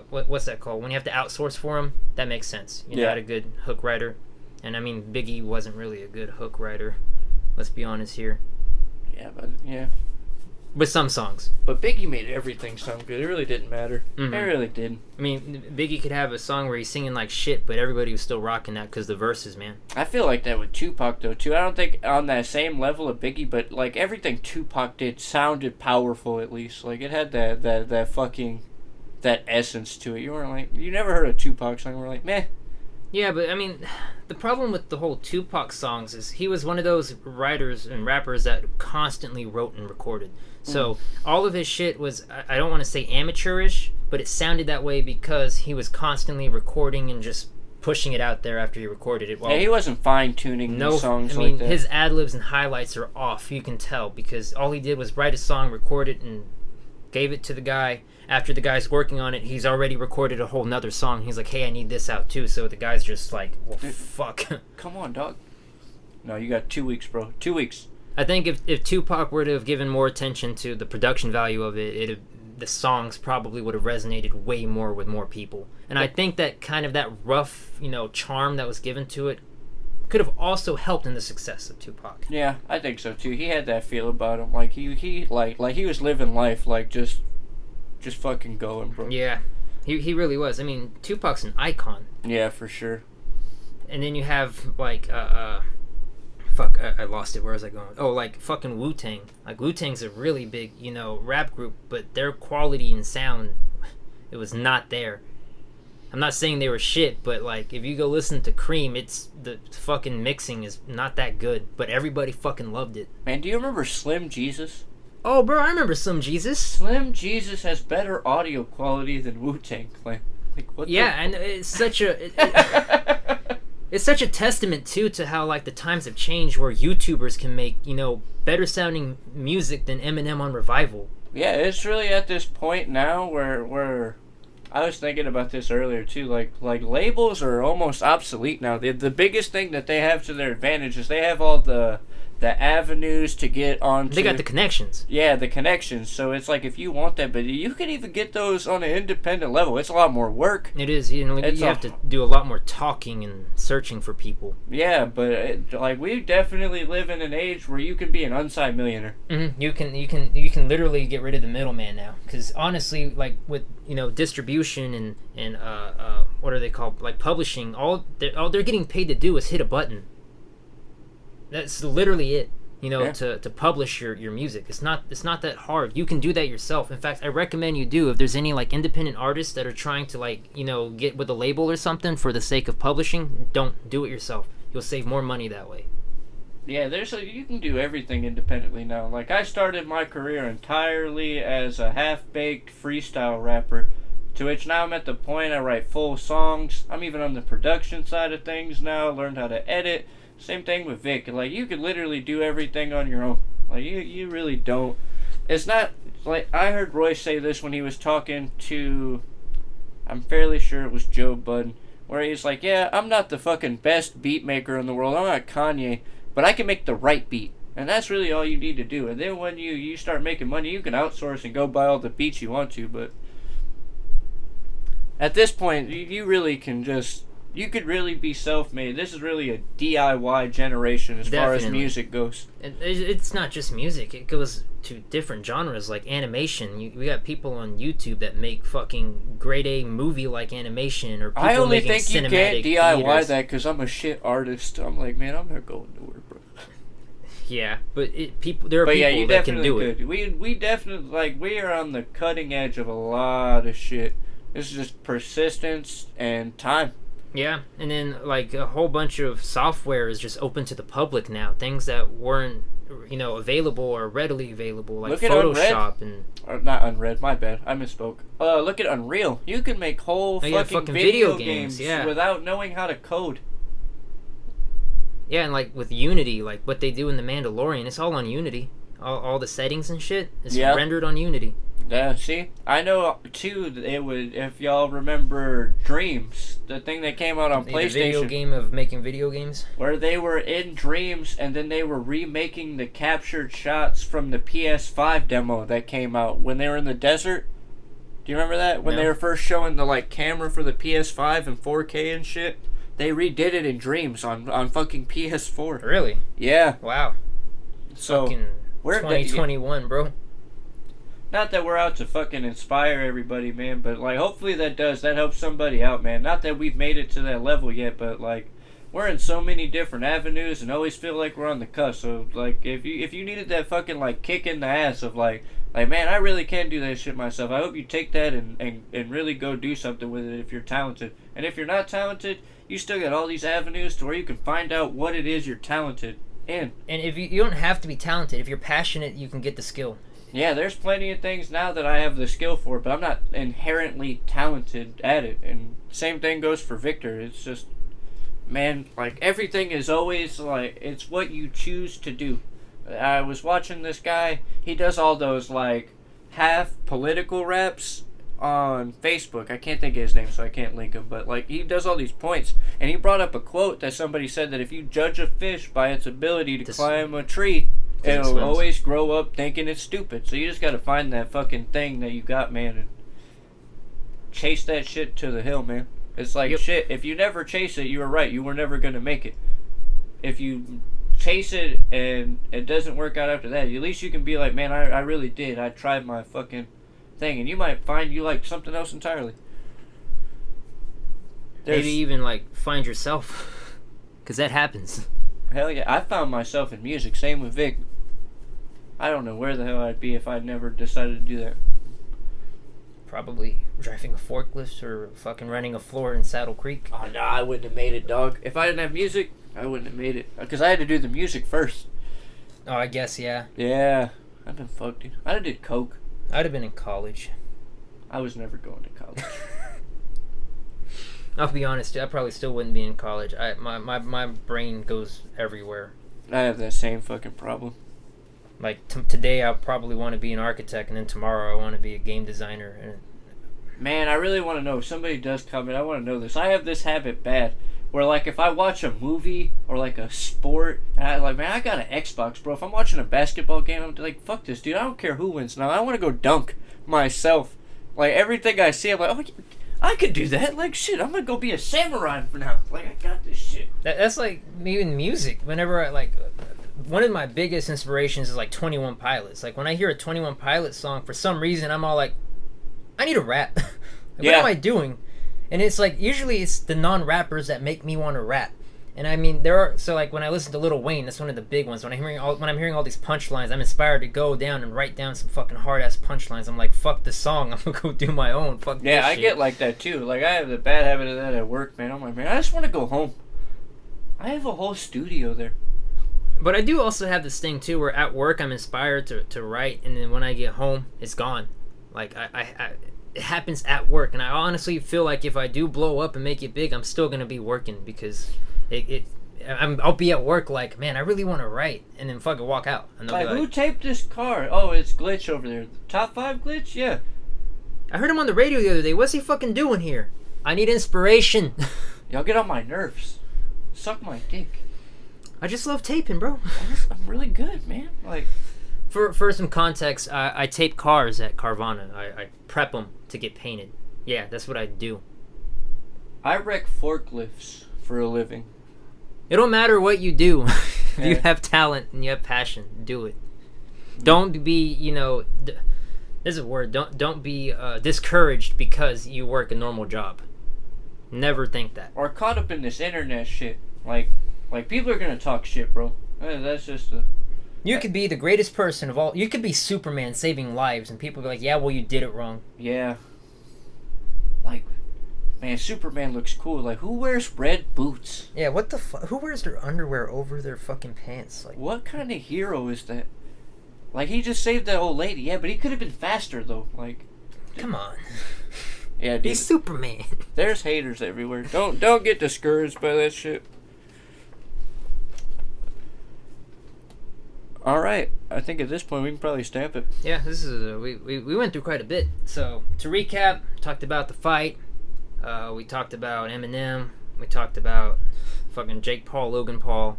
Speaker 1: what's that called? When you have to outsource for them, that makes sense. You got a good hook writer, and I mean Biggie wasn't really a good hook writer. Let's be honest here.
Speaker 2: Yeah, but yeah.
Speaker 1: With some songs.
Speaker 2: But Biggie made everything sound good. It really didn't matter.
Speaker 1: Mm-hmm.
Speaker 2: It really didn't.
Speaker 1: I mean, Biggie could have a song where he's singing like shit, but everybody was still rocking that because the verses, man.
Speaker 2: I feel like that with Tupac, though, too. I don't think on that same level of Biggie, but, like, everything Tupac did sounded powerful, at least. Like, it had that fucking, that essence to it. You weren't like, you never heard a Tupac song where you're like, meh.
Speaker 1: Yeah, but, I mean, the problem with the whole Tupac songs is he was one of those writers and rappers that constantly wrote and recorded. So all of his shit was, I don't want to say amateurish, but it sounded that way because he was constantly recording and just pushing it out there after he recorded it.
Speaker 2: Well, yeah, he wasn't fine-tuning the songs like that.
Speaker 1: His ad-libs and highlights are off, you can tell, because all he did was write a song, record it, and gave it to the guy. After the guy's working on it, he's already recorded a whole nother song. He's like, hey, I need this out too. So the guy's just like, well, fuck.
Speaker 2: Come on, dog. No, you got 2 weeks, bro. 2 weeks.
Speaker 1: I think if Tupac were to have given more attention to the production value of it, the songs probably would have resonated way more with more people. And I think that kind of that rough, charm that was given to it could have also helped in the success of Tupac.
Speaker 2: Yeah, I think so too. He had that feel about him, like he was living life, like just fucking going, bro.
Speaker 1: Yeah, he really was. I mean, Tupac's an icon.
Speaker 2: Yeah, for sure.
Speaker 1: And then you have like fuck, I lost it. Where was I going? Oh, like fucking Wu-Tang. Like Wu-Tang's a really big, rap group, but their quality and sound, it was not there. I'm not saying they were shit, but like if you go listen to Cream, it's the fucking mixing is not that good, but everybody fucking loved it.
Speaker 2: Man, do you remember Slim Jesus?
Speaker 1: Oh, bro, I remember Slim Jesus.
Speaker 2: Slim Jesus has better audio quality than Wu-Tang Clan. Like what?
Speaker 1: Yeah, and it's such a it's such a testament too to how like the times have changed, where YouTubers can make better sounding music than Eminem on Revival.
Speaker 2: Yeah, it's really at this point now where I was thinking about this earlier too. Like labels are almost obsolete now. The biggest thing that they have to their advantage is they have all the avenues to get on.
Speaker 1: They got the connections.
Speaker 2: Yeah, the connections. So it's like if you want that, but you can even get those on an independent level. It's a lot more work.
Speaker 1: It is. You have to do a lot more talking and searching for people.
Speaker 2: Yeah, but we definitely live in an age where you can be an unsigned millionaire.
Speaker 1: Mm-hmm. You can literally get rid of the middleman now. Because honestly, like with distribution and what are they called? Like publishing, all they're getting paid to do is hit a button. That's literally it, to publish your music. It's not that hard. You can do that yourself. In fact, I recommend you do. If there's any like independent artists that are trying to get with a label or something for the sake of publishing, don't do it yourself. You'll save more money that way.
Speaker 2: Yeah, you can do everything independently now. Like I started my career entirely as a half-baked freestyle rapper, to which now I'm at the point I write full songs. I'm even on the production side of things now. Learned how to edit. Same thing with Vic. Like, you could literally do everything on your own. Like, you really don't. It's not, like, I heard Royce say this when he was talking to, I'm fairly sure it was Joe Budden, where he's like, yeah, I'm not the fucking best beat maker in the world. I'm not Kanye, but I can make the right beat. And that's really all you need to do. And then when you start making money, you can outsource and go buy all the beats you want to, but at this point, you really can just... You could really be self-made. This is really a DIY generation as far as music goes.
Speaker 1: It's not just music. It goes to different genres like animation. We got people on YouTube that make fucking grade A movie-like animation, or people
Speaker 2: I only
Speaker 1: making
Speaker 2: think you
Speaker 1: cinematic
Speaker 2: can't DIY
Speaker 1: theaters.
Speaker 2: that because I'm a shit artist. I'm like, man, I'm not going nowhere, bro.
Speaker 1: Yeah, but there are people that can do it.
Speaker 2: We definitely, we are on the cutting edge of a lot of shit. It's just persistence and time.
Speaker 1: Yeah, and then a whole bunch of software is just open to the public now. Things that weren't, available or readily available, like
Speaker 2: look at
Speaker 1: Photoshop
Speaker 2: Unread. Or not Unread, my bad. I misspoke. Look at Unreal. You can make whole fucking video games without knowing how to code.
Speaker 1: Yeah, and with Unity, what they do in The Mandalorian, it's all on Unity. All the settings and shit is rendered on Unity.
Speaker 2: Yeah, see? I know, too, it would, if y'all remember Dreams, the thing that came out on PlayStation. The
Speaker 1: video game of making video games?
Speaker 2: Where they were in Dreams, and then they were remaking the captured shots from the PS5 demo that came out when they were in the desert. Do you remember that? When they were first showing the, camera for the PS5 and 4K and shit? They redid it in Dreams on fucking PS4.
Speaker 1: Really?
Speaker 2: Yeah.
Speaker 1: Wow.
Speaker 2: So,
Speaker 1: fucking 2021, bro.
Speaker 2: Not that we're out to fucking inspire everybody, man, but like hopefully that helps somebody out, man. Not that we've made it to that level yet, but like we're in so many different avenues and always feel like we're on the cusp. So like if you needed that fucking like kick in the ass of like man, I really can do that shit myself. I hope you take that and really go do something with it if you're talented. And if you're not talented, you still got all these avenues to where you can find out what it is you're talented in.
Speaker 1: And if you don't have to be talented, if you're passionate, you can get the skill.
Speaker 2: Yeah, there's plenty of things now that I have the skill for, but I'm not inherently talented at it. And same thing goes for Victor. It's just, man, like everything is always like, it's what you choose to do. I was watching this guy, he does all those like half political raps on Facebook. I can't think of his name, so I can't link him, but like he does all these points, and he brought up a quote that somebody said that if you judge a fish by its ability to climb a tree, it'll always grow up thinking it's stupid. So you just gotta find that fucking thing that you got, man, and chase that shit to the hill, man. It's like, shit, if you never chase it, you were right, you were never gonna make it. If you chase it and it doesn't work out after that, at least you can be like, man, I really did. I tried my fucking thing, and you might find you like something else entirely.
Speaker 1: Maybe even like find yourself, because that happens.
Speaker 2: Hell yeah, I found myself in music. Same with Vic. I don't know where the hell I'd be if I'd never decided to do that.
Speaker 1: Probably driving a forklift or fucking running a floor in Saddle Creek.
Speaker 2: Oh no, I wouldn't have made it, dog. If I didn't have music, I wouldn't have made it. Because I had to do the music first.
Speaker 1: Oh, I guess, yeah.
Speaker 2: Yeah, I've been fucked, dude. I did coke.
Speaker 1: I'd have been in college.
Speaker 2: I was never going to college.
Speaker 1: I'll be honest, dude, I probably still wouldn't be in college. My brain goes everywhere.
Speaker 2: I have that same fucking problem.
Speaker 1: Like, today I probably want to be an architect, and then tomorrow I want to be a game designer. And
Speaker 2: man, I really want to know. If somebody does comment, I want to know this. I have this habit bad, where like if I watch a movie or like a sport, and I like, man, I got an Xbox, bro. If I'm watching a basketball game, I'm like, fuck this, dude. I don't care who wins now. I want to go dunk myself. Like everything I see, I'm like, oh, I could do that. Like shit, I'm gonna go be a samurai for now. Like I got this shit.
Speaker 1: That's like me in music. Whenever I like, one of my biggest inspirations is like 21 Pilots. Like when I hear a 21 Pilots song, for some reason I'm all like, I need a rap. What am I doing? And it's like, usually it's the non-rappers that make me want to rap. And I mean, so like when I listen to Lil Wayne, that's one of the big ones. When I'm hearing all these punchlines, I'm inspired to go down and write down some fucking hard-ass punchlines. I'm like, fuck the song, I'm gonna go do my own. Fuck this
Speaker 2: I
Speaker 1: shit.
Speaker 2: get like that too. Like I have the bad habit of that at work, man. I'm like, man, I just want to go home. I have a whole studio there.
Speaker 1: But I do also have this thing too, where at work I'm inspired to write, and then when I get home, it's gone. Like it happens at work, and I honestly feel like if I do blow up and make it big, I'm still gonna be working, because I'll be at work like, man, I really want to write, and then fucking walk out. And
Speaker 2: like, who taped this car? Oh, it's Glytch over there. Top 5 Glytch? Yeah.
Speaker 1: I heard him on the radio the other day. What's he fucking doing here? I need inspiration.
Speaker 2: Y'all get on my nerves. Suck my dick.
Speaker 1: I just love taping, bro.
Speaker 2: I'm really good, man. Like,
Speaker 1: for some context, I tape cars at Carvana. I prep them to get painted. Yeah, that's what I do.
Speaker 2: I wreck forklifts for a living.
Speaker 1: It don't matter what you do. If you have talent and you have passion, do it. Don't be, there's a word. Don't be discouraged because you work a normal job. Never think that.
Speaker 2: Or caught up in this internet shit. Like people are gonna talk shit, bro. That's just
Speaker 1: You could be the greatest person of all. You could be Superman saving lives, and people be like, "Yeah, well, you did it wrong."
Speaker 2: Yeah. Like, man, Superman looks cool. Like, who wears red boots?
Speaker 1: Yeah, what the fuck? Who wears their underwear over their fucking pants? Like,
Speaker 2: what kind of hero is that? Like, he just saved that old lady. Yeah, but he could have been faster though. Like,
Speaker 1: come on.
Speaker 2: Yeah, dude.
Speaker 1: He's Superman.
Speaker 2: There's haters everywhere. Don't get discouraged by that shit. All right, I think at this point we can probably stamp it.
Speaker 1: Yeah, this is we went through quite a bit. So to recap, talked about the fight. We talked about Eminem. We talked about fucking Jake Paul, Logan Paul.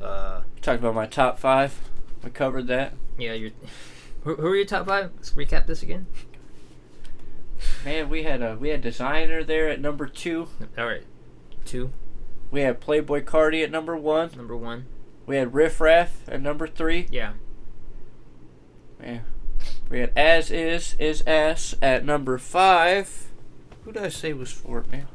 Speaker 2: Talked about my top 5. We covered that.
Speaker 1: Yeah, who are your top 5? Let's recap this again.
Speaker 2: Man, we had Designer there at number 2.
Speaker 1: All right, 2.
Speaker 2: We had Playboy Cardi at number 1.
Speaker 1: Number 1.
Speaker 2: We had Riff Raff at number 3.
Speaker 1: Yeah.
Speaker 2: Man, We had As Is Ass at number 5. Who did I say was 4, man?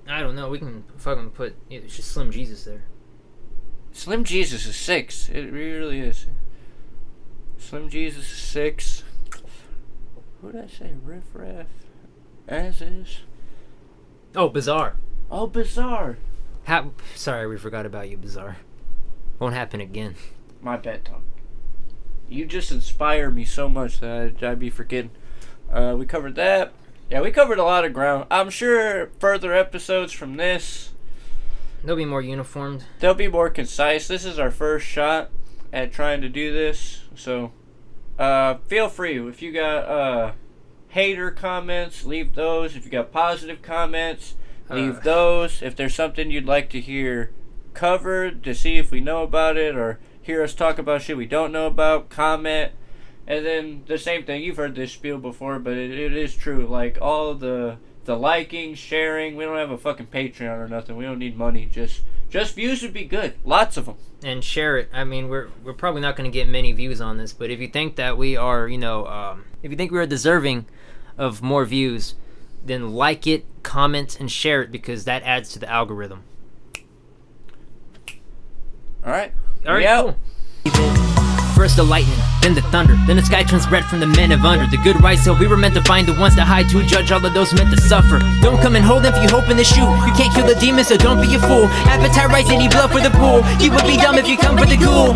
Speaker 1: I don't know. We can fucking put it's just Slim Jesus there.
Speaker 2: Slim Jesus is 6. It really is. Slim Jesus is 6. Who did I say? Riff Raff. As Is.
Speaker 1: Oh, Bizarre.
Speaker 2: Oh, Bizarre.
Speaker 1: Sorry, we forgot about you, Bizarre. Won't happen again.
Speaker 2: My bad, Tom. You just inspire me so much that I'd be forgetting. We covered that. Yeah, we covered a lot of ground. I'm sure further episodes from this,
Speaker 1: they'll be more uniformed.
Speaker 2: They'll be more concise. This is our first shot at trying to do this. So, feel free. If you got hater comments, leave those. If you got positive comments, leave those. If there's something you'd like to hear covered to see if we know about it, or hear us talk about shit we don't know about, comment. And then the same thing, you've heard this spiel before, but it is true. Like, all the liking, sharing, we don't have a fucking Patreon or nothing. We don't need money. Just views would be good. Lots of them.
Speaker 1: And share it. I mean, we're probably not going to get many views on this, but if you think that we are, if you think we are deserving of more views, then like it, comment, and share it, because that adds to the algorithm.
Speaker 2: All right,
Speaker 1: cool. First the lightning, then the thunder, then the sky turns red from the men of under. The good rise up, we were meant to find the ones that hide to judge all of those meant to suffer. Don't come and hold if you hoping to shoot. You can't kill the demons, so don't be a fool. Appetite rise, any blood for the pool. You would be dumb if you come for the ghoul.